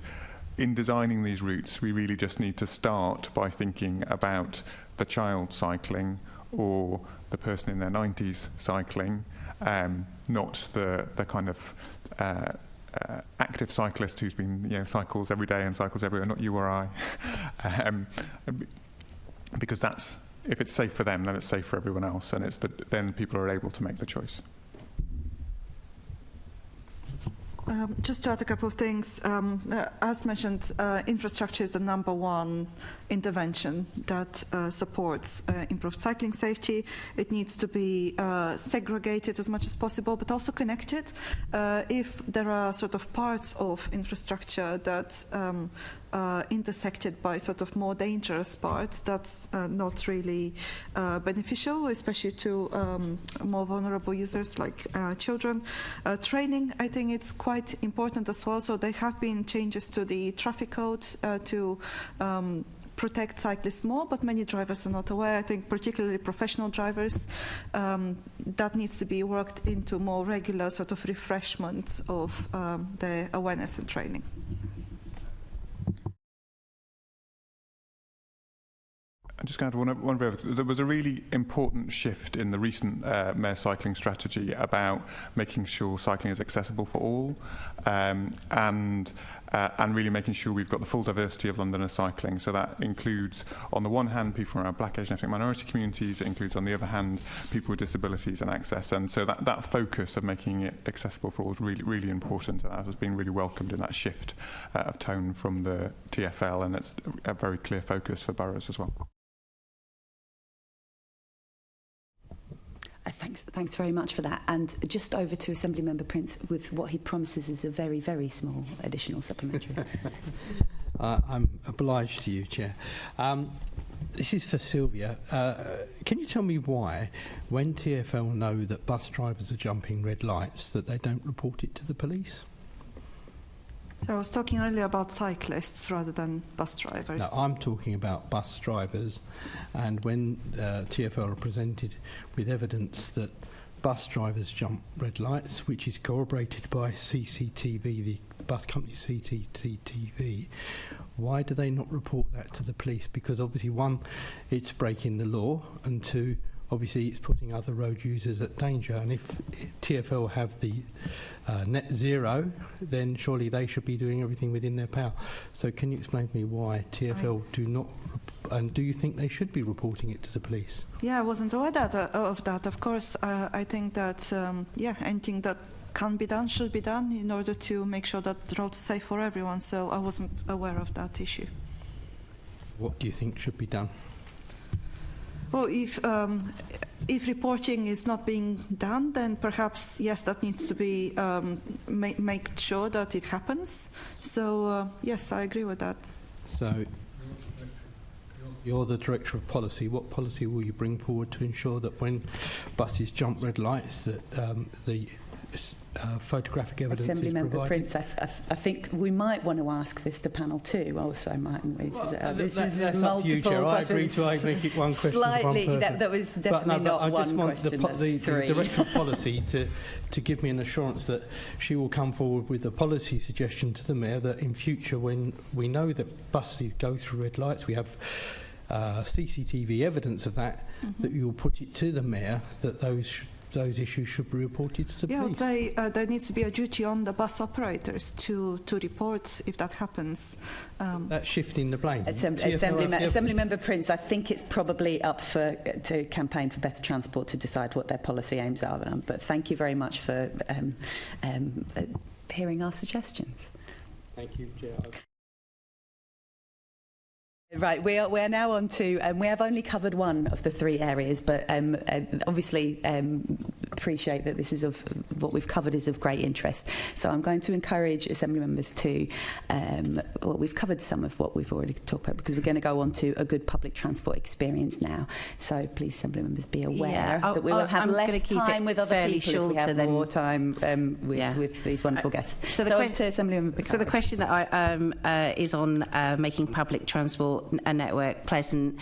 in designing these routes, we really just need to start by thinking about the child cycling or the person in their 90s cycling, not the kind of active cyclist who's been cycles every day and cycles everywhere, not you or I, because that's, if it's safe for them, then it's safe for everyone else, and then people are able to make the choice. Just to add a couple of things, as mentioned, infrastructure is the number one intervention that supports improved cycling safety. It needs to be segregated as much as possible, but also connected. If there are sort of parts of infrastructure that intersected by sort of more dangerous parts, that's not really beneficial, especially to more vulnerable users like children. Training, I think it's quite important as well. So there have been changes to the traffic code to protect cyclists more, but many drivers are not aware. I think particularly professional drivers, that needs to be worked into more regular sort of refreshment of their awareness and training. I'm just going to add one bit. There was a really important shift in the recent Mayor cycling strategy about making sure cycling is accessible for all, and really making sure we've got the full diversity of Londoners cycling. So that includes, on the one hand, people from our Black, Asian, ethnic minority communities. It includes, on the other hand, people with disabilities and access. And so that focus of making it accessible for all is really, really important. And that has been really welcomed in that shift of tone from the TfL, and it's a very clear focus for boroughs as well. Thanks very much for that. And just over to Assemblymember Prince with what he promises is a very, very small additional supplementary. I'm obliged to you, Chair. This is for Sylvia. Can you tell me why, when TfL know that bus drivers are jumping red lights, that they don't report it to the police? So I was talking earlier about cyclists rather than bus drivers. No, I'm talking about bus drivers. And when TfL are presented with evidence that bus drivers jump red lights, which is corroborated by CCTV, the bus company CCTV, why do they not report that to the police? Because obviously, one, it's breaking the law, and two, obviously it's putting other road users at danger. And if TfL have the net zero, then surely they should be doing everything within their power. So can you explain to me why TfL do not, and do you think they should be reporting it to the police? Yeah, I wasn't aware of that. Of course, I think that, anything that can be done should be done in order to make sure that the road's safe for everyone. So I wasn't aware of that issue. What do you think should be done? Well, if reporting is not being done, then perhaps, yes, that needs to be make sure that it happens. So, yes, I agree with that. So, you're the Director of Policy. What policy will you bring forward to ensure that when buses jump red lights, that the photographic evidence is provided? Assemblymember Prince, I think we might want to ask this to panel two also, mightn't we? Well, this is that's multiple up to you, Chair. I agree to make it one question slightly, for one person. that was definitely not one question, that's the three. Director of Policy to give me an assurance that she will come forward with a policy suggestion to the Mayor that in future, when we know that buses go through red lights, we have CCTV evidence of that, that you'll put it to the Mayor that those issues should be reported to the police. Yeah, I would say there needs to be a duty on the bus operators to report if that happens. That's shifting the blame. Assemblymember Prince, I think it's probably up to Campaign for Better Transport to decide what their policy aims are. But thank you very much for hearing our suggestions. Thank you, Chair. Right, we are now on to, we have only covered one of the three areas, but obviously appreciate that this is of what we've covered is of great interest. So I'm going to encourage Assembly members to, well, we've covered some of what we've already talked about because we're going to go on to a good public transport experience now. So please, Assembly members, be aware that we will have less time with other people if we have more time with these wonderful guests. So the question that I is on making public transport a network pleasant,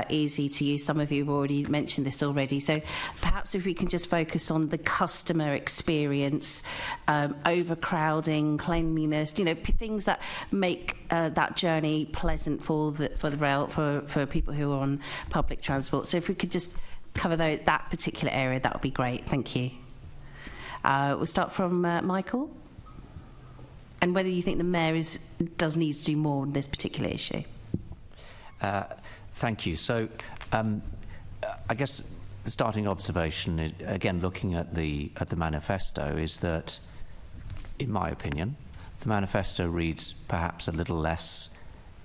easy to use. Some of you have already mentioned this already. So perhaps if we can just focus on the customer experience, overcrowding, cleanliness, things that make that journey pleasant for the rail, for people who are on public transport. So if we could just cover that particular area, that would be great. Thank you. We'll start from Michael. And whether you think the Mayor does need to do more on this particular issue. Thank you. So I guess the starting observation, again, looking at the manifesto, is that in my opinion. The manifesto reads perhaps a little less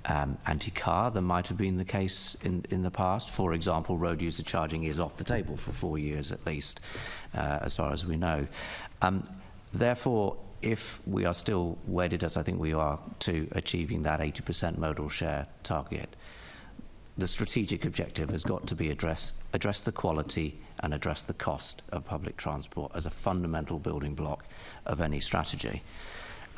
anti-car than might have been the case in the past. For example, road user charging is off the table for 4 years at least, as far as we know. Therefore, if we are still wedded, as I think we are, to achieving that 80% modal share target, the strategic objective has got to be address the quality and address the cost of public transport as a fundamental building block of any strategy.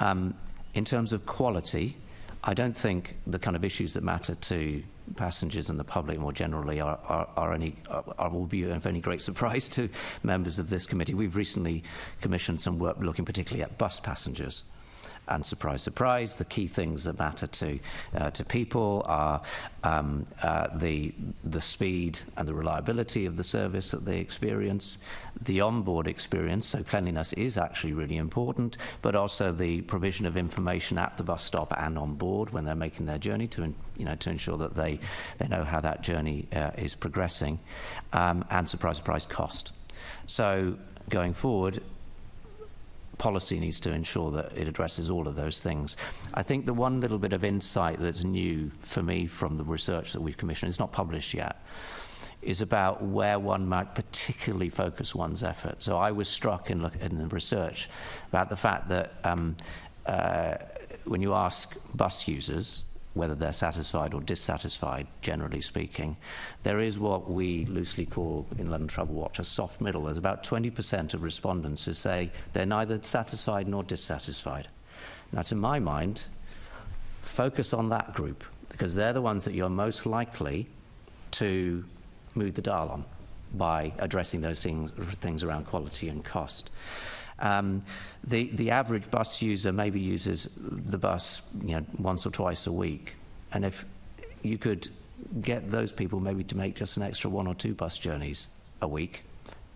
In terms of quality, I don't think the kind of issues that matter to passengers and the public more generally will be of any great surprise to members of this committee. We've recently commissioned some work looking particularly at bus passengers. And surprise, surprise, the key things that matter to people are the speed and the reliability of the service that they experience, the onboard experience, so cleanliness is actually really important, but also the provision of information at the bus stop and on board when they're making their journey to ensure that they know how that journey is progressing, and surprise, surprise, cost. So going forward, policy needs to ensure that it addresses all of those things. I think the one little bit of insight that's new for me from the research that we've commissioned, it's not published yet, is about where one might particularly focus one's effort. So I was struck in the research about the fact that when you ask bus users whether they're satisfied or dissatisfied, generally speaking, there is what we loosely call in London Travel Watch a soft middle. There's about 20% of respondents who say they're neither satisfied nor dissatisfied. Now, to my mind, focus on that group, because they're the ones that you're most likely to move the dial on by addressing those things around quality and cost. The average bus user maybe uses the bus once or twice a week, and if you could get those people maybe to make just an extra 1 or 2 bus journeys a week,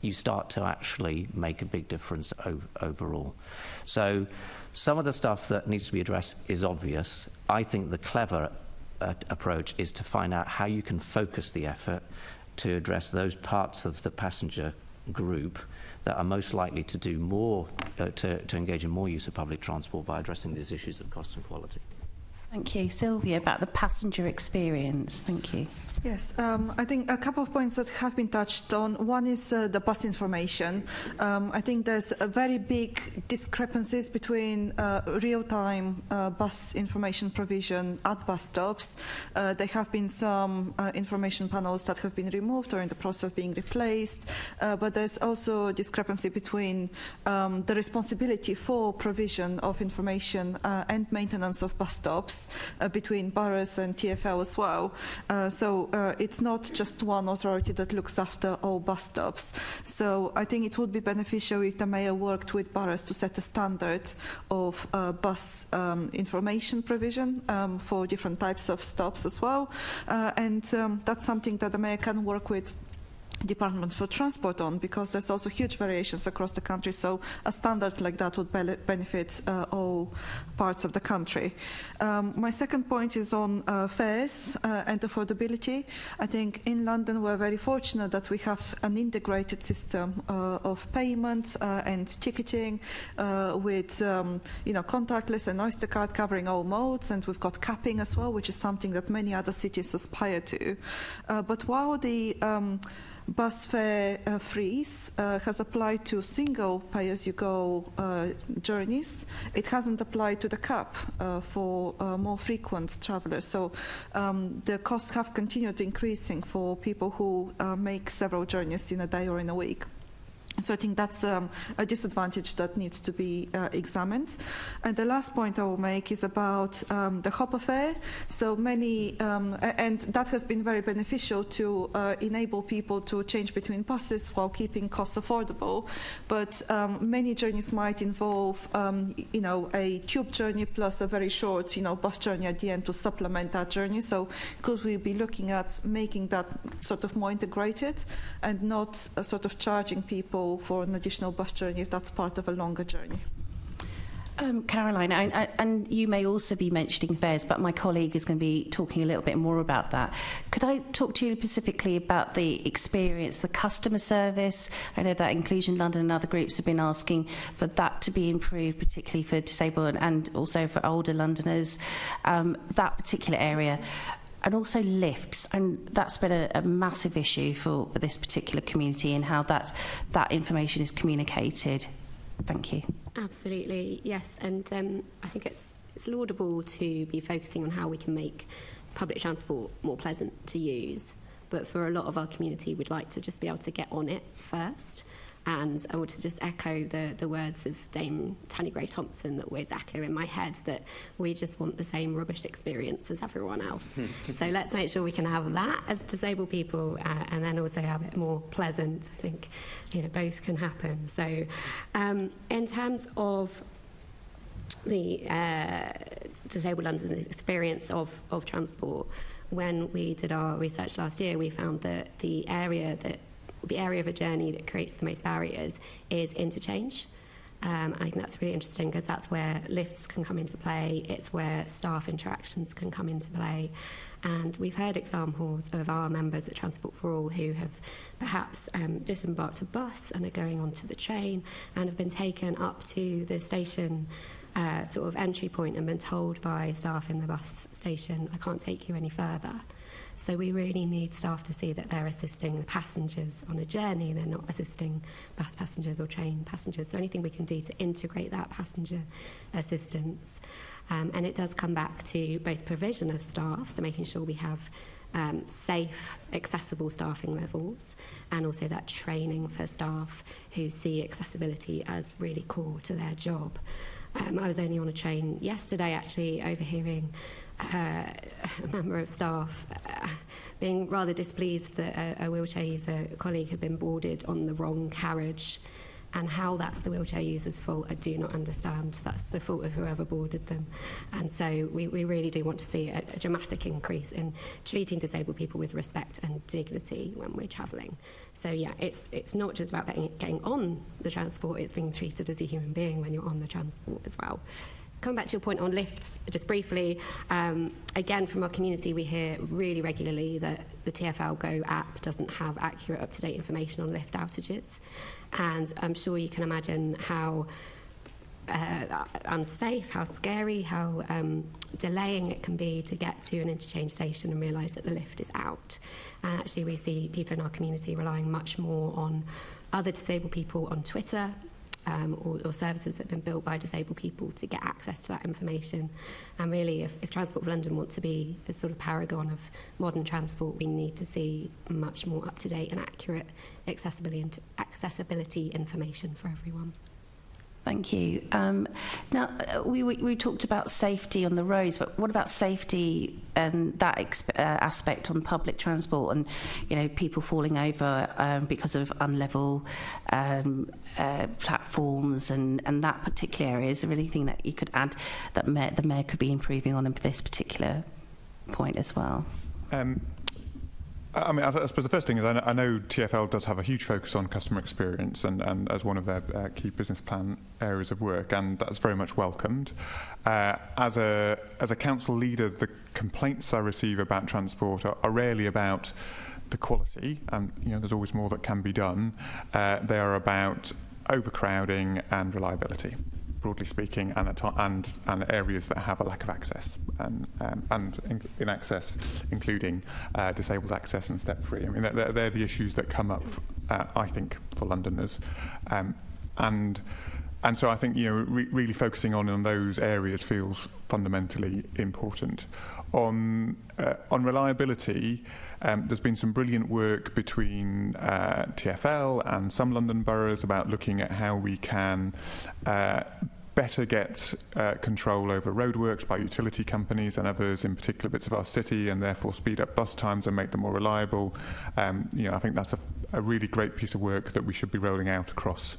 you start to actually make a big difference overall. So some of the stuff that needs to be addressed is obvious. I think the clever approach is to find out how you can focus the effort to address those parts of the passenger group that are most likely to do more, to engage in more use of public transport by addressing these issues of cost and quality. Thank you. Sylvia, about the passenger experience. Thank you. Yes, I think a couple of points that have been touched on. One is the bus information. I think there's a very big discrepancies between real-time bus information provision at bus stops. There have been some information panels that have been removed or in the process of being replaced, but there's also discrepancy between the responsibility for provision of information and maintenance of bus stops between boroughs and TfL as well. So it's not just one authority that looks after all bus stops. So I think it would be beneficial if the mayor worked with boroughs to set a standard of bus information provision for different types of stops as well. And that's something that the mayor can work with Department for Transport on, because there's also huge variations across the country, so a standard like that would benefit all parts of the country. My second point is on fares and affordability. I think in London we're very fortunate that we have an integrated system of payment and ticketing with contactless and Oyster card covering all modes, and we've got capping as well, which is something that many other cities aspire to. But while the bus fare freeze has applied to single pay-as-you-go journeys, it hasn't applied to the cap for more frequent travellers. So the costs have continued increasing for people who make several journeys in a day or in a week. So I think that's a disadvantage that needs to be examined. And the last point I will make is about the hopper fare. So many, and that has been very beneficial to enable people to change between buses while keeping costs affordable. But many journeys might involve, a tube journey plus a very short, bus journey at the end to supplement that journey. So could we be looking at making that sort of more integrated and not sort of charging people for an additional bus journey if that's part of a longer journey? Caroline, and you may also be mentioning fares, but my colleague is going to be talking a little bit more about that. Could I talk to you specifically about the experience, the customer service? I know that Inclusion London and other groups have been asking for that to be improved, particularly for disabled and also for older Londoners, that particular area. And also lifts, and that's been a massive issue for this particular community, and how that information is communicated. Thank you. Absolutely, yes, and I think it's laudable to be focusing on how we can make public transport more pleasant to use, but for a lot of our community, we'd like to just be able to get on it first. And I want to just echo the words of Dame Tanya Gray-Thompson that always echo in my head, that we just want the same rubbish experience as everyone else. So let's make sure we can have that as disabled people, and then also have it more pleasant. I think both can happen. So in terms of the disabled London's experience of transport, when we did our research last year, we found that the area of a journey that creates the most barriers is interchange. I think that's really interesting because that's where lifts can come into play, it's where staff interactions can come into play. And we've heard examples of our members at Transport for All who have perhaps disembarked a bus and are going onto the train and have been taken up to the station sort of entry point and been told by staff in the bus station, I can't take you any further. So we really need staff to see that they're assisting the passengers on a journey, they're not assisting bus passengers or train passengers. So anything we can do to integrate that passenger assistance. And it does come back to both provision of staff, so making sure we have safe, accessible staffing levels, and also that training for staff who see accessibility as really core to their job. I was only on a train yesterday actually overhearing a member of staff being rather displeased that a wheelchair user colleague had been boarded on the wrong carriage, and how that's the wheelchair user's fault, I do not understand. That's the fault of whoever boarded them. And so we really do want to see a dramatic increase in treating disabled people with respect and dignity when we're travelling. So yeah, it's not just about getting on the transport, it's being treated as a human being when you're on the transport as well. Coming back to your point on lifts, just briefly, again, from our community, we hear really regularly that the TfL Go app doesn't have accurate, up-to-date information on lift outages. And I'm sure you can imagine how unsafe, how scary, how delaying it can be to get to an interchange station and realise that the lift is out. And actually, we see people in our community relying much more on other disabled people on Twitter, or services that have been built by disabled people to get access to that information. And really, if Transport for London want to be a sort of paragon of modern transport, we need to see much more up-to-date and accurate accessibility information for everyone. Thank you. Now, we talked about safety on the roads, but what about safety and that aspect on public transport, and people falling over because of unlevel platforms and that particular area? Is there anything that you could add that the Mayor could be improving on in this particular point as well? I mean, I suppose the first thing is I know TfL does have a huge focus on customer experience and as one of their key business plan areas of work, and that's very much welcomed. As a council leader, the complaints I receive about transport are rarely about the quality, and there's always more that can be done. They are about overcrowding and reliability, broadly speaking, and areas that have a lack of access, and in access, including disabled access and step-free. I mean, they're the issues that come up, I think, for Londoners, and so I think really focusing on those areas feels fundamentally important. On reliability, there's been some brilliant work between TfL and some London boroughs about looking at how we can better get control over roadworks by utility companies and others in particular bits of our city, and therefore speed up bus times and make them more reliable. I think that's a really great piece of work that we should be rolling out across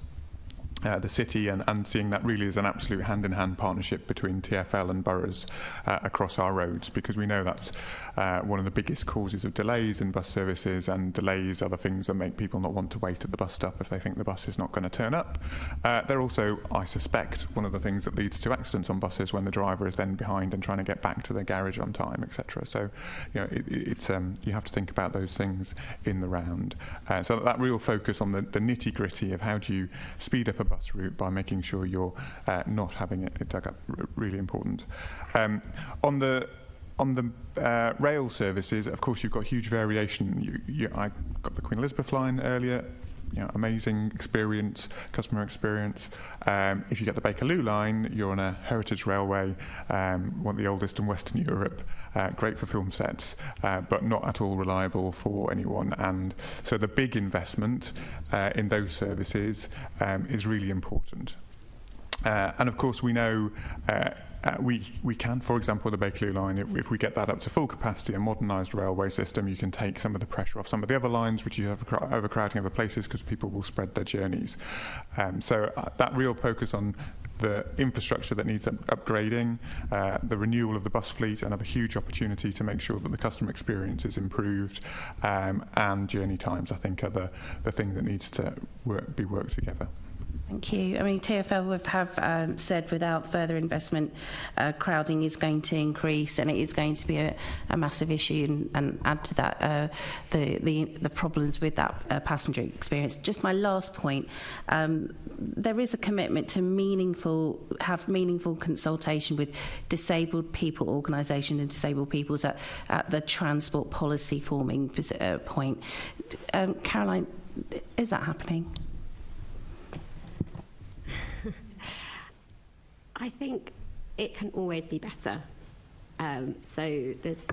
the city, and seeing that really as an absolute hand-in-hand partnership between TfL and boroughs across our roads, because we know that's one of the biggest causes of delays in bus services, and delays are the things that make people not want to wait at the bus stop if they think the bus is not going to turn up. They're also, I suspect, one of the things that leads to accidents on buses when the driver is then behind and trying to get back to their garage on time, etc. So, you know, it's you have to think about those things in the round. So that real focus on the nitty-gritty of how do you speed up a bus route by making sure you're not having it dug up, really important. On the rail services, of course, you've got huge variation. I got the Queen Elizabeth line earlier. You know, amazing experience, customer experience. If you get the Bakerloo line, you're on a heritage railway, one of the oldest in Western Europe, great for film sets, but not at all reliable for anyone. And so the big investment in those services is really important. And of course, we know we can, for example, the Bakerloo line, if we get that up to full capacity, a modernised railway system, you can take some of the pressure off some of the other lines, which you have overcrowding other places because people will spread their journeys. So that real focus on the infrastructure that needs upgrading, the renewal of the bus fleet, another huge opportunity to make sure that the customer experience is improved, and journey times, I think, are the thing that needs to be worked together. Thank you. I mean, TfL have said without further investment, crowding is going to increase, and it is going to be a massive issue. And add to that the problems with that passenger experience. Just my last point: there is a commitment to have meaningful consultation with disabled people organisation and disabled peoples at the transport policy forming point. Caroline, is that happening? I think it can always be better. So there's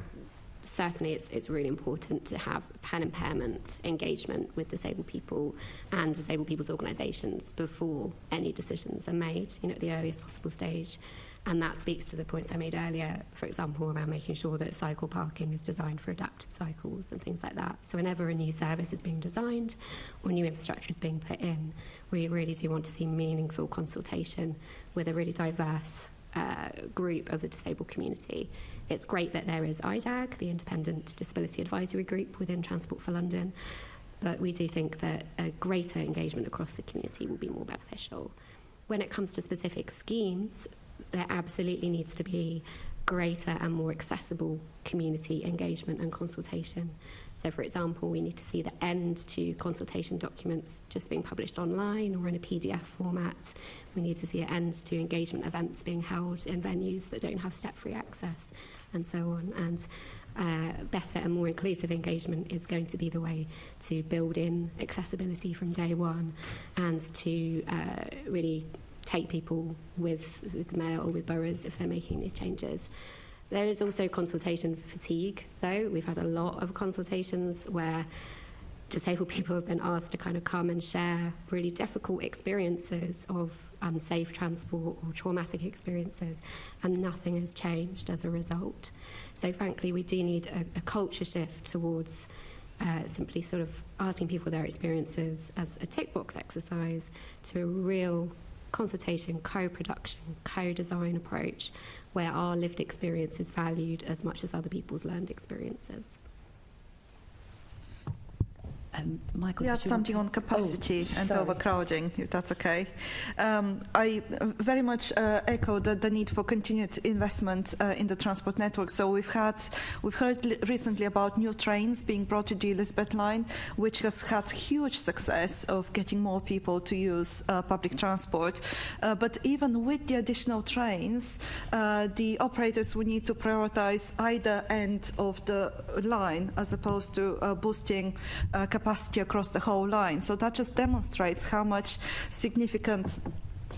certainly it's really important to have pan-impairment engagement with disabled people and disabled people's organisations before any decisions are made, at the earliest possible stage. And that speaks to the points I made earlier, for example, around making sure that cycle parking is designed for adapted cycles and things like that. So whenever a new service is being designed or new infrastructure is being put in, we really do want to see meaningful consultation with a really diverse group of the disabled community. It's great that there is IDAG, the Independent Disability Advisory Group within Transport for London, but we do think that a greater engagement across the community will be more beneficial. When it comes to specific schemes, there absolutely needs to be greater and more accessible community engagement and consultation. So, for example, we need to see the end to consultation documents just being published online or in a PDF format. We need to see an end to engagement events being held in venues that don't have step-free access, and so on. And better and more inclusive engagement is going to be the way to build in accessibility from day one, and to really take people with the mayor or with boroughs if they're making these changes. There is also consultation fatigue, though. We've had a lot of consultations where disabled people have been asked to kind of come and share really difficult experiences of unsafe transport or traumatic experiences, and nothing has changed as a result. So frankly, we do need a culture shift towards simply sort of asking people their experiences as a tick box exercise to a real consultation, co-production, co-design approach where our lived experience is valued as much as other people's learned experiences. Michael, we had something on capacity and overcrowding, if that's okay. I very much echo the need for continued investment in the transport network. So we've heard recently about new trains being brought to the Elizabeth line, which has had huge success of getting more people to use public transport. But even with the additional trains, the operators will need to prioritize either end of the line as opposed to boosting capacity across the whole line. So that just demonstrates how much significant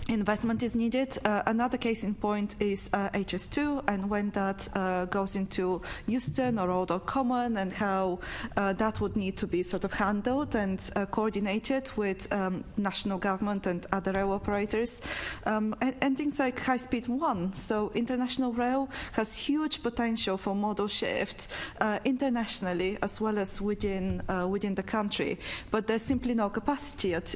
investment is needed. Another case in point is HS2, and when that goes into Euston or Oldham Common, and how that would need to be sort of handled and coordinated with national government and other rail operators, and things like High Speed 1. So international rail has huge potential for modal shift internationally as well as within the country, but there's simply no capacity at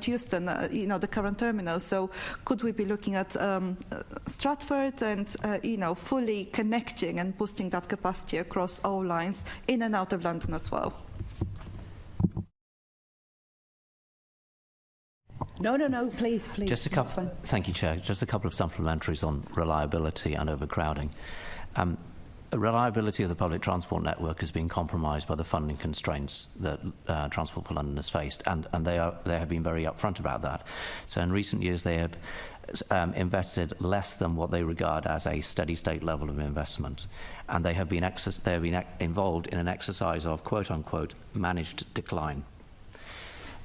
Euston, the current terminal. So could we be looking at Stratford and fully connecting and boosting that capacity across all lines in and out of London as well? No, please. Just a couple. Thank you, Chair. Just a couple of supplementaries on reliability and overcrowding. The reliability of the public transport network has been compromised by the funding constraints that Transport for London has faced, and they have been very upfront about that. So in recent years, they have invested less than what they regard as a steady-state level of investment, and they have been involved in an exercise of quote-unquote managed decline.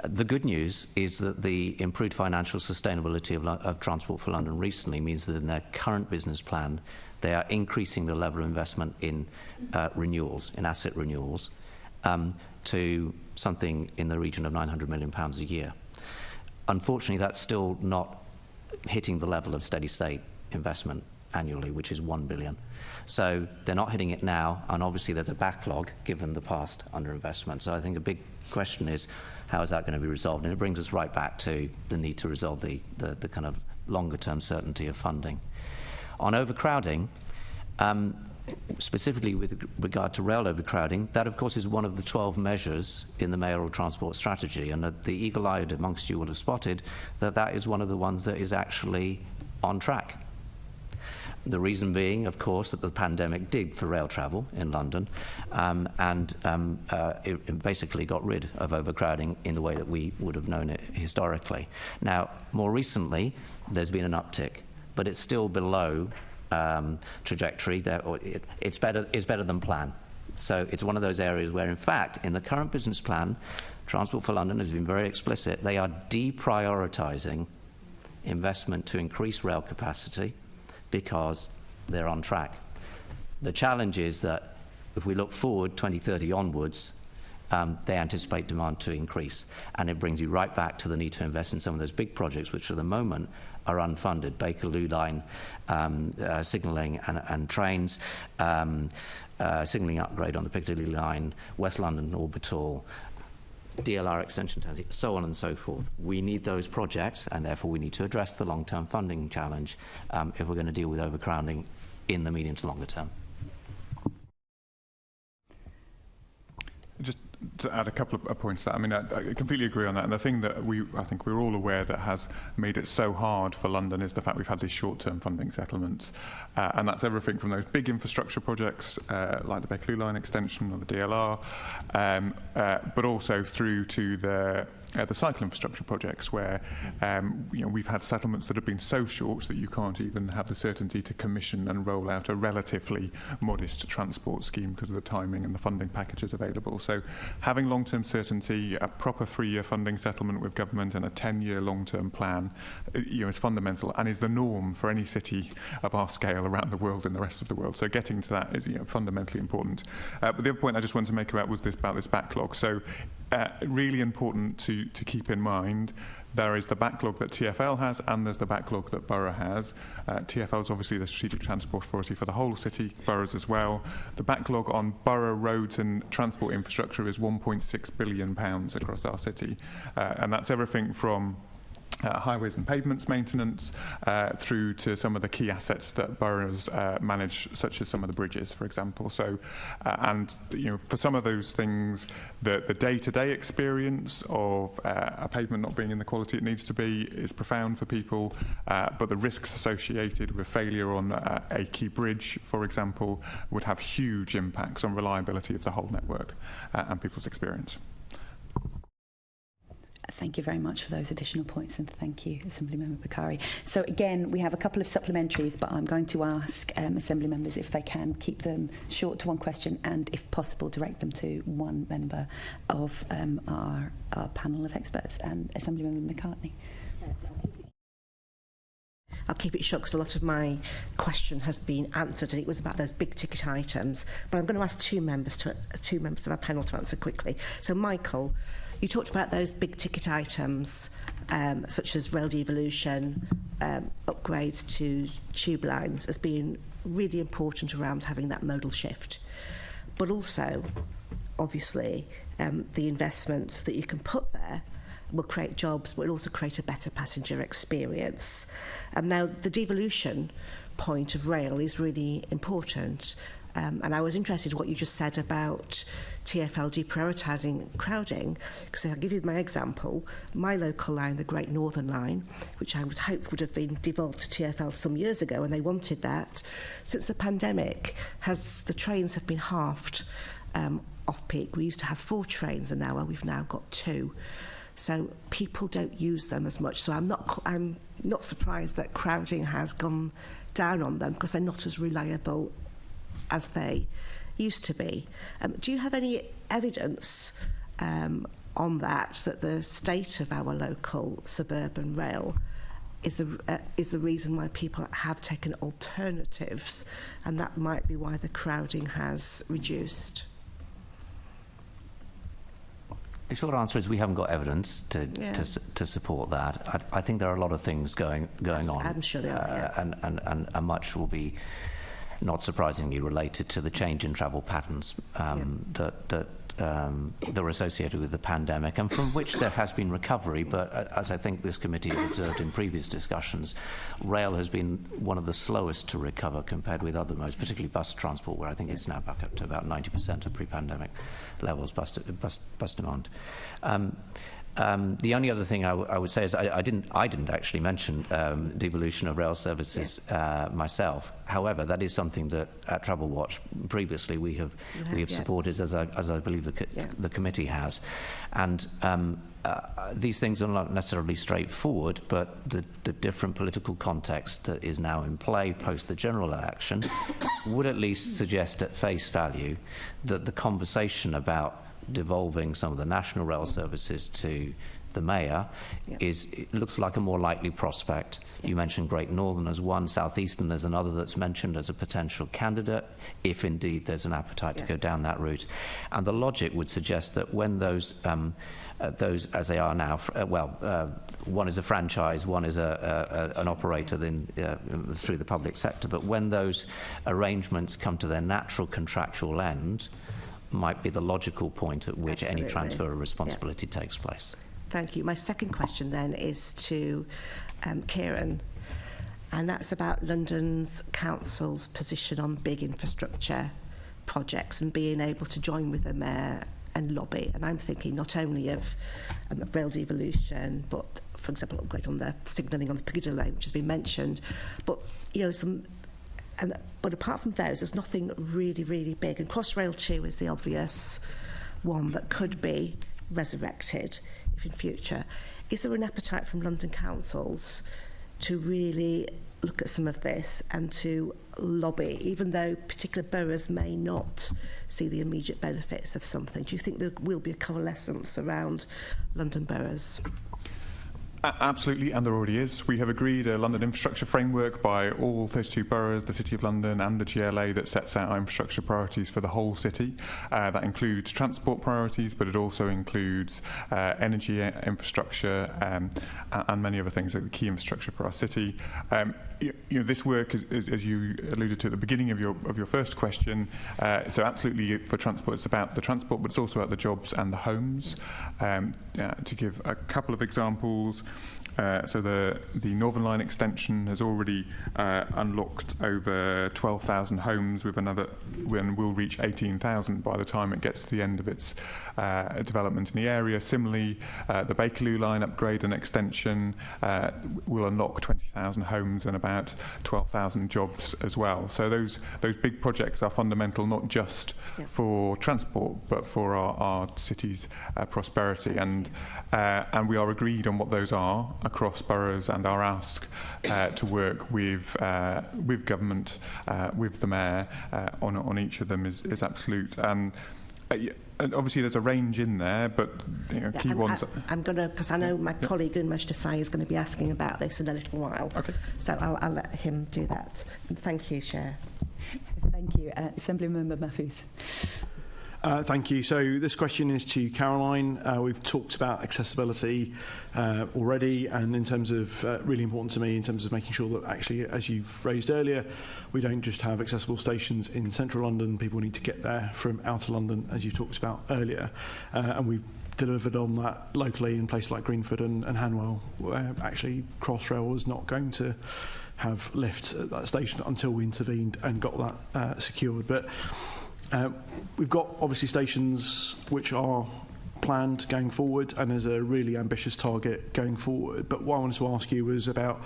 The good news is that the improved financial sustainability of Transport for London recently means that in their current business plan, they are increasing the level of investment in renewals, in asset renewals, to something in the region of £900 million a year. Unfortunately, that's still not hitting the level of steady-state investment annually, which is £1 billion. So they're not hitting it now, and obviously there's a backlog given the past underinvestment. So I think a big question is, how is that going to be resolved? And it brings us right back to the need to resolve the kind of longer-term certainty of funding. On overcrowding, specifically with regard to rail overcrowding, that of course is one of the 12 measures in the mayoral transport strategy, and the eagle-eyed amongst you will have spotted that that is one of the ones that is actually on track. The reason being, of course, that the pandemic did for rail travel in London, it basically got rid of overcrowding in the way that we would have known it historically. Now, more recently, there's been an uptick, but it's still below trajectory. It's better than planned. So it's one of those areas where, in fact, in the current business plan, Transport for London has been very explicit. They are deprioritising investment to increase rail capacity because they're on track. The challenge is that if we look forward 2030 onwards, they anticipate demand to increase. And it brings you right back to the need to invest in some of those big projects which at the moment are unfunded. Bakerloo line, signalling and trains, signalling upgrade on the Piccadilly line, West London Orbital, DLR extension, so on and so forth. We need those projects, and therefore we need to address the long-term funding challenge if we're going to deal with overcrowding in the medium to longer term. Just to add a couple of points to that, I mean, I completely agree on that. And the thing that I think we're all aware that has made it so hard for London is the fact we've had these short-term funding settlements. And that's everything from those big infrastructure projects like the Bakerloo line extension or the DLR, but also through to the cycle infrastructure projects where we've had settlements that have been so short that you can't even have the certainty to commission and roll out a relatively modest transport scheme because of the timing and the funding packages available. So having long-term certainty, a proper 3-year funding settlement with government and a 10-year long-term plan is fundamental and is the norm for any city of our scale around the world and the rest of the world. So getting to that is fundamentally important. But the other point I just wanted to make about this backlog. So really important to keep in mind, there is the backlog that TfL has and there's the backlog that Borough has. TfL is obviously the Strategic Transport Authority for the whole city, boroughs as well. The backlog on borough roads and transport infrastructure is £1.6 billion across our city. And that's everything from highways and pavements maintenance through to some of the key assets that boroughs manage, such as some of the bridges, for example. So, and for some of those things, the day-to-day experience of a pavement not being in the quality it needs to be is profound for people, but the risks associated with failure on a key bridge, for example, would have huge impacts on reliability of the whole network and people's experience. Thank you very much for those additional points, and thank you, Assemblymember Bakari. So again, we have a couple of supplementaries, but I'm going to ask Assembly members if they can keep them short to one question and, if possible, direct them to one member of our panel of experts. And Assemblymember McCartney. I'll keep it short because a lot of my question has been answered, and it was about those big ticket items. But I'm going to ask two members of our panel to answer quickly. So, Michael, you talked about those big ticket items, such as rail devolution, upgrades to tube lines, as being really important around having that modal shift. But also, obviously, the investment that you can put there will create jobs, but will also create a better passenger experience. And now the devolution point of rail is really important. And I was interested in what you just said about TfL deprioritising crowding, because I'll give you my example. My local line, the Great Northern Line, which I would hope would have been devolved to TfL some years ago, and they wanted that. Since the pandemic, the trains have been halved off-peak. We used to have 4 trains an hour, we've now got 2. So people don't use them as much. So I'm not surprised that crowding has gone down on them, because they're not as reliable as they used to be. Do you have any evidence on that the state of our local suburban rail is the reason why people have taken alternatives, and that might be why the crowding has reduced? The short answer is we haven't got evidence to support that. I think there are a lot of things going on. I'm sure there are, yeah. And much will be, not surprisingly, related to the change in travel patterns that are associated with the pandemic, and from which there has been recovery. But as I think this committee has observed in previous discussions, rail has been one of the slowest to recover compared with other modes, particularly bus transport, where I think it's now back up to about 90% of pre-pandemic levels, bus demand. The only other thing I would say is I didn't actually mention devolution of rail services myself. However, that is something that at Travel Watch previously we have supported, as I believe the committee has, and these things are not necessarily straightforward, but the different political context that is now in play post the general election would at least suggest at face value that the conversation about devolving some of the national rail services to the mayor it looks like a more likely prospect. You mentioned Great Northern as one, South Eastern as another that's mentioned as a potential candidate, if indeed there's an appetite to go down that route. And the logic would suggest that when those as they are now, one is a franchise, one is an operator through the public sector, but when those arrangements come to their natural contractual end, might be the logical point at which any transfer of responsibility takes place. Thank you. My second question then is to Kieran, and that's about London's council's position on big infrastructure projects and being able to join with the mayor and lobby. And I'm thinking not only of rail devolution, but, for example, upgrade on the signalling on the Piccadilly line, which has been mentioned, but but apart from those, there's nothing really, really big. And Crossrail 2 is the obvious one that could be resurrected if in future. Is there an appetite from London councils to really look at some of this and to lobby, even though particular boroughs may not see the immediate benefits of something? Do you think there will be a coalescence around London boroughs? Absolutely, and there already is. We have agreed a London infrastructure framework by all 32 boroughs, the City of London and the GLA, that sets out our infrastructure priorities for the whole city. That includes transport priorities, but it also includes energy infrastructure and many other things, like the key infrastructure for our city. This work, as you alluded to at the beginning of your first question, so absolutely for transport, it's about the transport, but it's also about the jobs and the homes. To give a couple of examples, so the Northern Line extension has already unlocked over 12,000 homes, with another, when we'll reach 18,000 by the time it gets to the end of its development in the area. Similarly, the Bakerloo Line upgrade and extension will unlock 20,000 homes and about 12,000 jobs as well. So those big projects are fundamental, not just for transport, but for our city's prosperity. And we are agreed on what those are across boroughs, and our ask to work with government, with the mayor on each of them is absolute. Yeah, and obviously there's a range in there, but key ones. I'm going to, because I know my colleague Unmesh Desai is going to be asking about this in a little while. Okay. So I'll let him do that. And thank you, Chair. Thank you. Assemblymember Matthews. Thank you. So this question is to Caroline. We've talked about accessibility already, and in terms of really important to me in terms of making sure that actually, as you've raised earlier, we don't just have accessible stations in central London. People need to get there from outer London, as you talked about earlier, and we've delivered on that locally in places like Greenford and Hanwell, where actually Crossrail was not going to have lifts at that station until we intervened and got that secured. But we've got obviously stations which are planned going forward, and there's a really ambitious target going forward. But what I wanted to ask you was about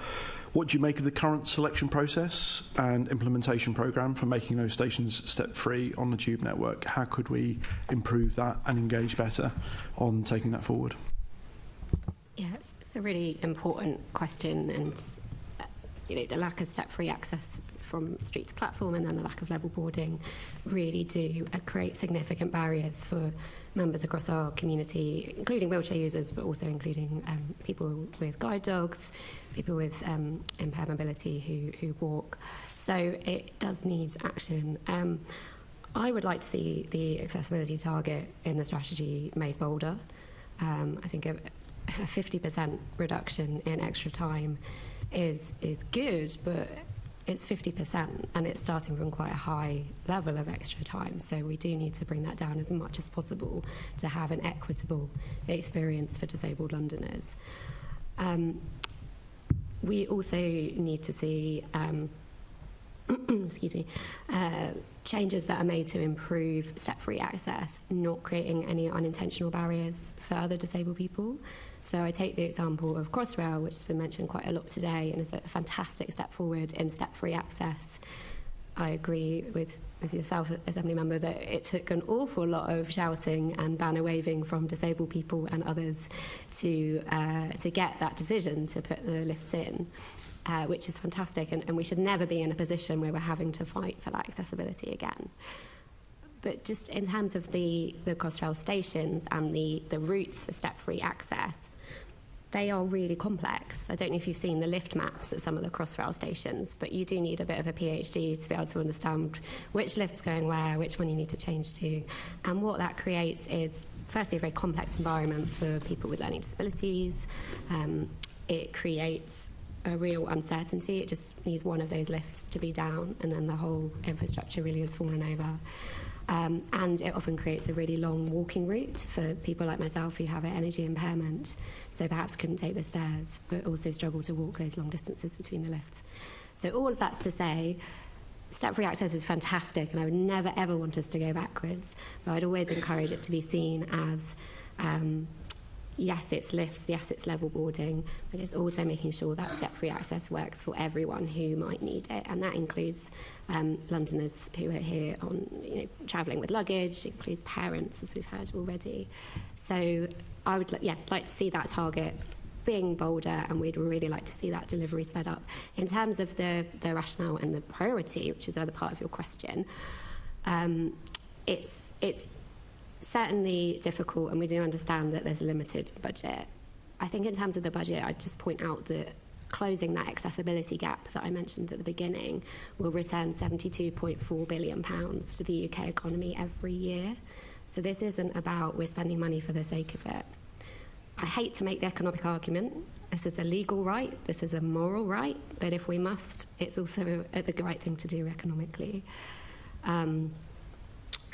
what do you make of the current selection process and implementation programme for making those stations step-free on the Tube network? How could we improve that and engage better on taking that forward? Yeah, it's a really important question, and the lack of step-free access from street to platform and then the lack of level boarding really do create significant barriers for members across our community, including wheelchair users, but also including people with guide dogs, people with impaired mobility who walk. So it does need action. I would like to see the accessibility target in the strategy made bolder. I think a 50% reduction in extra time is good, but it's 50% and it's starting from quite a high level of extra time. So we do need to bring that down as much as possible to have an equitable experience for disabled Londoners. We also need to see excuse me, changes that are made to improve step-free access, not creating any unintentional barriers for other disabled people. So I take the example of Crossrail, which has been mentioned quite a lot today and is a fantastic step forward in step-free access. I agree with yourself, Assembly Member, that it took an awful lot of shouting and banner waving from disabled people and others to get that decision to put the lifts in. Which is fantastic, and we should never be in a position where we're having to fight for that accessibility again. But just in terms of the Crossrail stations and the routes for step-free access, they are really complex. I don't know if you've seen the lift maps at some of the Crossrail stations, but you do need a bit of a PhD to be able to understand which lift's going where, which one you need to change to. And what that creates is, firstly, a very complex environment for people with learning disabilities. It creates a real uncertainty. It just needs one of those lifts to be down and then the whole infrastructure really has fallen over. And it often creates a really long walking route for people like myself who have an energy impairment, so perhaps couldn't take the stairs but also struggle to walk those long distances between the lifts. So all of that's to say, step-free access is fantastic and I would never ever want us to go backwards, but I'd always encourage it to be seen as yes, it's lifts, yes, it's level boarding, but it's also making sure that step-free access works for everyone who might need it, and that includes Londoners who are here on, travelling with luggage, it includes parents, as we've heard already. So I would, like to see that target being bolder, and we'd really like to see that delivery sped up. In terms of the rationale and the priority, which is the other part of your question, it's certainly difficult, and we do understand that there's a limited budget. I think in terms of the budget, I'd just point out that closing that accessibility gap that I mentioned at the beginning will return £72.4 billion to the UK economy every year. So this isn't about we're spending money for the sake of it. I hate to make the economic argument. This is a legal right, this is a moral right, but if we must, it's also the right thing to do economically.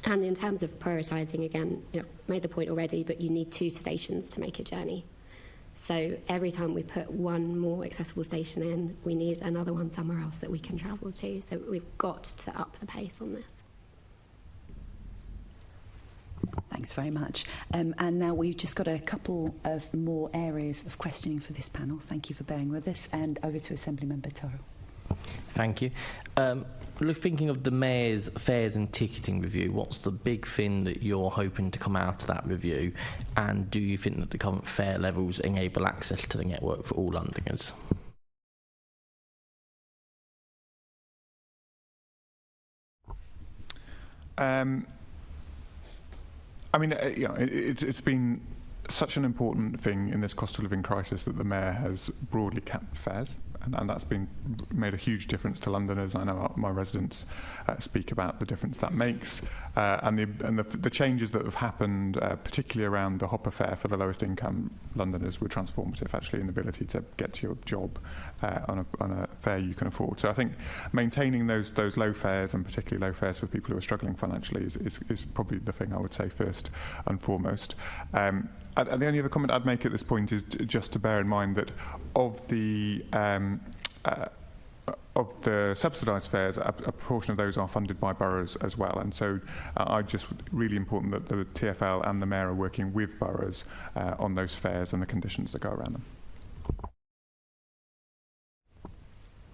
And in terms of prioritising, again, made the point already, but you need 2 stations to make a journey. So every time we put one more accessible station in, we need another one somewhere else that we can travel to. So we've got to up the pace on this. Thanks very much. And now we've just got a couple of more areas of questioning for this panel. Thank you for bearing with us. And over to Assemblymember Toro. Thank you. Thinking of the Mayor's fares and ticketing review, what's the big thing that you're hoping to come out of that review? And do you think that the current fare levels enable access to the network for all Londoners? I mean, it's been such an important thing in this cost of living crisis that the Mayor has broadly capped fares, and that's made a huge difference to Londoners. I know my residents speak about the difference that makes, and the changes that have happened, particularly around the hopper fare for the lowest income Londoners, were transformative, actually, in the ability to get to your job on a fare you can afford. So I think maintaining those low fares, and particularly low fares for people who are struggling financially, is probably the thing I would say first and foremost. And the only other comment I'd make at this point is just to bear in mind that of the subsidised fares, a proportion of those are funded by boroughs as well, and so just really important that the TfL and the Mayor are working with boroughs on those fares and the conditions that go around them.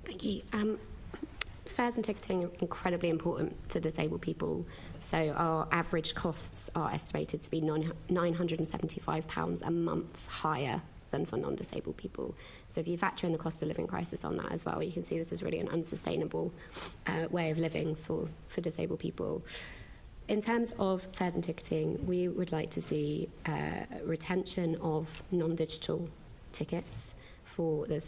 Thank you. Fares and ticketing are incredibly important to disabled people. So our average costs are estimated to be £975 a month higher than for non-disabled people. So if you factor in the cost of living crisis on that as well, you can see this is really an unsustainable way of living for disabled people. In terms of fares and ticketing, we would like to see retention of non-digital tickets for the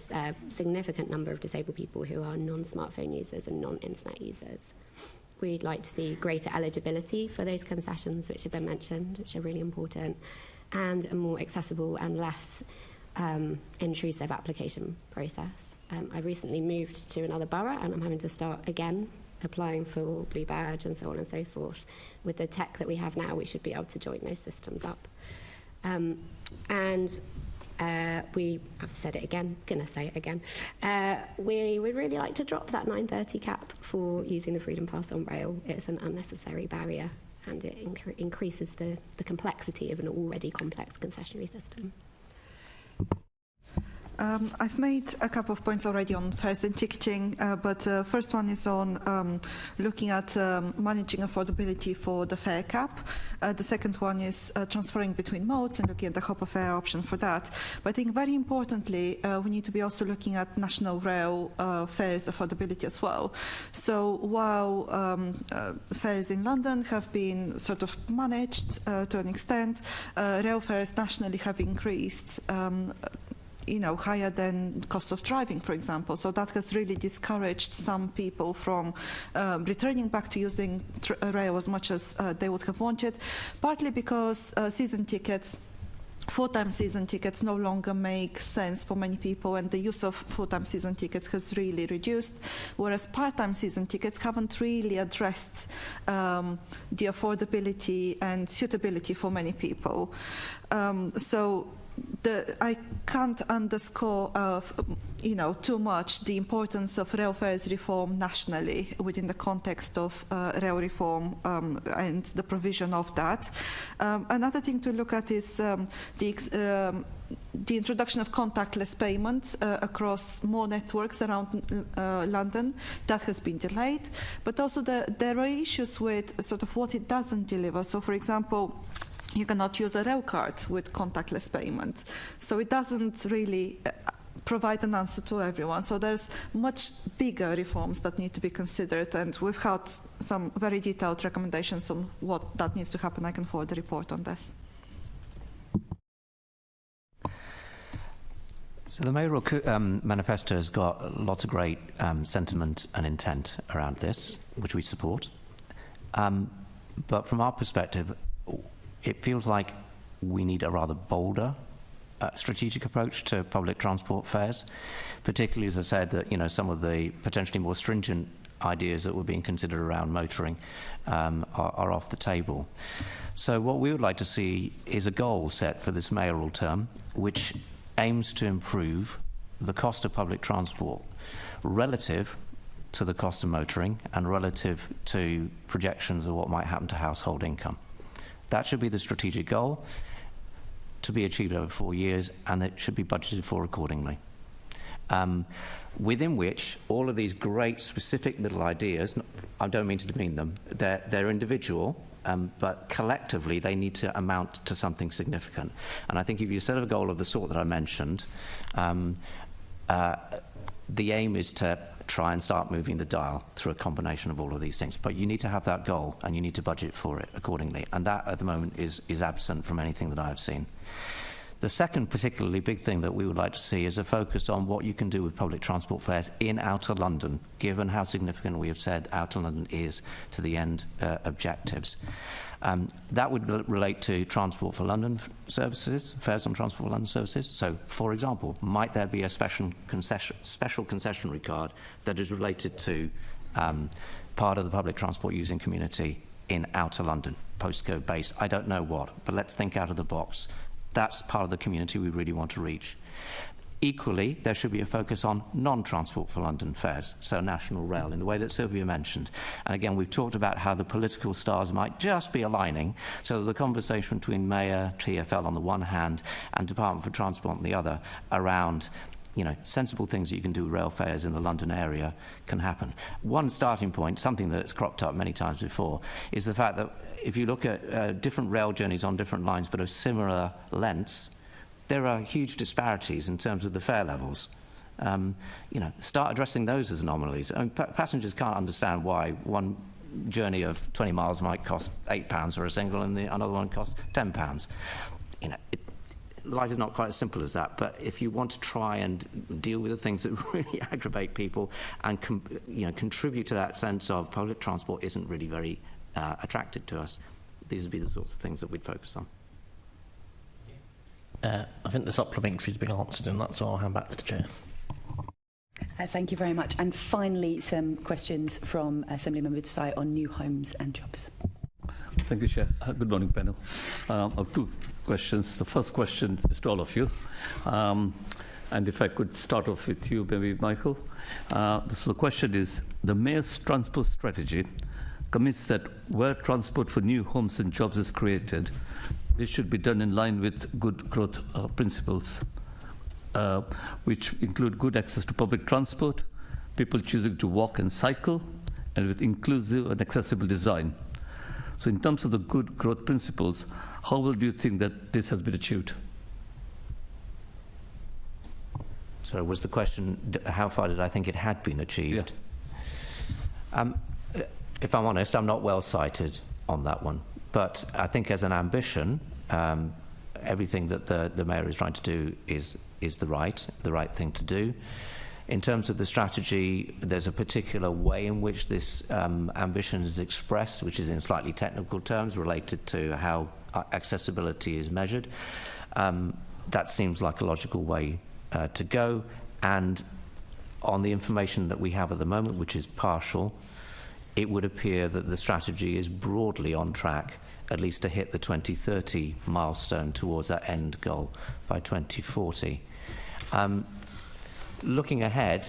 significant number of disabled people who are non-smartphone users and non-internet users. We'd like to see greater eligibility for those concessions which have been mentioned, which are really important, and a more accessible and less intrusive application process. I recently moved to another borough and I'm having to start again applying for Blue Badge and so on and so forth. With the tech that we have now, we should be able to join those systems up. I've said it again, gonna say it again, we would really like to drop that 9:30 cap for using the Freedom Pass on rail. It's an unnecessary barrier and it increases the complexity of an already complex concessionary system. I've made a couple of points already on fares and ticketing, but first one is on looking at managing affordability for the fare cap. The second one is transferring between modes and looking at the hopper fare option for that. But I think very importantly, we need to be also looking at national rail fares affordability as well. So while fares in London have been sort of managed to an extent, rail fares nationally have increased higher than cost of driving, for example. So that has really discouraged some people from returning back to using rail as much as they would have wanted, partly because season tickets, full-time season tickets no longer make sense for many people, and the use of full-time season tickets has really reduced, whereas part-time season tickets haven't really addressed the affordability and suitability for many people. I can't underscore too much the importance of rail fares reform nationally within the context of rail reform and the provision of that. Another thing to look at is the introduction of contactless payments across more networks around London. That has been delayed, but also there are issues with sort of what it doesn't deliver. So, for example, you cannot use a rail card with contactless payment. So it doesn't really provide an answer to everyone. So there's much bigger reforms that need to be considered, and we've had some very detailed recommendations on what that needs to happen. I can forward the report on this. So the mayoral manifesto has got lots of great sentiment and intent around this, which we support. But from our perspective, it feels like we need a rather bolder strategic approach to public transport fares, particularly, as I said, that some of the potentially more stringent ideas that were being considered around motoring are off the table. So what we would like to see is a goal set for this mayoral term, which aims to improve the cost of public transport relative to the cost of motoring and relative to projections of what might happen to household income. That should be the strategic goal, to be achieved over 4 years, and it should be budgeted for accordingly. Within which all of these great specific little ideas, I don't mean to demean them, they're individual, but collectively they need to amount to something significant. And I think if you set a goal of the sort that I mentioned, the aim is to try and start moving the dial through a combination of all of these things. But you need to have that goal, and you need to budget for it accordingly. And that, at the moment, is absent from anything that I've seen. The second particularly big thing that we would like to see is a focus on what you can do with public transport fares in Outer London, given how significant we have said Outer London is to the end objectives. That would relate to Transport for London services, fares on Transport for London services. So, for example, might there be a special concessionary card that is related to part of the public transport using community in Outer London, postcode based? I don't know what, but let's think out of the box. That's part of the community we really want to reach. Equally, there should be a focus on non-Transport for London fares, so National Rail, in the way that Sylvia mentioned. And again, we've talked about how the political stars might just be aligning, so that the conversation between Mayor, TfL on the one hand, and Department for Transport on the other, around sensible things that you can do with rail fares in the London area can happen. One starting point, something that's cropped up many times before, is the fact that if you look at different rail journeys on different lines but of similar lengths, there are huge disparities in terms of the fare levels. Start addressing those as anomalies. I mean, passengers can't understand why one journey of 20 miles might cost £8 for a single and another one costs £10. Life is not quite as simple as that, but if you want to try and deal with the things that really aggravate people and contribute to that sense of public transport isn't really very attractive to us, these would be the sorts of things that we'd focus on. I think the supplementary has been answered, and that's all. I'll hand back to the Chair. Thank you very much. And finally, some questions from Assemblymember Desai on new homes and jobs. Thank you, Chair. Good morning, panel. I have two questions. The first question is to all of you. And if I could start off with you, maybe Michael. So the question is, the Mayor's transport strategy commits that where transport for new homes and jobs is created, this should be done in line with good growth principles, which include good access to public transport, people choosing to walk and cycle, and with inclusive and accessible design. So in terms of the good growth principles, how well do you think that this has been achieved? So was the question, how far did I think it had been achieved? Yeah. If I'm honest, I'm not well cited on that one. But I think as an ambition, everything that the Mayor is trying to do is the right thing to do. In terms of the strategy, there's a particular way in which this ambition is expressed, which is in slightly technical terms related to how accessibility is measured. That seems like a logical way to go. And on the information that we have at the moment, which is partial, it would appear that the strategy is broadly on track, at least to hit the 2030 milestone towards that end goal by 2040. Looking ahead,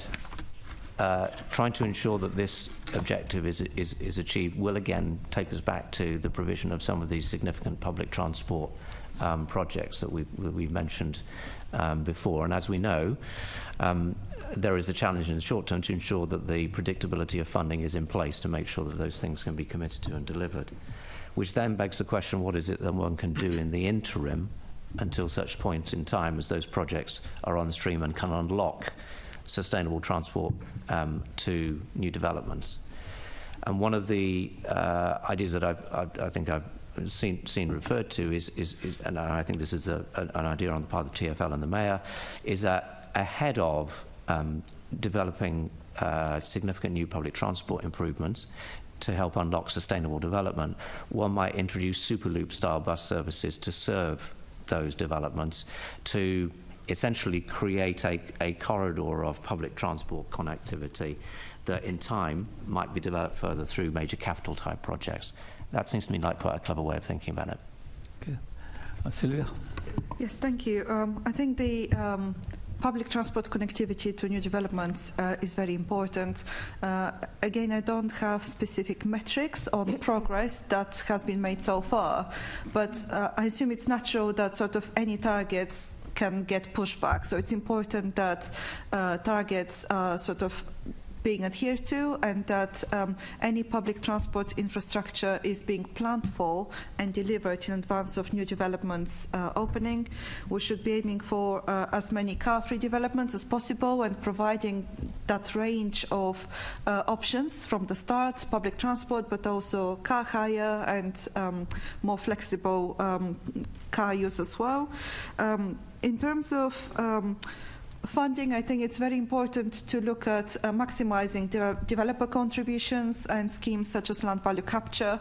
trying to ensure that this objective is achieved will again take us back to the provision of some of these significant public transport projects that we've mentioned before. And as we know, there is a challenge in the short term to ensure that the predictability of funding is in place to make sure that those things can be committed to and delivered. Which then begs the question, what is it that one can do in the interim until such point in time as those projects are on stream and can unlock sustainable transport to new developments? And one of the ideas that I think I've seen referred to is and I think this is an idea on the part of the TfL and the Mayor, is that ahead of developing significant new public transport improvements to help unlock sustainable development, one might introduce Superloop-style bus services to serve those developments, to essentially create a corridor of public transport connectivity that in time might be developed further through major capital type projects. That seems to me like quite a clever way of thinking about it. Okay. Sylvia? Yes, thank you. I think the public transport connectivity to new developments is very important. Again, I don't have specific metrics on progress that has been made so far, but I assume it's natural that sort of any targets can get pushback. So it's important that targets sort of being adhered to, and that any public transport infrastructure is being planned for and delivered in advance of new developments opening. We should be aiming for as many car-free developments as possible and providing that range of options from the start, public transport, but also car hire and more flexible car use as well. In terms of funding, I think it's very important to look at maximizing developer contributions and schemes such as land value capture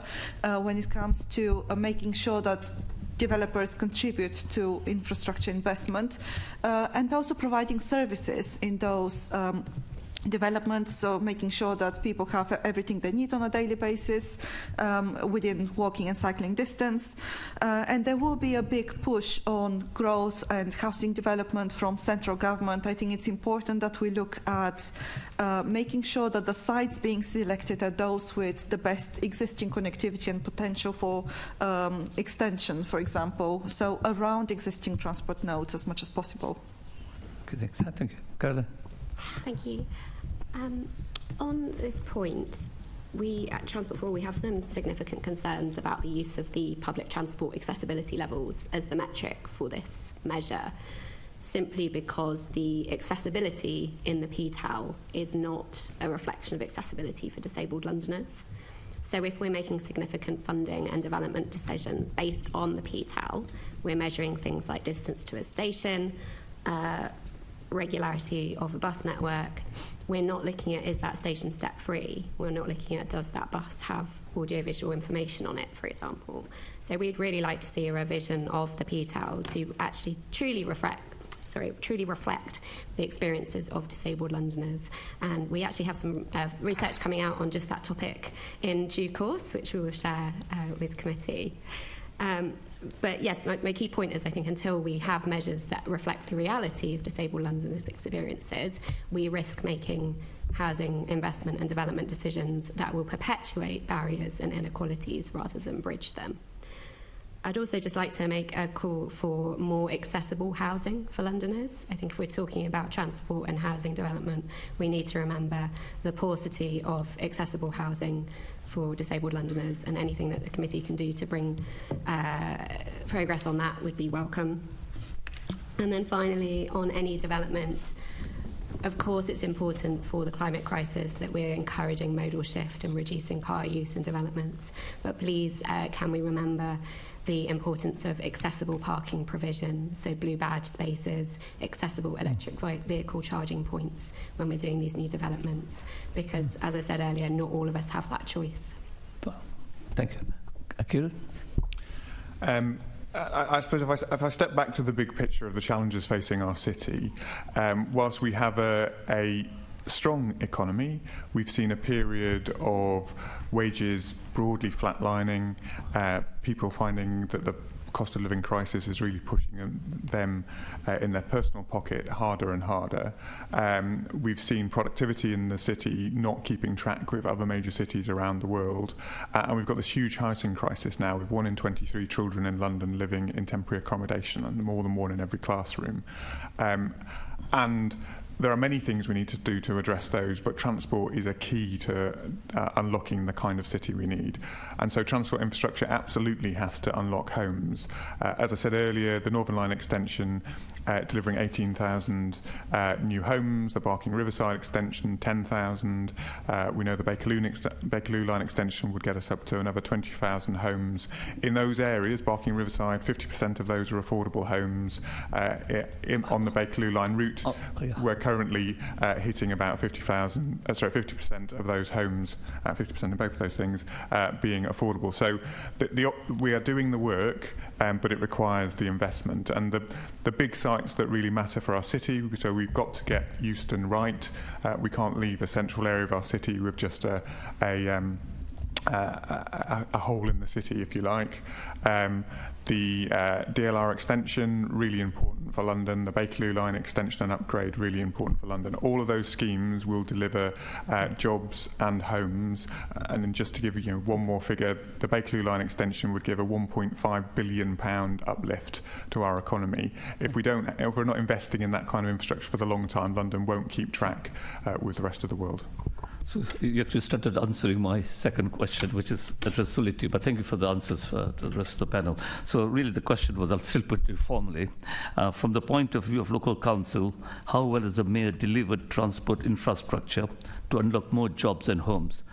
when it comes to making sure that developers contribute to infrastructure investment and also providing services in those developments, so making sure that people have everything they need on a daily basis within walking and cycling distance. And there will be a big push on growth and housing development from central government. I think it's important that we look at making sure that the sites being selected are those with the best existing connectivity and potential for extension, for example, so around existing transport nodes as much as possible. Okay, thank you. Carla. Thank you. On this point, we at Transport for All, we have some significant concerns about the use of the public transport accessibility levels as the metric for this measure, simply because the accessibility in the PTAL is not a reflection of accessibility for disabled Londoners. So if we're making significant funding and development decisions based on the PTAL, we're measuring things like distance to a station, regularity of a bus network. We're not looking at, is that station step free? We're not looking at, does that bus have audiovisual information on it, for example? So we'd really like to see a revision of the PTAL to actually truly reflect the experiences of disabled Londoners. And we actually have some research coming out on just that topic in due course, which we will share with committee. But yes, my key point is I think until we have measures that reflect the reality of disabled Londoners' experiences, we risk making housing investment and development decisions that will perpetuate barriers and inequalities rather than bridge them. I'd also just like to make a call for more accessible housing for Londoners. I think if we're talking about transport and housing development, we need to remember the paucity of accessible housing for disabled Londoners, and anything that the committee can do to bring progress on that would be welcome. And then finally, on any development, of course it's important for the climate crisis that we're encouraging modal shift and reducing car use in developments, but please can we remember the importance of accessible parking provision, so blue badge spaces, accessible electric vehicle charging points when we're doing these new developments, because, as I said earlier, not all of us have that choice. Thank you. Akira? I suppose if I step back to the big picture of the challenges facing our city, whilst we have a strong economy, we've seen a period of wages broadly flatlining, people finding that the cost of living crisis is really pushing them in their personal pocket harder and harder. We've seen productivity in the city not keeping track with other major cities around the world, and we've got this huge housing crisis now with 1 in 23 children in London living in temporary accommodation, and more than 1 in every classroom. And there are many things we need to do to address those, but transport is a key to unlocking the kind of city we need. And so transport infrastructure absolutely has to unlock homes. As I said earlier, the Northern Line extension delivering 18,000 new homes, the Barking Riverside extension 10,000. We know the Bakerloo Line extension would get us up to another 20,000 homes. In those areas, Barking Riverside, 50% of those are affordable homes. On the Bakerloo Line route, we're currently hitting about 50% of those homes, 50% of both of those things being affordable. So we are doing the work, but it requires the investment. And the big sites that really matter for our city, so we've got to get Euston right. We can't leave a central area of our city with just a hole in the city, if you like. The DLR extension, really important for London. The Bakerloo Line extension and upgrade, really important for London. All of those schemes will deliver jobs and homes. And then just to give you one more figure, the Bakerloo Line extension would give a £1.5 billion uplift to our economy. If we're not investing in that kind of infrastructure for the long time, London won't keep track with the rest of the world. So you actually started answering my second question, which is addressed solely to you, but thank you for the answers for the rest of the panel. So really the question was, I'll still put it formally, from the point of view of local council, how well has the mayor delivered transport infrastructure to unlock more jobs and homes?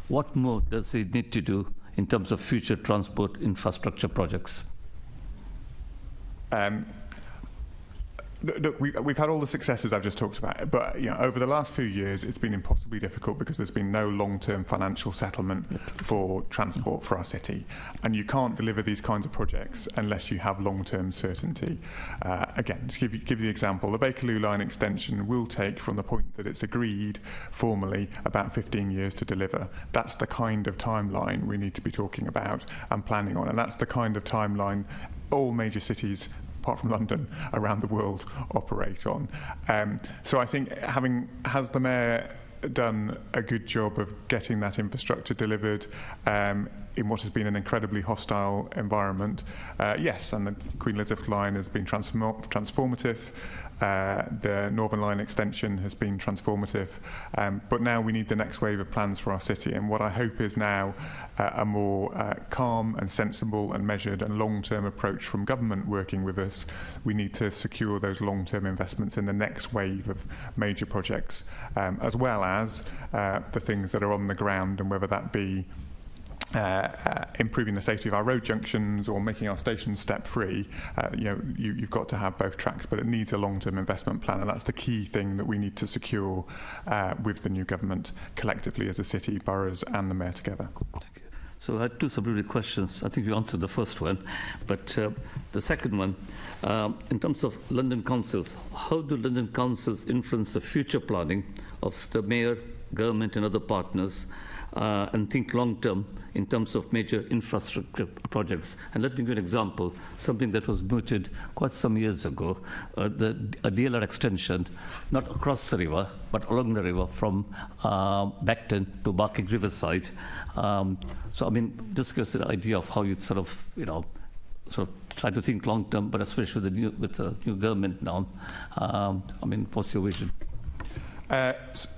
What more does he need to do in terms of future transport infrastructure projects? Look, we've had all the successes I've just talked about, but over the last few years it's been impossibly difficult because there's been no long-term financial settlement for transport for our city, and you can't deliver these kinds of projects unless you have long-term certainty. Again, to give you the example, the Bakerloo line extension will take, from the point that it's agreed formally, about 15 years to deliver. That's the kind of timeline we need to be talking about and planning on, and that's the kind of timeline all major cities, apart from London, around the world operate on. So I think has the mayor done a good job of getting that infrastructure delivered in what has been an incredibly hostile environment? Yes, and the Queen Elizabeth line has been transformative. The Northern Line extension has been transformative, but now we need the next wave of plans for our city, and what I hope is now a more calm and sensible and measured and long-term approach from government working with us. We need to secure those long-term investments in the next wave of major projects, as well as the things that are on the ground, and whether that be improving the safety of our road junctions or making our stations step-free. You've got to have both tracks, but it needs a long-term investment plan, and that's the key thing that we need to secure with the new government collectively as a city, boroughs and the mayor together. Thank you. So I had two supplementary questions. I think you answered the first one, but the second one, in terms of London councils, how do London councils influence the future planning of the mayor, government and other partners, and think long-term in terms of major infrastructure projects? And let me give you an example, something that was mooted quite some years ago, a DLR extension, not across the river, but along the river from Beckton to Barking Riverside. So, I mean, just give us an idea of how you sort of try to think long-term, but especially with the new government now. I mean, what's your vision?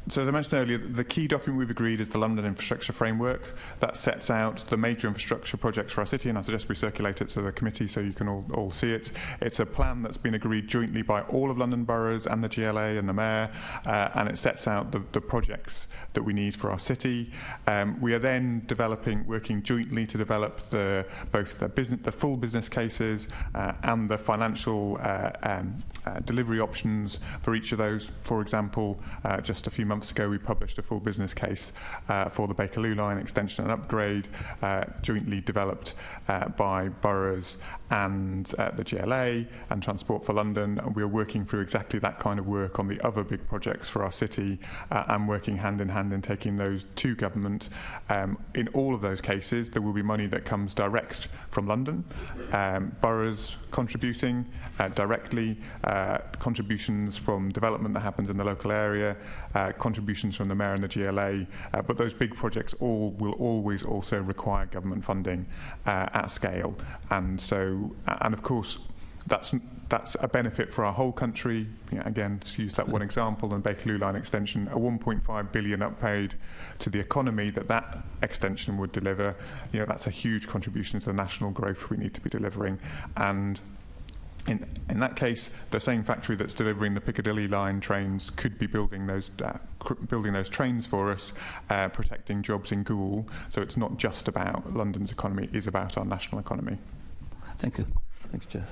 So as I mentioned earlier, the key document we've agreed is the London Infrastructure Framework. That sets out the major infrastructure projects for our city, and I suggest we circulate it to the committee so you can all see it. It's a plan that's been agreed jointly by all of London boroughs and the GLA and the mayor, and it sets out the projects that we need for our city. We are then working jointly to develop both the full business cases and the financial delivery options for each of those. For example, just a few months ago, we published a full business case for the Bakerloo line extension and upgrade, jointly developed by boroughs and the GLA and Transport for London. And we are working through exactly that kind of work on the other big projects for our city, and working hand in hand in taking those to government. In all of those cases, there will be money that comes direct from London, boroughs contributing directly, contributions from development that happens in the local area, contributions from the mayor and the GLA, but those big projects will always also require government funding at scale, and of course that's a benefit for our whole country. Again, to use that one example, and Bakerloo line extension, a 1.5 billion uppaid to the economy that extension would deliver. That's a huge contribution to the national growth we need to be delivering. And in that case, the same factory that's delivering the Piccadilly line trains could be building those trains for us, protecting jobs in Goole. So it's not just about London's economy; it is about our national economy. Thank you. Thanks, Chair.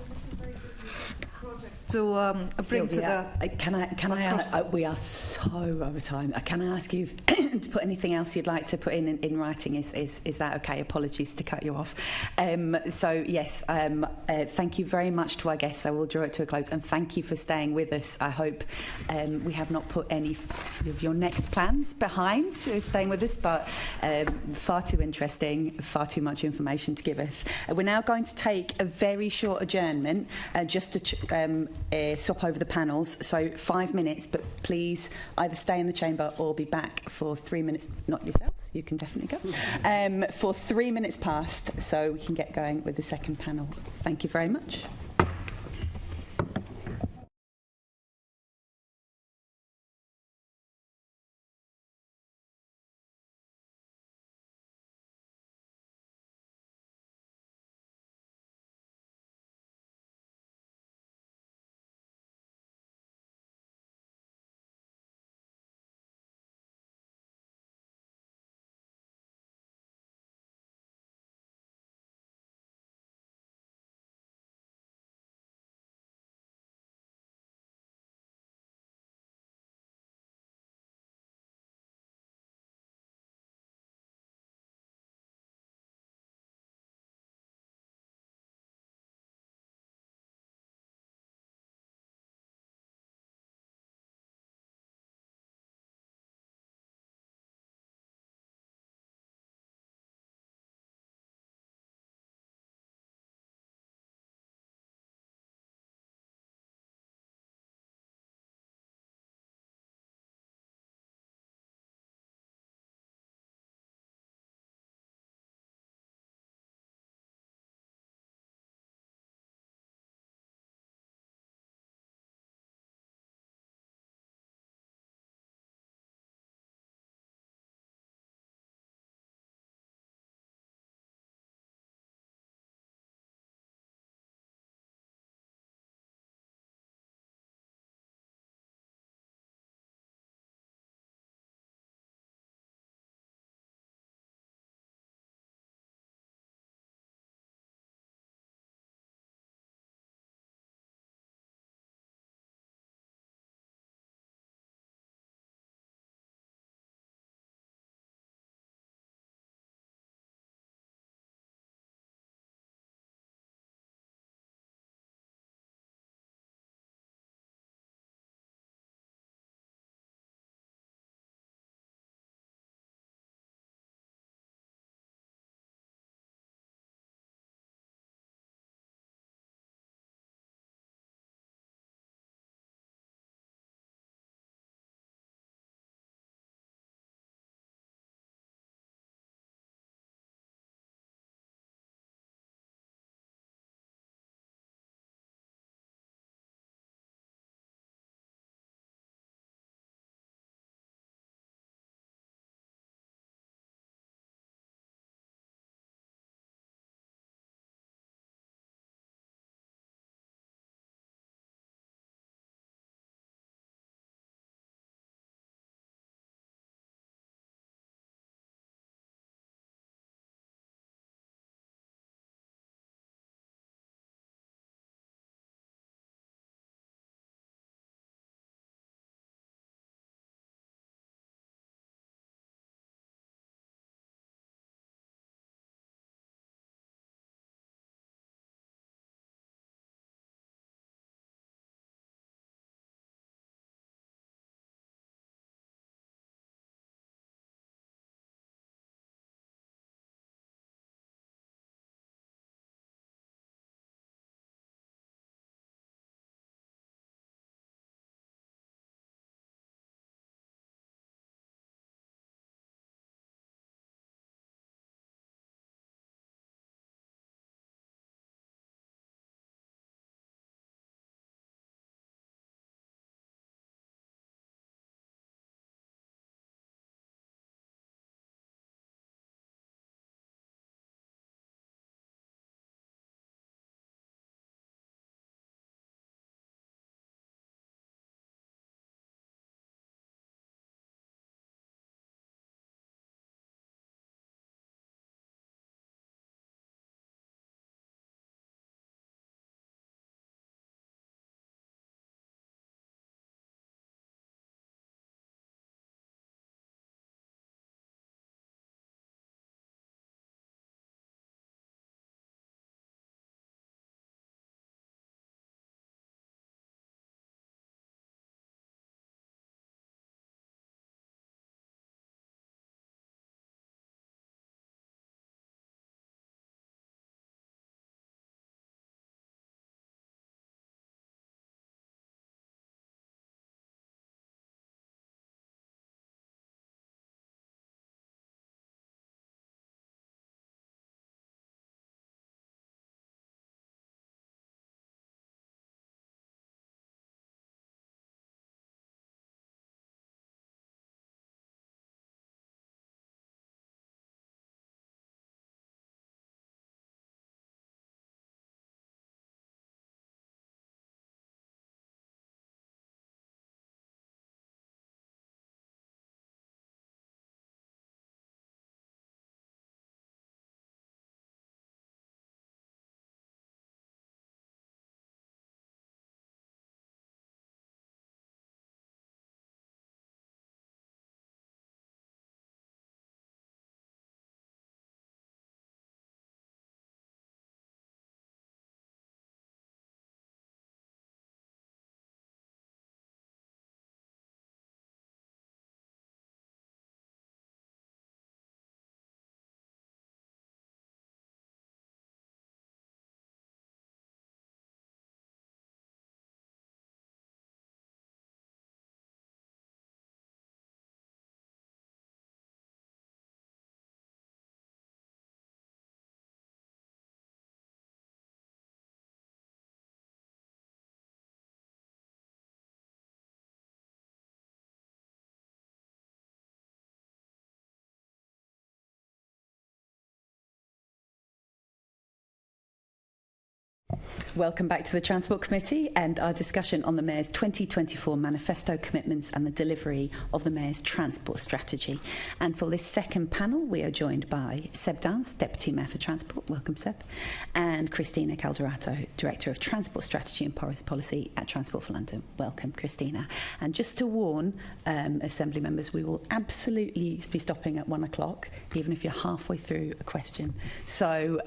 To bring Sylvia, to the... Can I ask, we are so over time. Can I ask you to put anything else you'd like to put in writing? Is that okay? Apologies to cut you off. So yes, thank you very much to our guests. I will draw it to a close, and thank you for staying with us. I hope we have not put any of your next plans behind staying with us, but far too interesting, far too much information to give us. We're now going to take a very short adjournment just to swap over the panels, so 5 minutes, but please either stay in the chamber or be back for 3 minutes. Not yourselves, you can definitely go. For 3 minutes past, so we can get going with the second panel. Thank you very much. Welcome back to the Transport Committee and our discussion on the Mayor's 2024 manifesto commitments and the delivery of the Mayor's transport strategy. And for this second panel, we are joined by Seb Downs, Deputy Mayor for Transport. Welcome, Seb. And Christina Caldorato, Director of Transport Strategy and Policy at Transport for London. Welcome, Christina. And just to warn Assembly members, we will absolutely be stopping at 1 o'clock, even if you're halfway through a question. So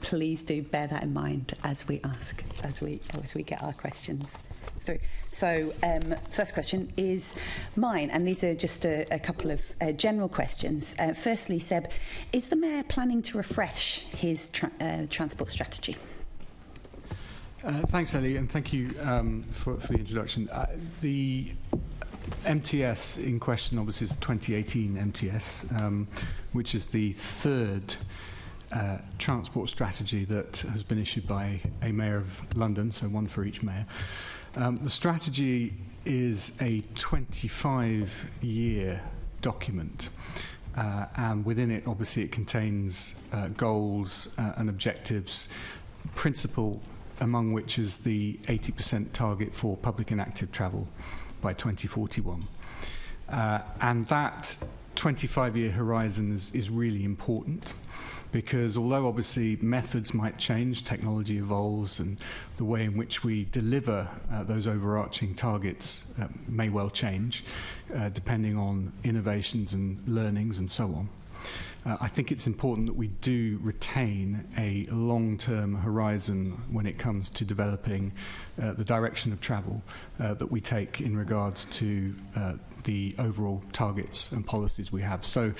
please do bear that in mind as we get our questions through. So first question is mine, and these are just a couple of general questions. Firstly, Seb, is the Mayor planning to refresh his transport strategy? Thanks, Ellie, and thank you for the introduction. The MTS in question obviously is the 2018 MTS, which is the third transport strategy that has been issued by a Mayor of London, so one for each Mayor. The strategy is a 25-year document, and within it, obviously, it contains goals and objectives, principal among which is the 80% target for public and active travel by 2041. And that 25-year horizon is really important, because although obviously methods might change, technology evolves, and the way in which we deliver those overarching targets may well change, depending on innovations and learnings and so on. I think it's important that we do retain a long-term horizon when it comes to developing the direction of travel that we take in regards to the overall targets and policies we have. So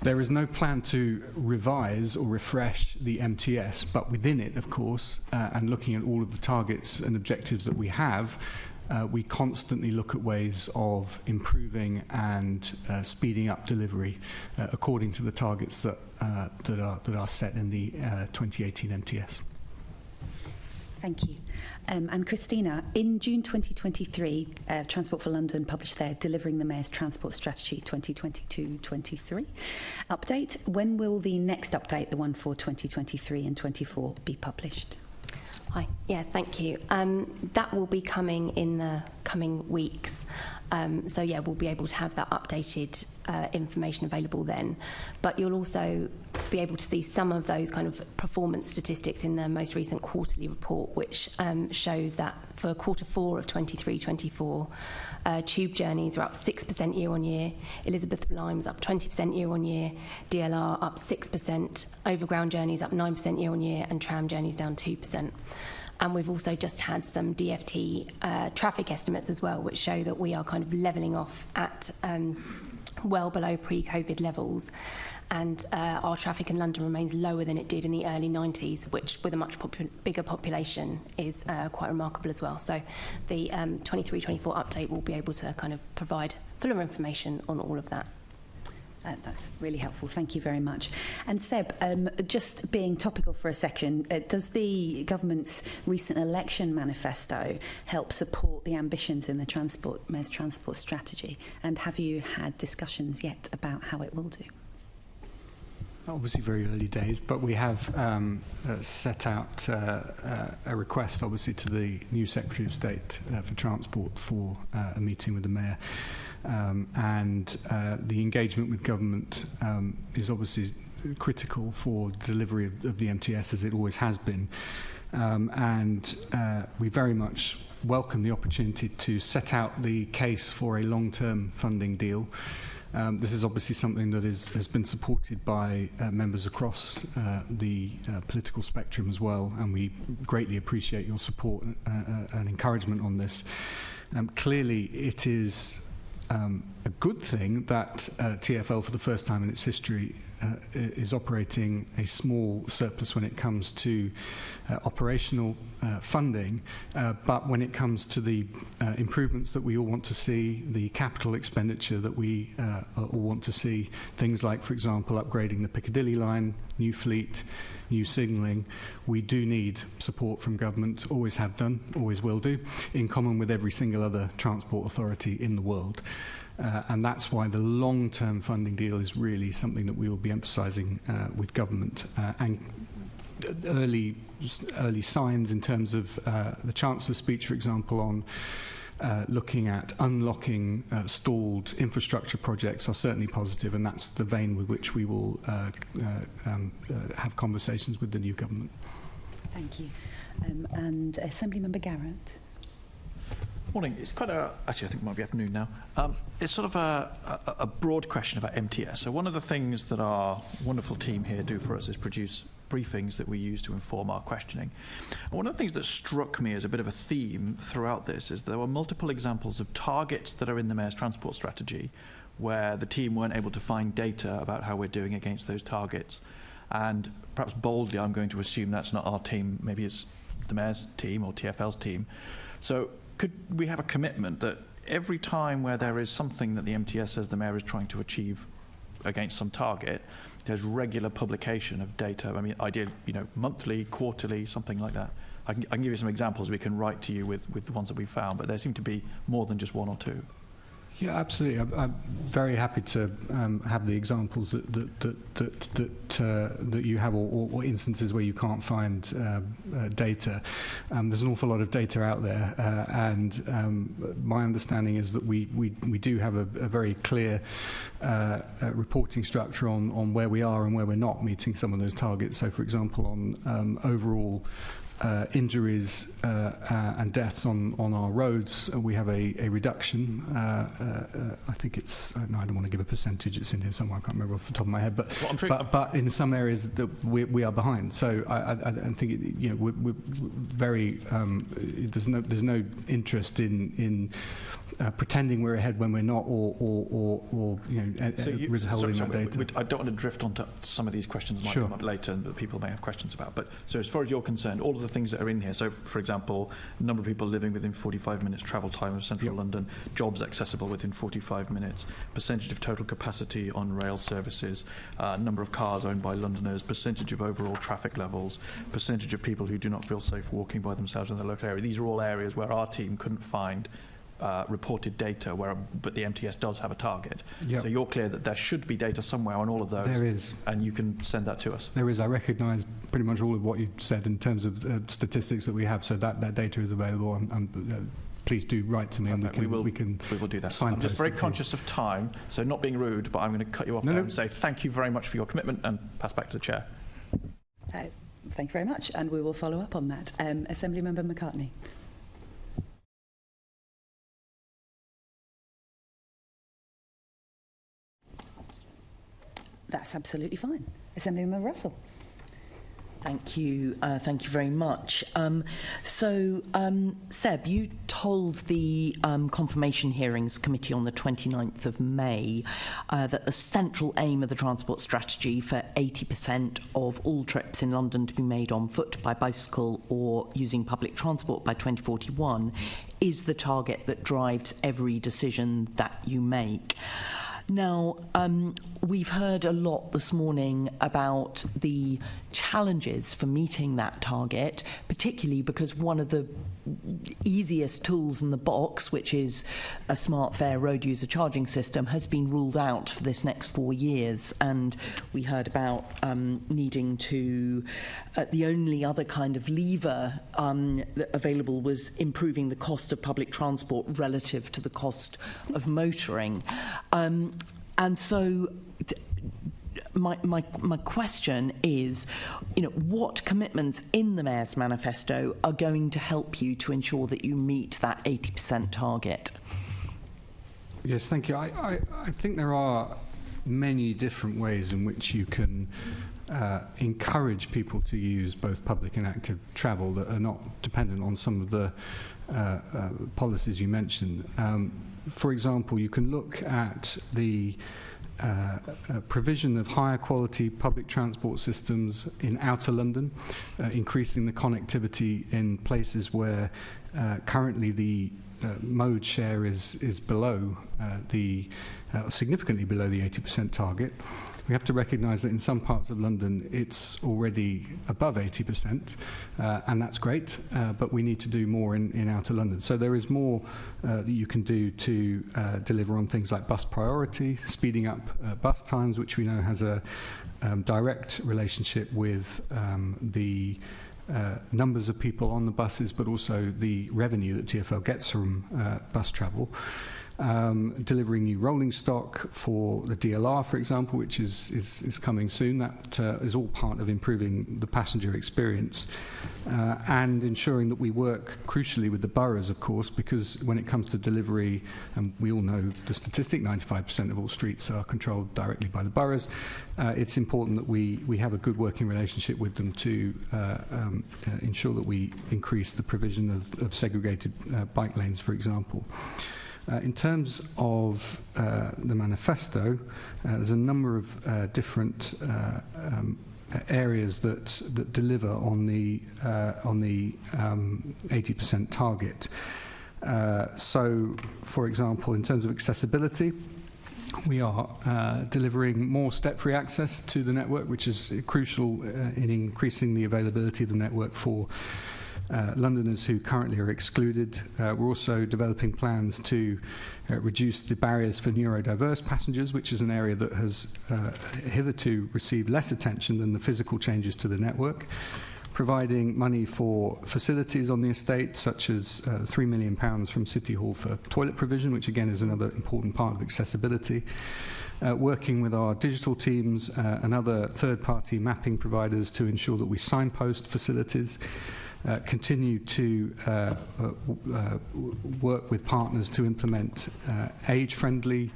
there is no plan to revise or refresh the MTS, but within it, of course, and looking at all of the targets and objectives that we have, we constantly look at ways of improving and speeding up delivery according to the targets that are set in the 2018 MTS. Thank you. And Christina, in June 2023, Transport for London published their Delivering the Mayor's Transport Strategy 2022-23 update. When will the next update, the one for 2023 and 24, be published? Hi. Yeah, thank you. That will be coming in the coming weeks. So, yeah, we'll be able to have that updated information available then. But you'll also be able to see some of those kind of performance statistics in the most recent quarterly report, which shows that for quarter 4 of 23-24, tube journeys are up 6% year on year, Elizabeth line was up 20% year on year, DLR up 6%, overground journeys up 9% year on year, and tram journeys down 2%. And we've also just had some DFT traffic estimates as well, which show that we are kind of levelling off at well below pre-COVID levels. And our traffic in London remains lower than it did in the early 90s, which with a much bigger population is quite remarkable as well. So the 23-24 update will be able to kind of provide fuller information on all of that. That's really helpful. Thank you very much. And Seb, just being topical for a second, does the government's recent election manifesto help support the ambitions in the Mayor's transport strategy? And have you had discussions yet about how it will do? Obviously very early days, but we have set out a request, obviously, to the new Secretary of State for Transport for a meeting with the Mayor. And the engagement with government is obviously critical for delivery of the MTS, as it always has been. And we very much welcome the opportunity to set out the case for a long-term funding deal. This is obviously something that has been supported by members across the political spectrum as well, and we greatly appreciate your support and encouragement on this. Clearly, it is a good thing that TfL, for the first time in its history, is operating a small surplus when it comes to operational funding, but when it comes to the improvements that we all want to see, the capital expenditure that we all want to see, things like, for example, upgrading the Piccadilly line, new fleet, new signalling, we do need support from government, always have done, always will do, in common with every single other transport authority in the world. And that's why the long-term funding deal is really something that we will be emphasising with government. And early signs in terms of the Chancellor's speech, for example, on looking at unlocking stalled infrastructure projects are certainly positive, and that's the vein with which we will have conversations with the new government. Thank you. And Assembly Member Garrett. Morning. It's quite actually I think it might be afternoon now. It's sort of a broad question about MTS. So one of the things that our wonderful team here do for us is produce briefings that we use to inform our questioning. And one of the things that struck me as a bit of a theme throughout this is there were multiple examples of targets that are in the Mayor's transport strategy where the team weren't able to find data about how we're doing against those targets. And perhaps boldly, I'm going to assume that's not our team, maybe it's the Mayor's team or TfL's team. So could we have a commitment that every time where there is something that the MTS says the Mayor is trying to achieve against some target, there's regular publication of data? I mean, ideally, monthly, quarterly, something like that. I can give you some examples we can write to you with the ones that we found, but there seem to be more than just one or two. Yeah, absolutely. I'm very happy to have the examples that you have, or instances where you can't find data. There's an awful lot of data out there, and my understanding is that we do have a very clear reporting structure on where we are and where we're not meeting some of those targets. So, for example, on overall injuries and deaths on our roads, we have a reduction. I think it's, I don't want to give a percentage, it's in here somewhere, I can't remember off the top of my head, but in some areas that we are behind. So I think we're very, there's no interest in pretending we're ahead when we're not, or withholding that data. I don't want to drift onto some of these questions that might come up later and that people may have questions about. But so as far as you're concerned, all of the things that are in here, so for example, number of people living within 45 minutes travel time of central London, jobs accessible within 45 minutes, percentage of total capacity on rail services, number of cars owned by Londoners, percentage of overall traffic levels, percentage of people who do not feel safe walking by themselves in the local area. These are all areas where our team couldn't find reported data, but the MTS does have a target. Yep. So you're clear that there should be data somewhere on all of those. There is. And you can send that to us. There is. I recognise pretty much all of what you said in terms of statistics that we have, so that data is available. And please do write to me. Perfect. And we will do that. I'm just very conscious of time, so not being rude, but I'm going to cut you off there and say thank you very much for your commitment and pass back to the Chair. Thank you very much, and we will follow up on that. Assembly Member McCartney. That's absolutely fine. Assemblymember Russell. Thank you very much. Seb, you told the Confirmation Hearings Committee on the 29th of May that the central aim of the transport strategy for 80% of all trips in London to be made on foot, by bicycle or using public transport by 2041 is the target that drives every decision that you make. Now, we've heard a lot this morning about the challenges for meeting that target, particularly because one of the easiest tools in the box, which is a smart fare road user charging system, has been ruled out for this next 4 years. And we heard about needing to, the only other kind of lever available was improving the cost of public transport relative to the cost of motoring. And so my question is, what commitments in the Mayor's manifesto are going to help you to ensure that you meet that 80% target? Yes, thank you. I think there are many different ways in which you can encourage people to use both public and active travel that are not dependent on some of the policies you mentioned. For example, you can look at the provision of higher quality public transport systems in outer London, increasing the connectivity in places where currently the mode share is below significantly below the 80% target. We have to recognise that in some parts of London it's already above 80%, and that's great, but we need to do more in outer London. So there is more that you can do to deliver on things like bus priority, speeding up bus times, which we know has a direct relationship with the numbers of people on the buses, but also the revenue that TfL gets from bus travel. Delivering new rolling stock for the DLR, for example, which is coming soon. That is all part of improving the passenger experience, and ensuring that we work crucially with the boroughs, of course, because when it comes to delivery, and we all know the statistic, 95% of all streets are controlled directly by the boroughs. It's important that we have a good working relationship with them to ensure that we increase the provision of segregated bike lanes, for example. In terms of the manifesto, there's a number of different areas that deliver on the 80% target. So, for example, in terms of accessibility, we are delivering more step-free access to the network, which is crucial in increasing the availability of the network for Londoners who currently are excluded. We're also developing plans to reduce the barriers for neurodiverse passengers, which is an area that has hitherto received less attention than the physical changes to the network. Providing money for facilities on the estate, such as £3 million from City Hall for toilet provision, which again is another important part of accessibility. Working with our digital teams and other third-party mapping providers to ensure that we signpost facilities. Continue to work with partners to implement age-friendly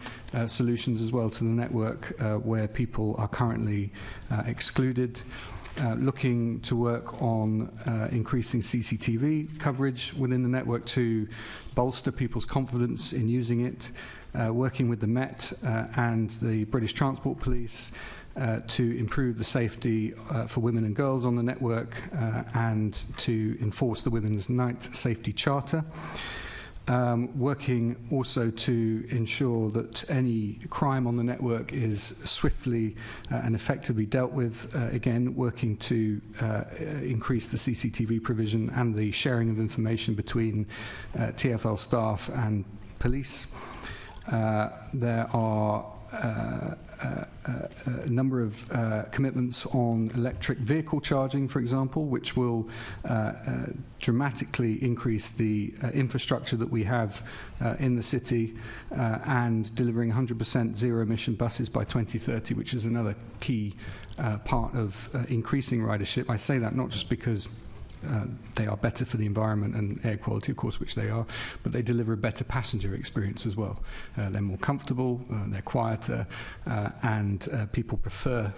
solutions as well to the network where people are currently excluded. Looking to work on increasing CCTV coverage within the network to bolster people's confidence in using it. Working with the Met and the British Transport Police to improve the safety for women and girls on the network and to enforce the Women's Night Safety Charter. Working also to ensure that any crime on the network is swiftly and effectively dealt with. Again, working to increase the CCTV provision and the sharing of information between TfL staff and police. There are a number of commitments on electric vehicle charging, for example, which will dramatically increase the infrastructure that we have in the city and delivering 100% zero-emission buses by 2030, which is another key part of increasing ridership. I say that not just because they are better for the environment and air quality, of course, which they are, but they deliver a better passenger experience as well. They're more comfortable, they're quieter, and people prefer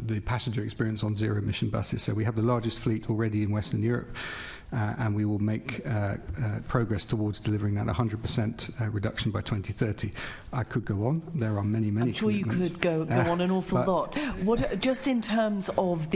the passenger experience on zero-emission buses. So we have the largest fleet already in Western Europe, and we will make progress towards delivering that 100% reduction by 2030. I could go on. There are many, many. I'm sure you could go on an awful lot. What, just in terms of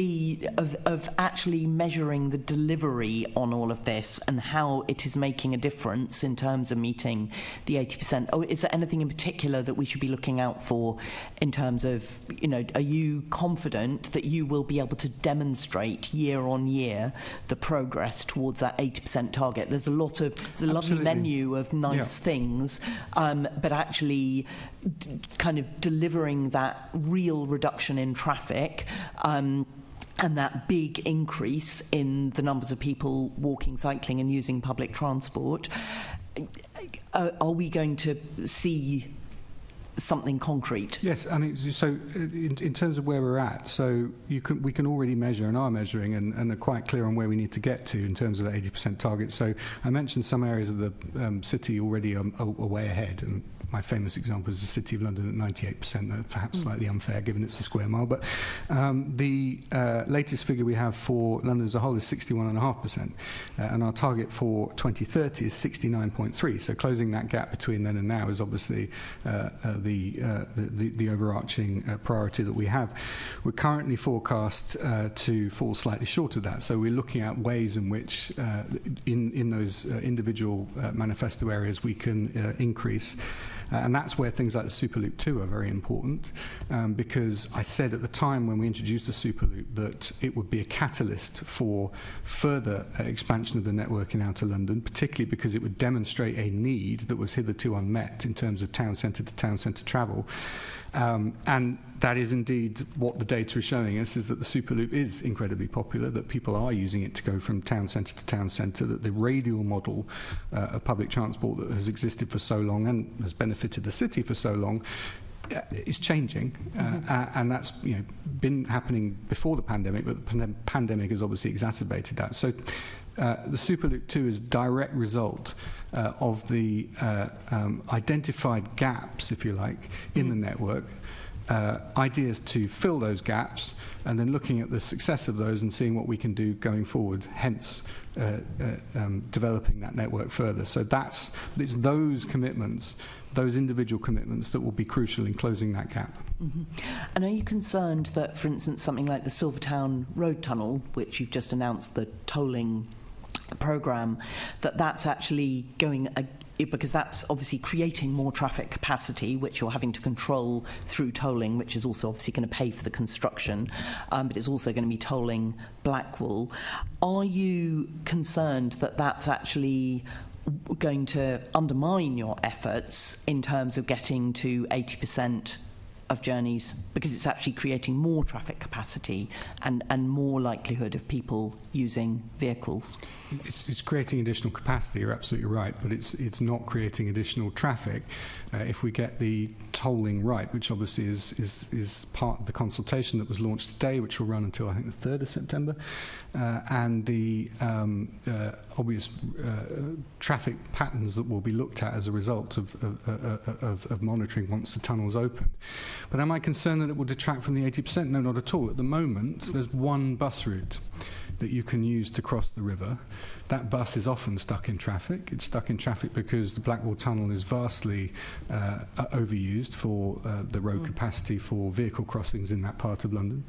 of actually measuring the delivery on all of this and how it is making a difference in terms of meeting the 80%. Oh, is there anything in particular that we should be looking out for in terms of, you know, are you confident that you will be able to demonstrate year on year the progress towards that 80% target? There's a lovely menu of nice things, but actually kind of delivering that real reduction in traffic and that big increase in the numbers of people walking, cycling and using public transport. Are we going to see something concrete? Yes, I mean, so in terms of where we're at, so we can already measure and are measuring and are quite clear on where we need to get to in terms of the 80% target. So I mentioned some areas of the city already are way ahead, and my famous example is the City of London at 98%, perhaps slightly unfair given it's a square mile, but the latest figure we have for London as a whole is 61.5%, and our target for 2030 is 69.3%. So closing that gap between then and now is obviously the overarching priority that we have. We're currently forecast to fall slightly short of that, so we're looking at ways in which in those individual manifesto areas we can increase. And that's where things like the Superloop 2 are very important, because I said at the time when we introduced the Superloop that it would be a catalyst for further expansion of the network in Outer London, particularly because it would demonstrate a need that was hitherto unmet in terms of town centre to town centre travel. And that is indeed what the data is showing us, is that the Superloop is incredibly popular, that people are using it to go from town centre to town centre, that the radial model of public transport that has existed for so long and has benefited the city for so long is changing, and that's been happening before the pandemic, but the pandemic has obviously exacerbated that. So the Superloop 2 is a direct result of the identified gaps, if you like, in the network, ideas to fill those gaps, and then looking at the success of those and seeing what we can do going forward, hence developing that network further. So it's those commitments, those individual commitments, that will be crucial in closing that gap. And are you concerned that, for instance, something like the Silvertown Road Tunnel, which you've just announced the tolling programme, that's actually going because that's obviously creating more traffic capacity, which you're having to control through tolling, which is also obviously going to pay for the construction, but it's also going to be tolling Blackwall. Are you concerned that that's actually going to undermine your efforts in terms of getting to 80% of journeys, because it's actually creating more traffic capacity and more likelihood of people using vehicles? It's creating additional capacity, you're absolutely right, but it's not creating additional traffic. If we get the tolling right, which obviously is part of the consultation that was launched today, which will run until I think the 3rd of September, and the obvious traffic patterns that will be looked at as a result of monitoring once the tunnel's open. But am I concerned that it will detract from the 80%? No, not at all. At the moment, there's one bus route that you can use to cross the river. That bus is often stuck in traffic. It's stuck in traffic because the Blackwall Tunnel is vastly overused for the road capacity for vehicle crossings in that part of London.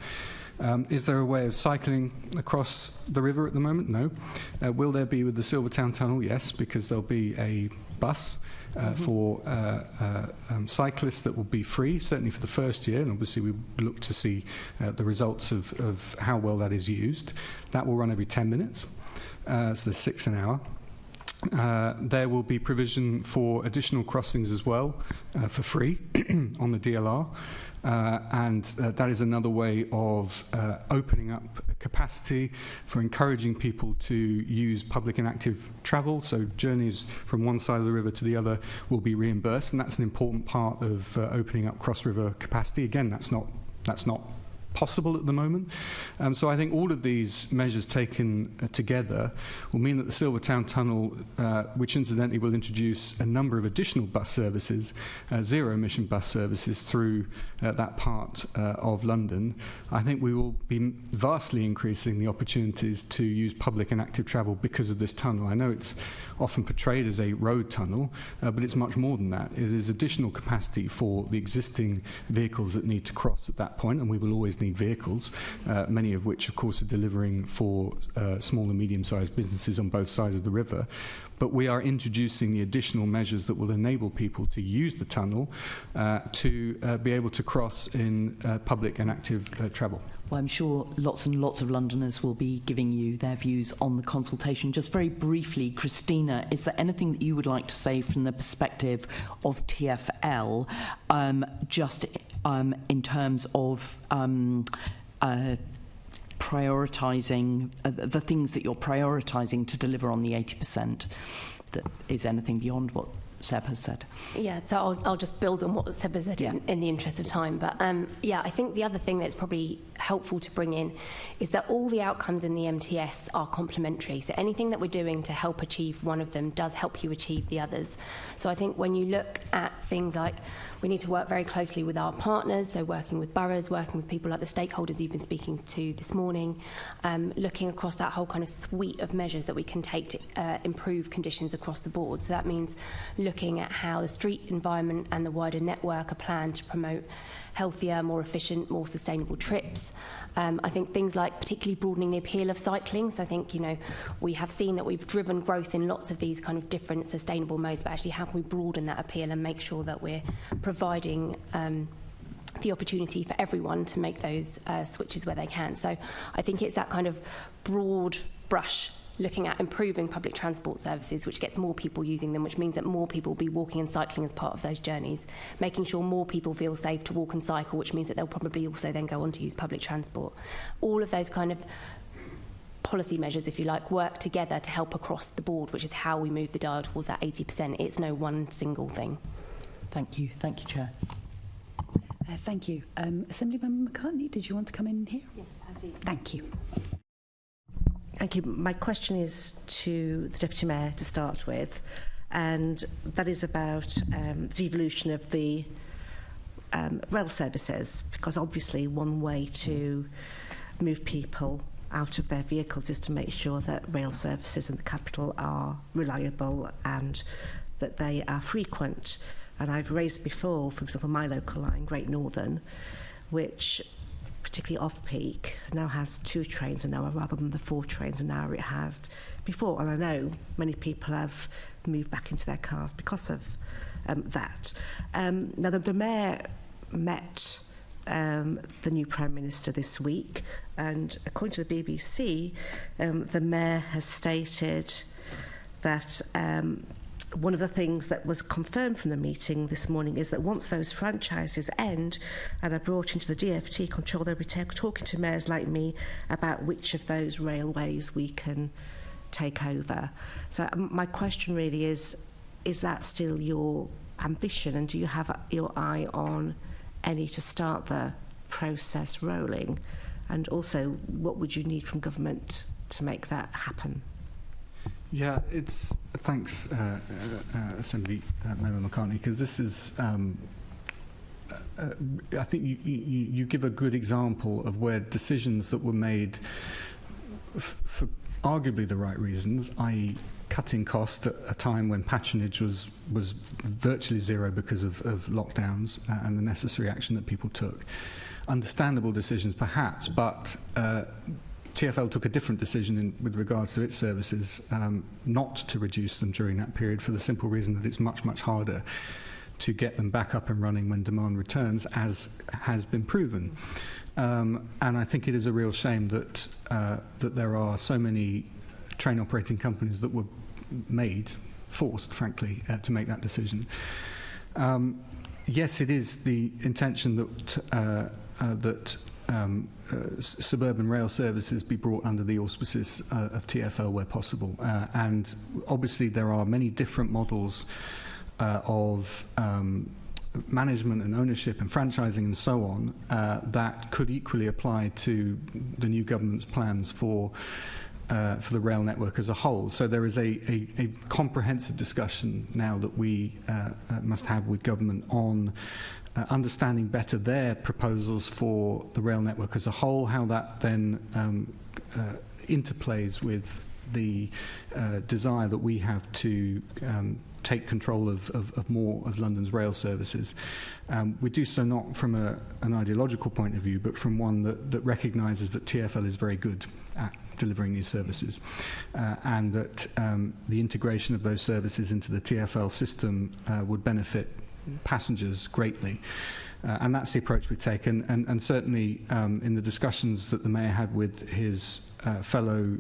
Is there a way of cycling across the river at the moment? No. Will there be with the Silvertown Tunnel? Yes, because there'll be a bus for cyclists that will be free, certainly for the first year, and obviously we look to see the results of how well that is used. That will run every 10 minutes, so there's 6 an hour. There will be provision for additional crossings as well for free on the DLR. And that is another way of opening up capacity for encouraging people to use public and active travel. So journeys from one side of the river to the other will be reimbursed, and that's an important part of opening up cross-river capacity. Again, that's not possible at the moment. So I think all of these measures taken together will mean that the Silvertown Tunnel, which incidentally will introduce a number of additional bus services, zero-emission bus services through that part of London, I think we will be vastly increasing the opportunities to use public and active travel because of this tunnel. I know it's often portrayed as a road tunnel, but it's much more than that. It is additional capacity for the existing vehicles that need to cross at that point, and we will always need vehicles, many of which of course are delivering for small and medium-sized businesses on both sides of the river. But we are introducing the additional measures that will enable people to use the tunnel to be able to cross in public and active travel. Well, I'm sure lots and lots of Londoners will be giving you their views on the consultation. Just very briefly, Christina, is there anything that you would like to say from the perspective of TfL, just in terms of prioritising the things that you're prioritising to deliver on the 80%? That is anything beyond what Seb has said. Yeah, so I'll just build on what Seb has said in the interest of time. But I think the other thing that's probably helpful to bring in is that all the outcomes in the MTS are complementary. So anything that we're doing to help achieve one of them does help you achieve the others. So I think when you look at things like we need to work very closely with our partners, so working with boroughs, working with people like the stakeholders you've been speaking to this morning, looking across that whole kind of suite of measures that we can take to improve conditions across the board. So that means looking at how the street environment and the wider network are planned to promote healthier, more efficient, more sustainable trips. I think things like particularly broadening the appeal of cycling. So I think, we have seen that we've driven growth in lots of these kind of different sustainable modes, but actually how can we broaden that appeal and make sure that we're providing the opportunity for everyone to make those switches where they can. So I think it's that kind of broad brush looking at improving public transport services, which gets more people using them, which means that more people will be walking and cycling as part of those journeys, making sure more people feel safe to walk and cycle, which means that they'll probably also then go on to use public transport. All of those kind of policy measures, if you like, work together to help across the board, which is how we move the dial towards that 80%. It's no one single thing. Thank you. Thank you, Chair. Thank you. Assemblymember McCartney, did you want to come in here? Yes, I did. Thank you. Thank you. My question is to the Deputy Mayor to start with, and that is about the devolution of the rail services, because obviously one way to move people out of their vehicles is to make sure that rail services in the capital are reliable and that they are frequent. And I've raised before, for example, my local line, Great Northern, which particularly off-peak, now has 2 trains an hour rather than the 4 trains an hour it had before. And I know many people have moved back into their cars because of that. Now, the Mayor met the new Prime Minister this week, and according to the BBC, the Mayor has stated that one of the things that was confirmed from the meeting this morning is that once those franchises end and are brought into the DfT control, they'll be talking to mayors like me about which of those railways we can take over. So my question really is that still your ambition, and do you have your eye on any to start the process rolling? And also, what would you need from government to make that happen? Yeah, it's thanks, Assembly Member McCartney, because this is, I think you give a good example of where decisions that were made for arguably the right reasons, i.e. cutting cost at a time when patronage was virtually zero because of lockdowns and the necessary action that people took. Understandable decisions perhaps, but TfL took a different decision with regards to its services, not to reduce them during that period, for the simple reason that it's much, much harder to get them back up and running when demand returns, as has been proven. And I think it is a real shame that there are so many train operating companies that were forced, frankly, to make that decision. Yes, it is the intention that suburban rail services be brought under the auspices of TfL where possible. And obviously there are many different models of management and ownership and franchising and so on that could equally apply to the new government's plans for the rail network as a whole. So there is a comprehensive discussion now that we must have with government on understanding better their proposals for the rail network as a whole, how that then interplays with the desire that we have to take control of more of London's rail services. We do so not from an ideological point of view, but from one that recognises that TfL is very good at delivering these services, and that the integration of those services into the TfL system would benefit passengers greatly. And that's the approach we take. And certainly in the discussions that the Mayor had with his fellow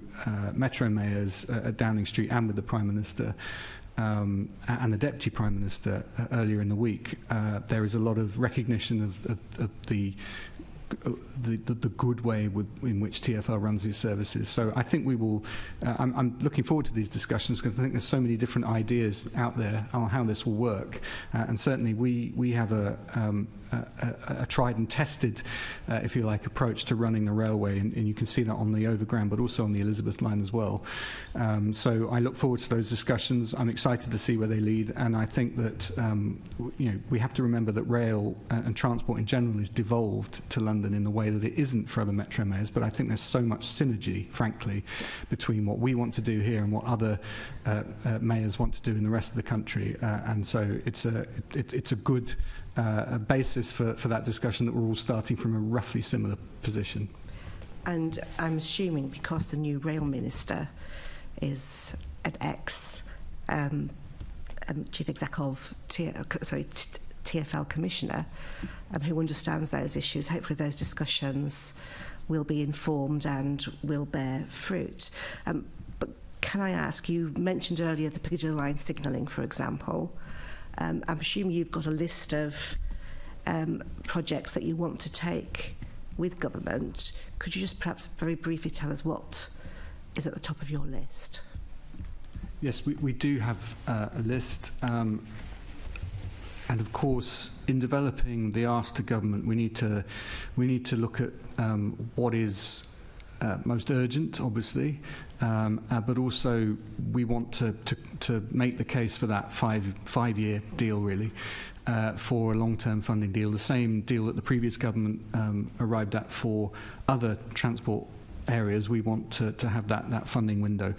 Metro mayors at Downing Street and with the Prime Minister and the Deputy Prime Minister earlier in the week, there is a lot of recognition of the the good way in which TfL runs these services. So I think we will. I'm looking forward to these discussions because I think there's so many different ideas out there on how this will work, and certainly we have a tried and tested, if you like, approach to running the railway, and you can see that on the Overground, but also on the Elizabeth line as well. So I look forward to those discussions. I'm excited to see where they lead, and I think that we have to remember that rail and transport in general is devolved to London in the way that it isn't for other metro mayors. But I think there's so much synergy, frankly, between what we want to do here and what other mayors want to do in the rest of the country, and so it's a good basis for that discussion that we're all starting from a roughly similar position. And I'm assuming because the new rail minister is an ex chief executive TfL commissioner who understands those issues, hopefully those discussions will be informed and will bear fruit. But can I ask, you mentioned earlier the Piccadilly line signalling, for example. I'm assuming you've got a list of projects that you want to take with government. Could you just perhaps very briefly tell us what is at the top of your list? Yes, we do have a list. And of course, in developing the ask to government, we need to look at what is most urgent, obviously, but also we want to make the case for that five-year deal, really, for a long-term funding deal, the same deal that the previous government arrived at for other transport areas. We want to have that funding window.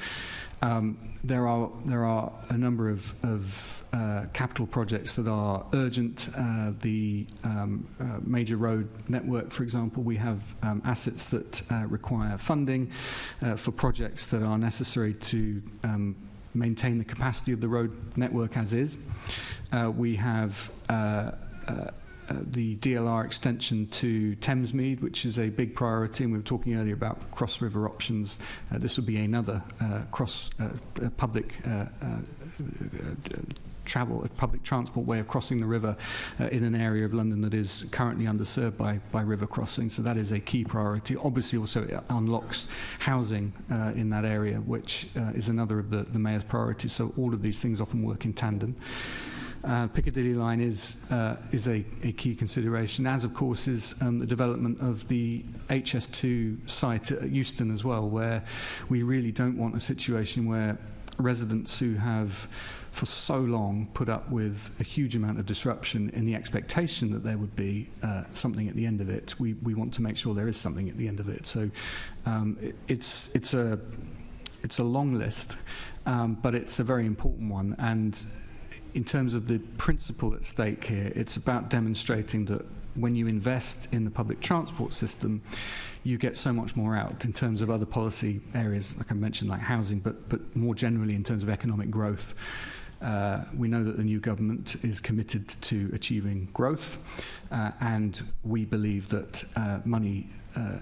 There are a number of capital projects that are urgent. The major road network, for example, we have assets that require funding for projects that are necessary to maintain the capacity of the road network as is. We have the DLR extension to Thamesmead, which is a big priority, and we were talking earlier about cross-river options. This would be another public transport way of crossing the river in an area of London that is currently underserved by river crossing. So that is a key priority. Obviously, also it unlocks housing in that area, which is another of the mayor's priorities. So all of these things often work in tandem. Piccadilly line is a key consideration, as of course is the development of the HS2 site at Euston as well, where we really don't want a situation where residents who have for so long put up with a huge amount of disruption in the expectation that there would be something at the end of it. We want to make sure there is something at the end of it. So it's a long list, but it's a very important one. And in terms of the principle at stake here, it's about demonstrating that when you invest in the public transport system, you get so much more out in terms of other policy areas, like I mentioned, like housing, but more generally in terms of economic growth. We know that the new government is committed to achieving growth, and we believe that money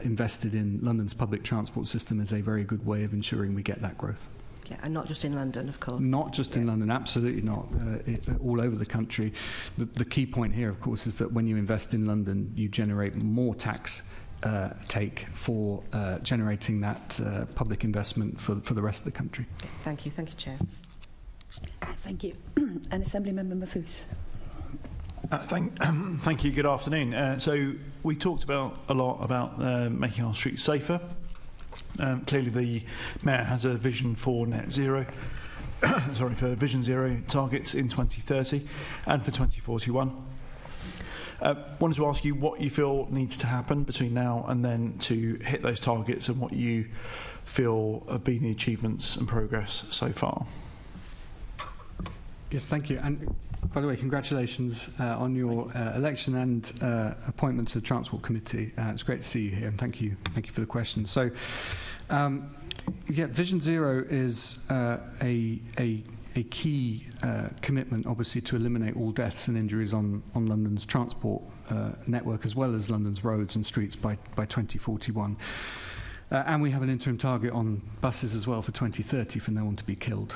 invested in London's public transport system is a very good way of ensuring we get that growth. Yeah, and not just in London, of course. Not just in London, absolutely not. All over the country. The key point here, of course, is that when you invest in London, you generate more tax take for generating that public investment for the rest of the country. Thank you. Thank you, Chair. Thank you. And Assembly Member Mahfouz. Thank you. Good afternoon. So we talked a lot about making our streets safer. Clearly, the Mayor has a vision for net zero, for Vision Zero targets in 2030 and for 2041. Wanted to ask you what you feel needs to happen between now and then to hit those targets, and what you feel have been the achievements and progress so far. Yes, thank you. And by the way, congratulations on your election and appointment to the Transport Committee. It's great to see you here, and thank you for the question. So, Vision Zero is a key commitment, obviously, to eliminate all deaths and injuries on London's transport network, as well as London's roads and streets by 2041. And we have an interim target on buses as well for 2030 for no one to be killed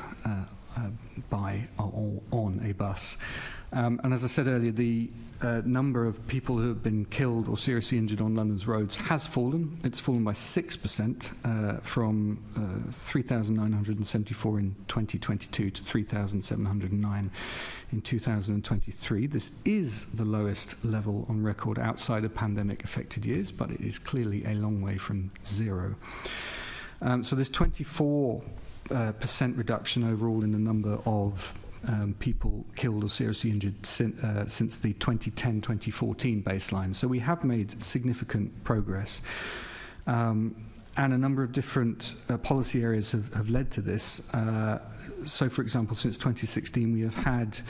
by or on a bus. And as I said earlier, the number of people who have been killed or seriously injured on London's roads has fallen. It's fallen by 6% from 3,974 in 2022 to 3,709 in 2023. This is the lowest level on record outside of pandemic-affected years, but it is clearly a long way from zero. So there's 24% reduction overall in the number of people killed or seriously injured since the 2010-2014 baseline. So we have made significant progress. And a number of different policy areas have led to this. So, for example, since 2016, we have had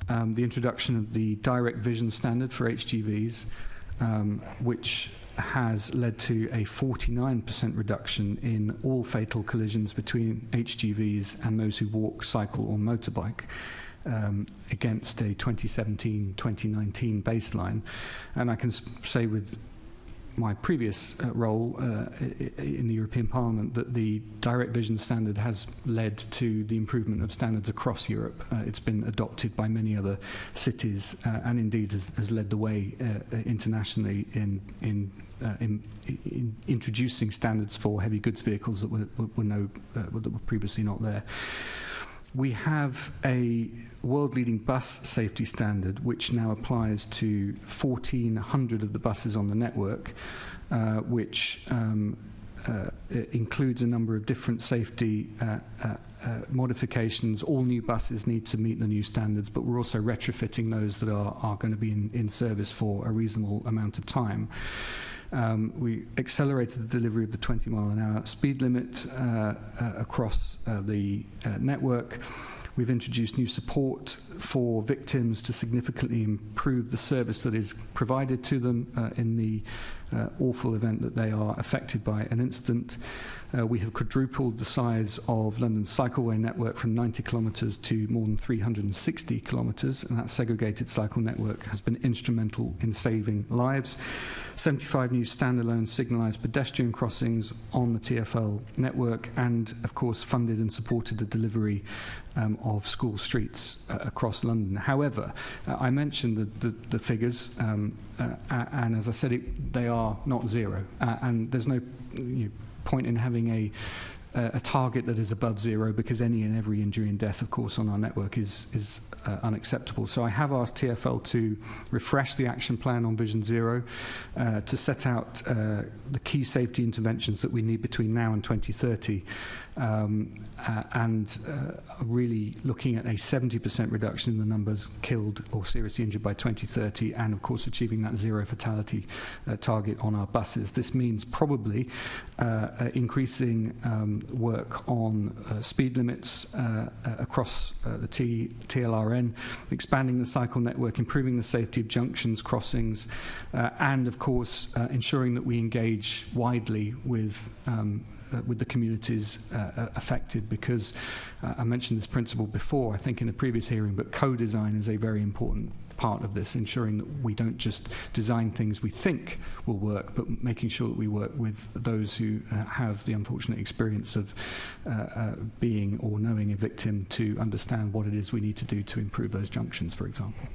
the introduction of the direct vision standard for HGVs, which has led to a 49% reduction in all fatal collisions between HGVs and those who walk, cycle or motorbike, against a 2017-2019 baseline. And I can say with my previous role in the European Parliament that the direct vision standard has led to the improvement of standards across Europe. It's been adopted by many other cities and indeed has led the way internationally in introducing standards for heavy goods vehicles that were previously not there. We have a world-leading bus safety standard which now applies to 1,400 of the buses on the network, which includes a number of different safety modifications. All new buses need to meet the new standards, but we're also retrofitting those that are going to be in service for a reasonable amount of time. We accelerated the delivery of the 20-mile-an-hour speed limit across the network. We've introduced new support for victims to significantly improve the service that is provided to them in the awful event that they are affected by an incident. We have quadrupled the size of London's cycleway network from 90 kilometres to more than 360 kilometres, and that segregated cycle network has been instrumental in saving lives. 75 new standalone signalised pedestrian crossings on the TfL network, and of course funded and supported the delivery of school streets across London. However, I mentioned the figures, and as I said, they are not zero, and there's no point in having a target that is above zero, because any and every injury and death, of course, on our network is unacceptable. So I have asked TfL to refresh the action plan on Vision Zero, to set out the key safety interventions that we need between now and 2030, and really looking at a 70% reduction in the numbers killed or seriously injured by 2030, and of course achieving that zero fatality target on our buses. This means probably increasing work on speed limits across the TLRN, expanding the cycle network, improving the safety of junctions, crossings, and of course ensuring that we engage widely with the communities affected, because I mentioned this principle before, I think in a previous hearing, but co-design is a very important part of this, ensuring that we don't just design things we think will work, but making sure that we work with those who have the unfortunate experience of being or knowing a victim, to understand what it is we need to do to improve those junctions, for example.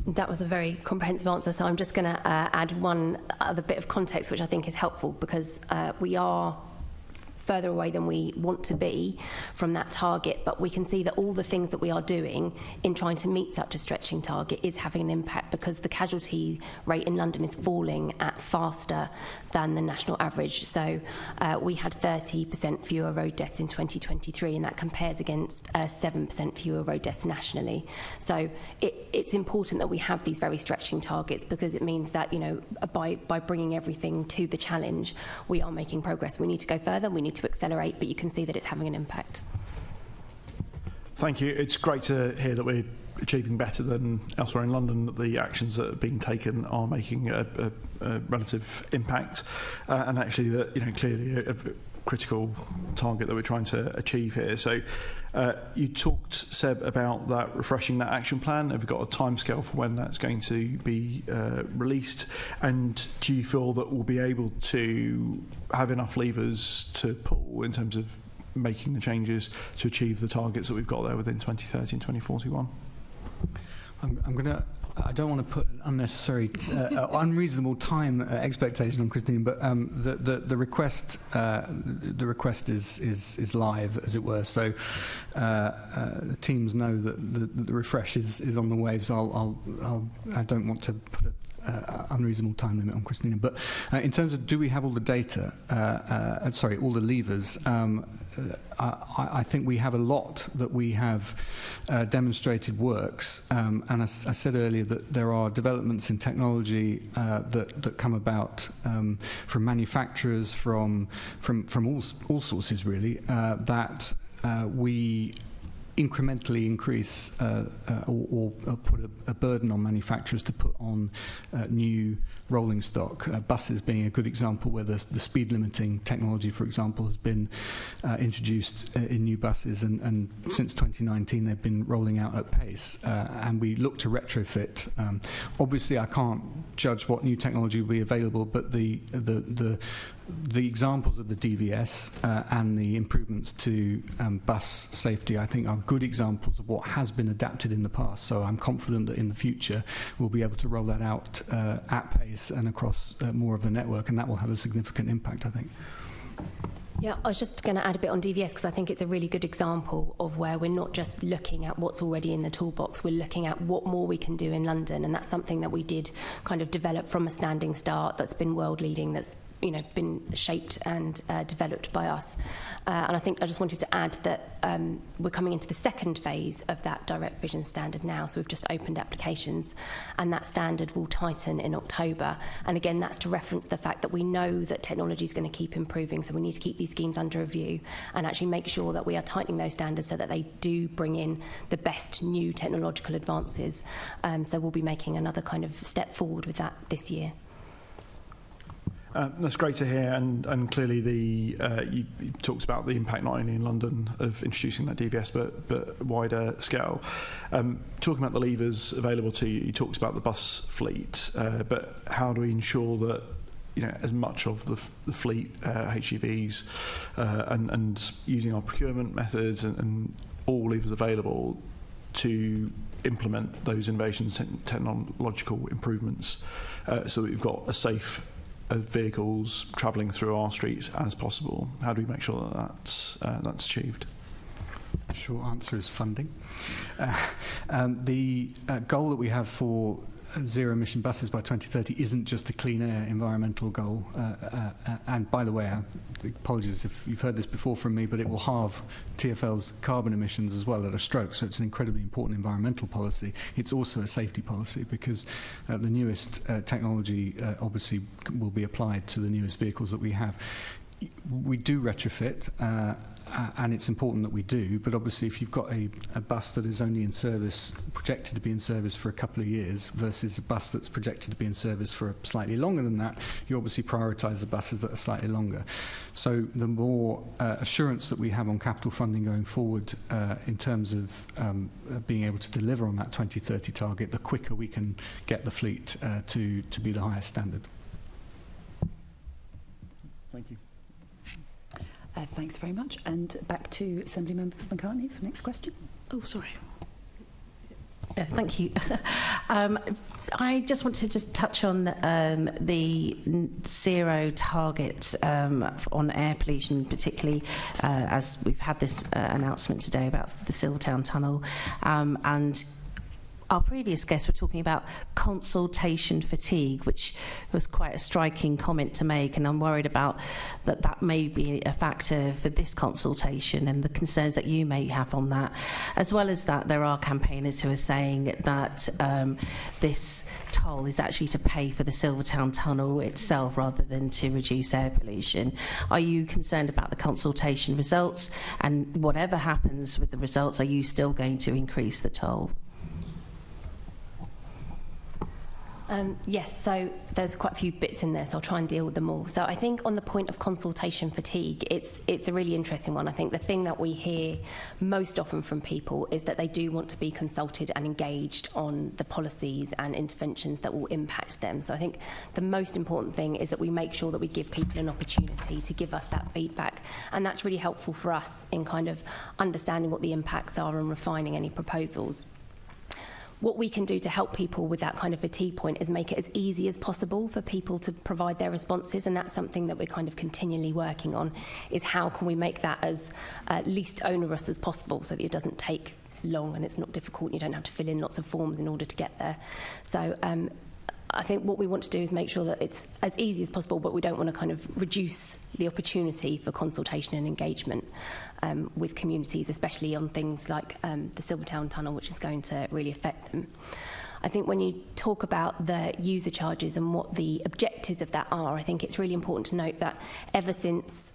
That was a very comprehensive answer, so I'm just going to add one other bit of context which I think is helpful, because we are further away than we want to be from that target, but we can see that all the things that we are doing in trying to meet such a stretching target is having an impact, because the casualty rate in London is falling at faster than the national average. So we had 30% fewer road deaths in 2023, and that compares against 7% fewer road deaths nationally. So it's important that we have these very stretching targets, because it means that, by bringing everything to the challenge, we are making progress. We need to go further, we need to accelerate, but you can see that it's having an impact. Thank you. It's great to hear that we're achieving better than elsewhere in London, that the actions that are being taken are making a relative impact, and actually that, clearly a critical target that we're trying to achieve here. So you talked, Seb, about that, refreshing that action plan. Have you got a timescale for when that's going to be released? And do you feel that we'll be able to have enough levers to pull in terms of making the changes to achieve the targets that we've got there within 2030 and 2041. I don't want to put an unnecessary, unreasonable time expectation on Christine, but the request is live, as it were. So the teams know that the refresh is on the way. So I don't want to put a unreasonable time limit on Christina. But in terms of do we have all the data, all the levers, I think we have a lot that we have demonstrated works. And as I said earlier, that there are developments in technology that come about from manufacturers, from all sources really, that we incrementally increase or put a burden on manufacturers to put on new rolling stock. Buses being a good example, where the speed limiting technology, for example, has been introduced in new buses, and since 2019 they've been rolling out at pace, and we look to retrofit. Obviously I can't judge what new technology will be available, but the examples of the DVS and the improvements to bus safety, I think, are good examples of what has been adapted in the past. So I'm confident that in the future we'll be able to roll that out at pace and across more of the network, and that will have a significant impact, I think. Yeah, I was just going to add a bit on DVS, because I think it's a really good example of where we're not just looking at what's already in the toolbox, we're looking at what more we can do in London, and that's something that we did kind of develop from a standing start, that's been world leading, that's been shaped and developed by us. And I think I just wanted to add that we're coming into the second phase of that direct vision standard now, so we've just opened applications, and that standard will tighten in October. And again, that's to reference the fact that we know that technology is going to keep improving, so we need to keep these schemes under review and actually make sure that we are tightening those standards so that they do bring in the best new technological advances. So we'll be making another kind of step forward with that this year. That's great to hear, and clearly you talked about the impact not only in London of introducing that DVS, but wider scale. Talking about the levers available to you, you talked about the bus fleet, but how do we ensure that as much of the fleet, HGVs, and using our procurement methods and all levers available to implement those innovations and technological improvements, so that we've got a safe vehicles travelling through our streets as possible? How do we make sure that that's achieved? The short answer is funding. The goal that we have for zero emission buses by 2030 isn't just a clean air environmental goal, and by the way, apologies if you've heard this before from me, but it will halve TfL's carbon emissions as well at a stroke, so it's an incredibly important environmental policy. It's also a safety policy, because the newest technology obviously will be applied to the newest vehicles that we have. We do retrofit, and it's important that we do, but obviously if you've got a bus that is only in service, projected to be in service for a couple of years, versus a bus that's projected to be in service for slightly longer than that, you obviously prioritise the buses that are slightly longer. So the more assurance that we have on capital funding going forward in terms of being able to deliver on that 2030 target, the quicker we can get the fleet to be the highest standard. Thank you. Thanks very much. And back to Assemblymember McCartney for the next question. Oh, sorry. Thank you. I just want to touch on the zero target on air pollution, particularly as we've had this announcement today about the Silvertown Tunnel, and our previous guests were talking about consultation fatigue, which was quite a striking comment to make, and I'm worried about that may be a factor for this consultation and the concerns that you may have on that. As well as that, there are campaigners who are saying that this toll is actually to pay for the Silvertown Tunnel itself rather than to reduce air pollution. Are you concerned about the consultation results? And whatever happens with the results, are you still going to increase the toll? Yes, so there's quite a few bits in there, so I'll try and deal with them all. So I think on the point of consultation fatigue, it's a really interesting one. I think the thing that we hear most often from people is that they do want to be consulted and engaged on the policies and interventions that will impact them. So I think the most important thing is that we make sure that we give people an opportunity to give us that feedback, and that's really helpful for us in kind of understanding what the impacts are and refining any proposals. What we can do to help people with that kind of fatigue point is make it as easy as possible for people to provide their responses, and that's something that we're kind of continually working on, is how can we make that as least onerous as possible so that it doesn't take long and it's not difficult and you don't have to fill in lots of forms in order to get there. So I think what we want to do is make sure that it's as easy as possible, but we don't want to kind of reduce the opportunity for consultation and engagement with communities, especially on things like the Silvertown Tunnel, which is going to really affect them. I think when you talk about the user charges and what the objectives of that are, I think it's really important to note that ever since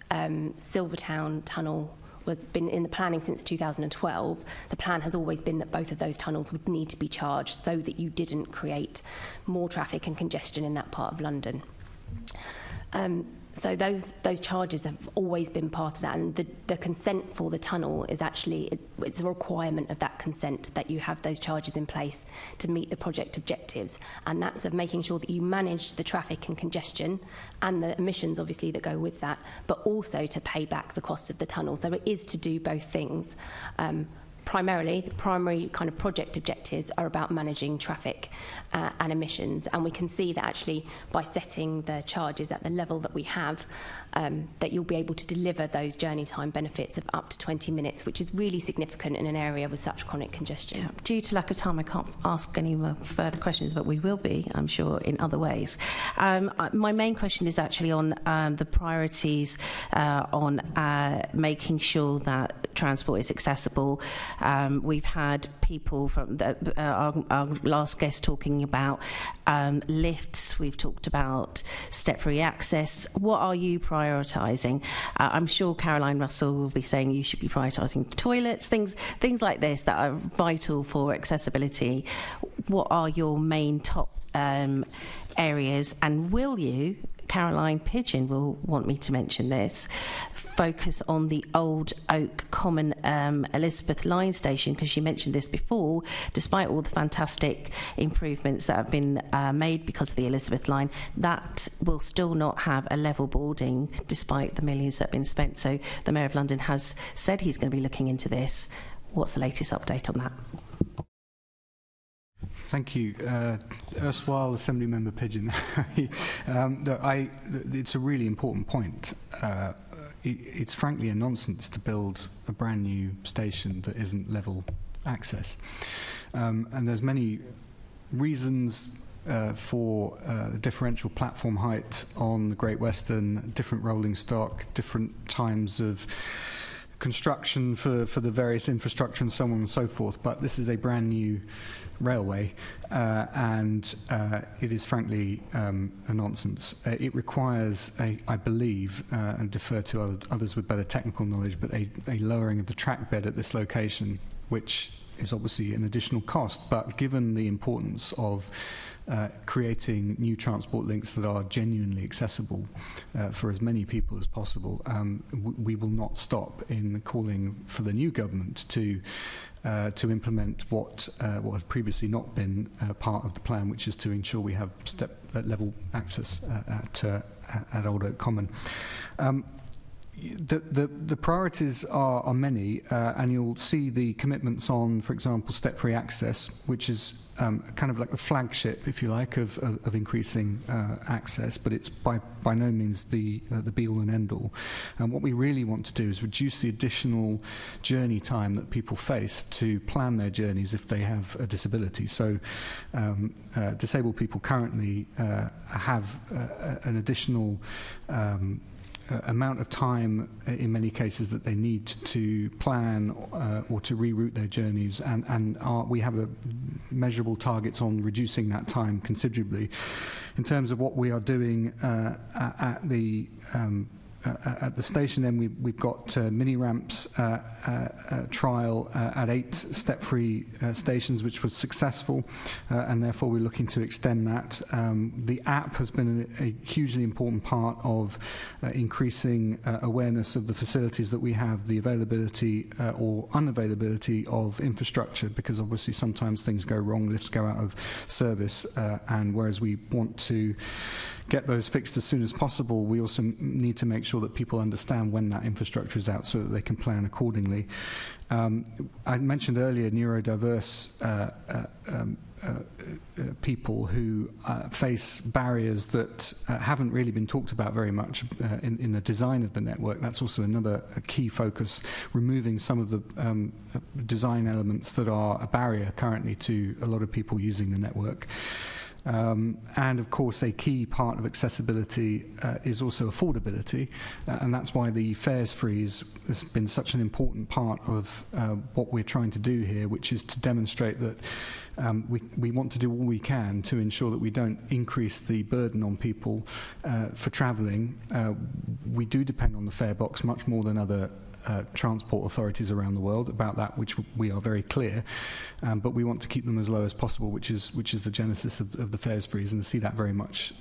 Silvertown Tunnel was been in the planning since 2012, the plan has always been that both of those tunnels would need to be charged so that you didn't create more traffic and congestion in that part of London. So those charges have always been part of that, and the consent for the tunnel is actually, it's a requirement of that consent that you have those charges in place to meet the project objectives, and that's of making sure that you manage the traffic and congestion and the emissions obviously that go with that, but also to pay back the cost of the tunnel. So it is to do both things. Primarily, the primary kind of project objectives are about managing traffic and emissions, and we can see that actually by setting the charges at the level that we have, that you'll be able to deliver those journey time benefits of up to 20 minutes, which is really significant in an area with such chronic congestion. Yeah. Due to lack of time, I can't ask any more further questions, but we will be, I'm sure, in other ways. My main question is actually on the priorities on making sure that transport is accessible. We've had people from our last guest talking about lifts. We've talked about step-free access. What are you prioritising? I'm sure Caroline Russell will be saying you should be prioritising toilets, things like this that are vital for accessibility. What are your main top areas, and will you, Caroline Pidgeon will want me to mention this, focus on the Old Oak Common Elizabeth Line station, because she mentioned this before, despite all the fantastic improvements that have been made because of the Elizabeth Line, that will still not have a level boarding despite the millions that have been spent. So the Mayor of London has said he's going to be looking into this. What's the latest update on that? Thank you. Erstwhile Assembly Member Pidgeon. It's a really important point. It's frankly a nonsense to build a brand new station that isn't level access. And there's many reasons for differential platform height on the Great Western, different rolling stock, different times of construction for the various infrastructure and so on and so forth. But this is a brand new railway, and it is frankly a nonsense. It requires, I believe, and defer to others with better technical knowledge, but a lowering of the track bed at this location, which is obviously an additional cost, but given the importance of creating new transport links that are genuinely accessible for as many people as possible, we will not stop in calling for the new government to implement what had previously not been part of the plan, which is to ensure we have level access at Old Oak Common. The priorities are many, and you'll see the commitments on, for example, step-free access, which is kind of like the flagship, if you like, of increasing access, but it's by no means the be-all and end-all. And what we really want to do is reduce the additional journey time that people face to plan their journeys if they have a disability. So disabled people currently have an additional amount of time in many cases that they need to plan or to reroute their journeys, and we have measurable targets on reducing that time considerably. In terms of what we are doing at the at the station end, we've got mini ramps trial at 8 step-free stations, which was successful, and therefore we're looking to extend that. The app has been a hugely important part of increasing awareness of the facilities that we have, the availability or unavailability of infrastructure, because obviously sometimes things go wrong, lifts go out of service, and whereas we want to get those fixed as soon as possible, we also need to make sure that people understand when that infrastructure is out so that they can plan accordingly. I mentioned earlier neurodiverse people who face barriers that haven't really been talked about very much in the design of the network. That's also another key focus, removing some of the design elements that are a barrier currently to a lot of people using the network. And of course a key part of accessibility is also affordability, and that's why the fares freeze has been such an important part of what we're trying to do here, which is to demonstrate that we want to do all we can to ensure that we don't increase the burden on people for travelling. We do depend on the fare box much more than other transport authorities around the world about that, which we are very clear, but we want to keep them as low as possible, which is the genesis of the fares freeze, and see that very much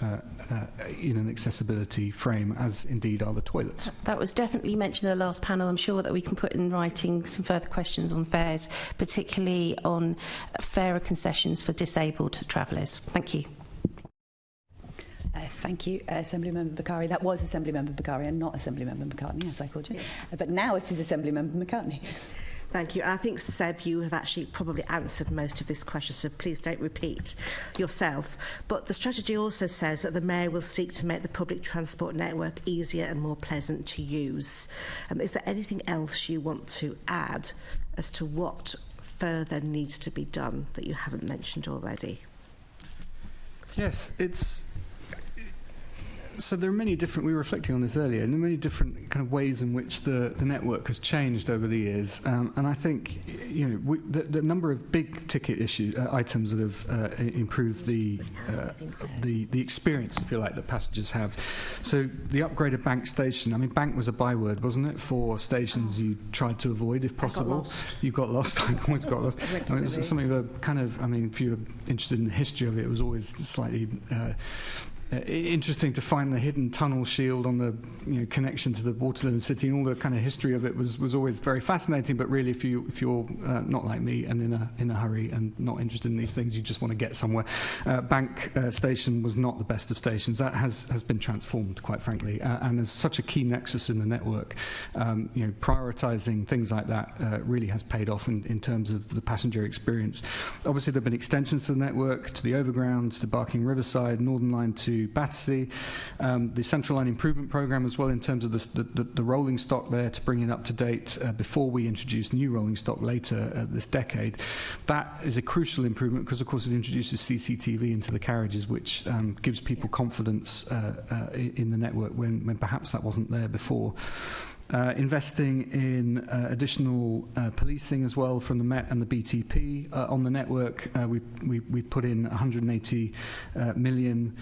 in an accessibility frame, as indeed are the toilets. That was definitely mentioned in the last panel. I'm sure that we can put in writing some further questions on fares, particularly on fairer concessions for disabled travellers. Thank you. Thank you, Assemblymember Bakari. That was Assemblymember Bakari and not Assemblymember McCartney, as I called you. Yes. But now it is Assemblymember McCartney. Thank you. I think, Seb, you have actually probably answered most of this question, so please don't repeat yourself. But the strategy also says that the Mayor will seek to make the public transport network easier and more pleasant to use. Is there anything else you want to add as to what further needs to be done that you haven't mentioned already? Yes, so there are many different, we were reflecting on this earlier, and there are many different kind of ways in which the network has changed over the years. And I think, you know, the number of big ticket items that have improved the experience, if you like, that passengers have. So the upgraded Bank station, I mean, Bank was a byword, wasn't it, for stations you tried to avoid if possible. You got lost. I always got lost. I mean, it was something of a kind of, I mean, if you're interested in the history of it, it was always slightly interesting to find the hidden tunnel shield on the connection to the Waterloo City, and all the kind of history of it was always very fascinating. But really, if you're not like me and in a hurry and not interested in these things, you just want to get somewhere. Bank Station was not the best of stations. That has been transformed, quite frankly, and as such a key nexus in the network, prioritising things like that really has paid off in terms of the passenger experience. Obviously, there have been extensions to the network, to the Overground, to Barking Riverside, Northern Line to Battersea, the Central Line Improvement Programme as well, in terms of the rolling stock there, to bring it up to date before we introduce new rolling stock later this decade. That is a crucial improvement because, of course, it introduces CCTV into the carriages, which gives people confidence in the network when perhaps that wasn't there before. Investing in additional policing as well from the Met and the BTP on the network. We put in £180 million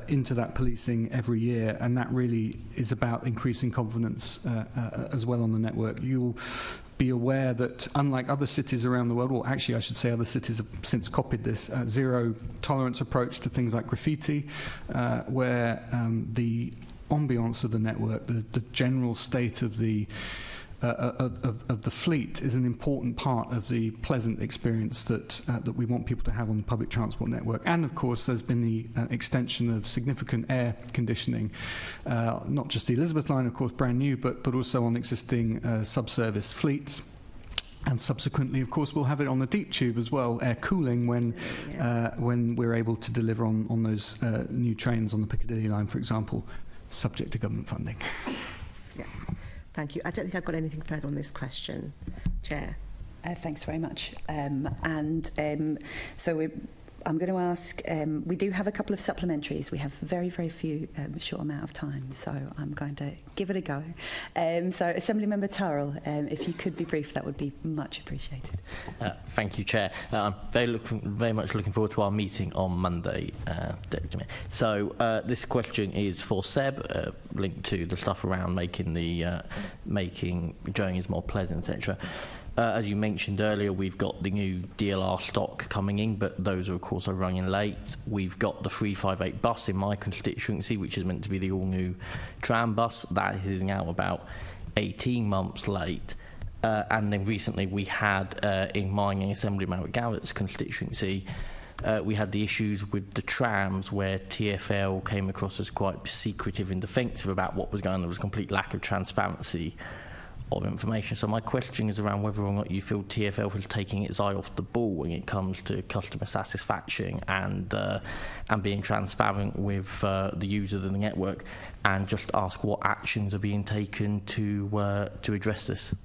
into that policing every year, and that really is about increasing confidence as well on the network. You'll be aware that, unlike other cities around the world, or actually I should say other cities have since copied this zero tolerance approach to things like graffiti, where the ambience of the network, the general state of the fleet is an important part of the pleasant experience that we want people to have on the public transport network. And of course, there's been the extension of significant air conditioning, not just the Elizabeth line, of course, brand new, but also on existing subservice fleets. And subsequently, of course, we'll have it on the deep tube as well, air cooling, when we're able to deliver on those new trains on the Piccadilly line, for example, subject to government funding. Yeah. Thank you. I don't think I've got anything further on this question. Chair. Thanks very much. So we're I'm going to ask, we do have a couple of supplementaries. We have very, very few, short amount of time, so I'm going to give it a go. So Assemblymember Turrell, if you could be brief, that would be much appreciated. Thank you, Chair. I'm very much looking forward to our meeting on Monday, Deputy Mayor. So this question is for Seb, linked to the stuff around making journeys more pleasant, etc. As you mentioned earlier, we've got the new DLR stock coming in, but those are, of course, running late. We've got the 358 bus in my constituency, which is meant to be the all-new tram bus. That is now about 18 months late. And then recently we had, in Mining Assemblyman Garrett's constituency, we had the issues with the trams where TfL came across as quite secretive and defensive about what was going on. There was a complete lack of transparency of information. So my question is around whether or not you feel TfL is taking its eye off the ball when it comes to customer satisfaction and being transparent with the users of the network, and just ask what actions are being taken to address this.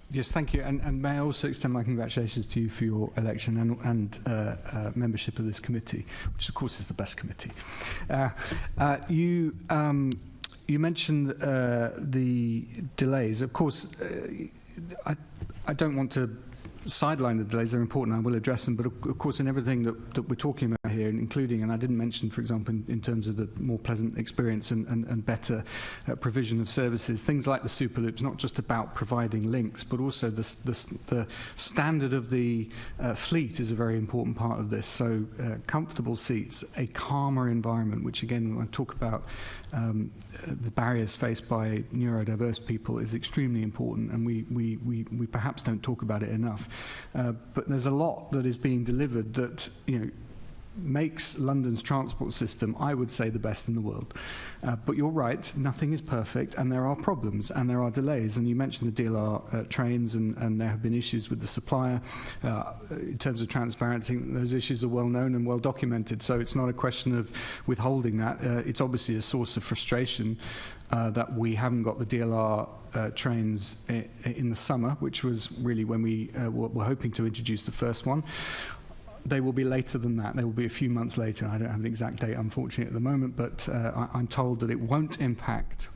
Yes, thank you. And may I also extend my congratulations to you for your election and membership of this committee, which of course is the best committee. You mentioned the delays. Of course, I don't want to sideline the delays. They're important. I will address them. But of course, in everything that we're talking about here, including, and I didn't mention, for example, in terms of the more pleasant experience and better provision of services, things like the Superloops, not just about providing links, but also the standard of the fleet is a very important part of this. So comfortable seats, a calmer environment, which again, when I talk about the barriers faced by neurodiverse people, is extremely important, and we perhaps don't talk about it enough. But there's a lot that is being delivered that, makes London's transport system, I would say, the best in the world. But you're right, nothing is perfect, and there are problems, and there are delays. And you mentioned the DLR trains, and there have been issues with the supplier. In terms of transparency, those issues are well known and well documented, so it's not a question of withholding that. It's obviously a source of frustration that we haven't got the DLR trains in the summer, which was really when we were hoping to introduce the first one. They will be later than that. They will be a few months later. I don't have an exact date, unfortunately, at the moment, but I'm told that it won't impact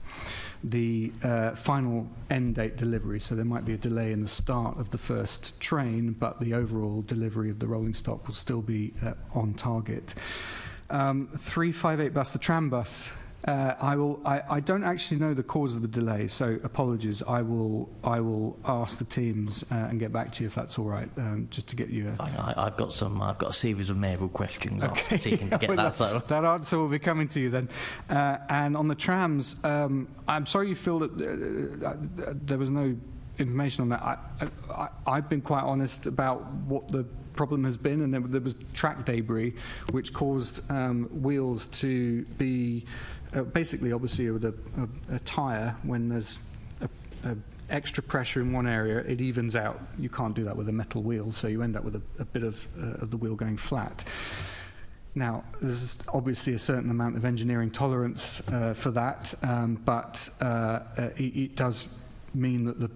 the final end date delivery. So there might be a delay in the start of the first train, but the overall delivery of the rolling stock will still be on target. 358 bus, the tram bus. I don't actually know the cause of the delay, so apologies. I will ask the teams and get back to you if that's all right, just to get you. I've got a series of mayoral questions after seeking to get that answer will be coming to you then. And on the trams, I'm sorry you feel that there was no information on that. I've been quite honest about what the problem has been, and there was track debris which caused wheels to be basically, obviously, with a tyre, when there's a extra pressure in one area, it evens out. You can't do that with a metal wheel, so you end up with a bit of the wheel going flat. Now, there's obviously a certain amount of engineering tolerance for that, but it does mean that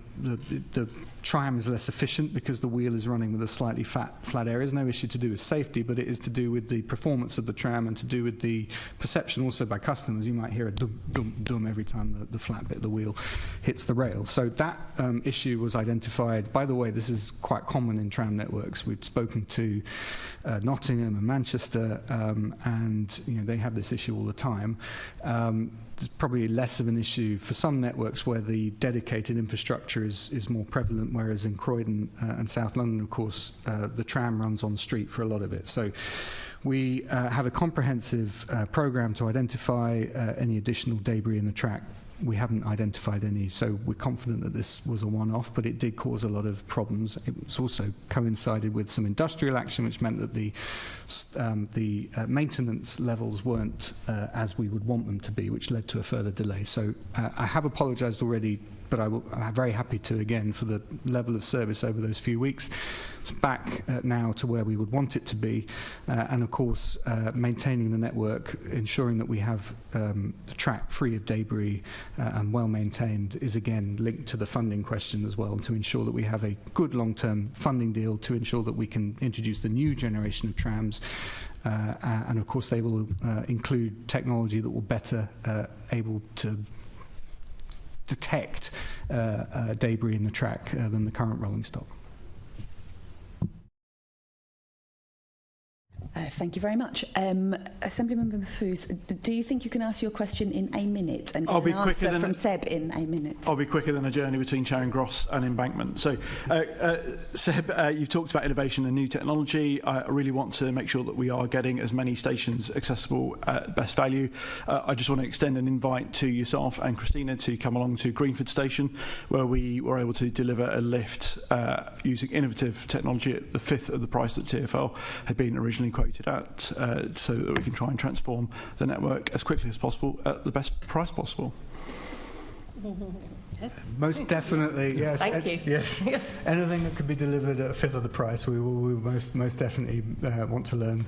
the tram is less efficient because the wheel is running with a slightly flat area. There's no issue to do with safety, but it is to do with the performance of the tram and to do with the perception also by customers. You might hear a dum, dum, dum every time the flat bit of the wheel hits the rail. So that issue was identified. By the way, this is quite common in tram networks. We've spoken to Nottingham and Manchester, and they have this issue all the time. There's probably less of an issue for some networks where the dedicated infrastructure is more prevalent, whereas in Croydon and South London, of course, the tram runs on street for a lot of it. So we have a comprehensive programme to identify any additional debris in the track. We haven't identified any, so we're confident that this was a one-off, but it did cause a lot of problems. It was also coincided with some industrial action, which meant that the maintenance levels weren't as we would want them to be, which led to a further delay. So I have apologised already but I'm very happy to, again, for the level of service over those few weeks. It's back now to where we would want it to be, and of course maintaining the network, ensuring that we have the track free of debris and well maintained is again linked to the funding question as well, to ensure that we have a good long-term funding deal to ensure that we can introduce the new generation of trams, and of course they will include technology that will better able to detect debris in the track than the current rolling stock. Thank you very much. Assemblymember Mahfouz, do you think you can ask your question in a minute and get an answer from Seb in a minute? I'll be quicker than a journey between Charing Cross and Embankment. So, Seb, you've talked about innovation and new technology. I really want to make sure that we are getting as many stations accessible at best value. I just want to extend an invite to yourself and Christina to come along to Greenford Station, where we were able to deliver a lift using innovative technology at the fifth of the price that TfL had been originally quoted at, so that we can try and transform the network as quickly as possible at the best price possible. Yes. Most definitely, yes. Thank you. Yes. Anything that could be delivered at a fifth of the price, we will most definitely want to learn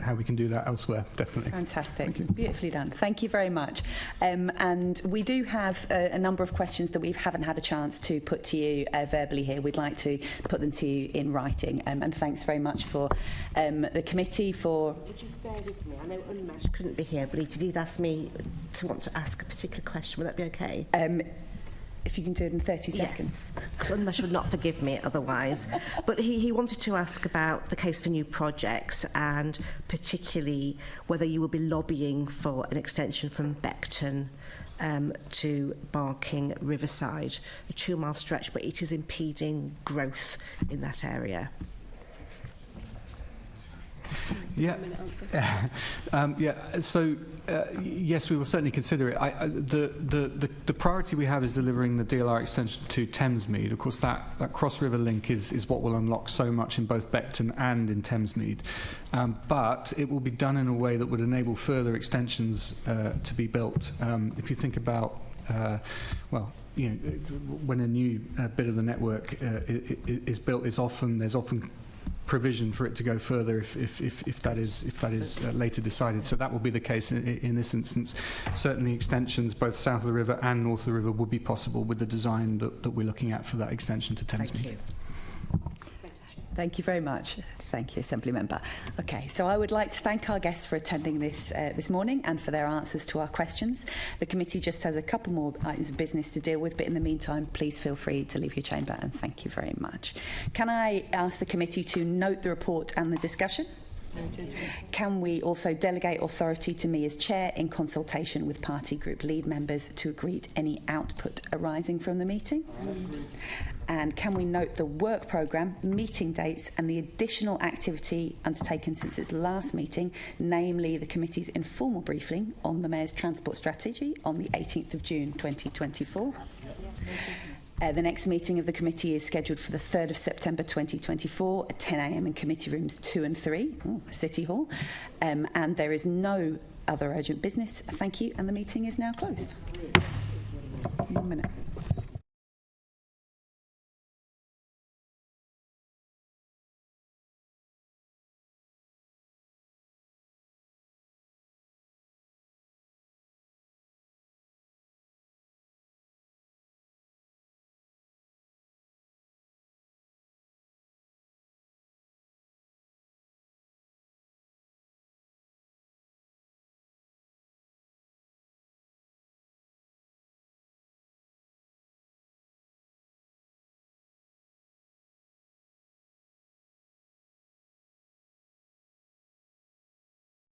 how we can do that elsewhere, definitely. Fantastic. Beautifully done. Thank you very much. And we do have a number of questions that we haven't had a chance to put to you verbally here. We'd like to put them to you in writing. And thanks very much for the committee for... Would you bear with me? I know Unmesh couldn't be here, but he did ask me to want to ask a particular question. Would that be okay? If you can do it in 30 seconds. Yes, because Unmesh would not forgive me otherwise. But he wanted to ask about the case for new projects, and particularly whether you will be lobbying for an extension from Beckton to Barking Riverside, a 2-mile stretch, but it is impeding growth in that area. Yeah. So yes, we will certainly consider it. The priority we have is delivering the DLR extension to Thamesmead. Of course, that cross-river link is what will unlock so much in both Beckton and in Thamesmead. But it will be done in a way that would enable further extensions to be built. If you think about, when a new bit of the network is built, there's often provision for it to go further if that is later decided. So that will be the case in this instance. Certainly extensions both south of the river and north of the river would be possible with the design that we're looking at for that extension to Thamesmead. Thank you. Thank you very much. Thank you, Assembly Member. Okay, so I would like to thank our guests for attending this morning and for their answers to our questions. The committee just has a couple more items of business to deal with, but in the meantime, please feel free to leave your chamber, and thank you very much. Can I ask the committee to note the report and the discussion? Can we also delegate authority to me as chair in consultation with party group lead members to agree to any output arising from the meeting? And can we note the work programme, meeting dates and the additional activity undertaken since its last meeting, namely the committee's informal briefing on the Mayor's transport strategy on the 18th of June 2024? The next meeting of the committee is scheduled for the 3rd of September 2024 at 10 a.m. in committee rooms 2 and 3, City Hall. And there is no other urgent business. Thank you, and the meeting is now closed. 1 minute.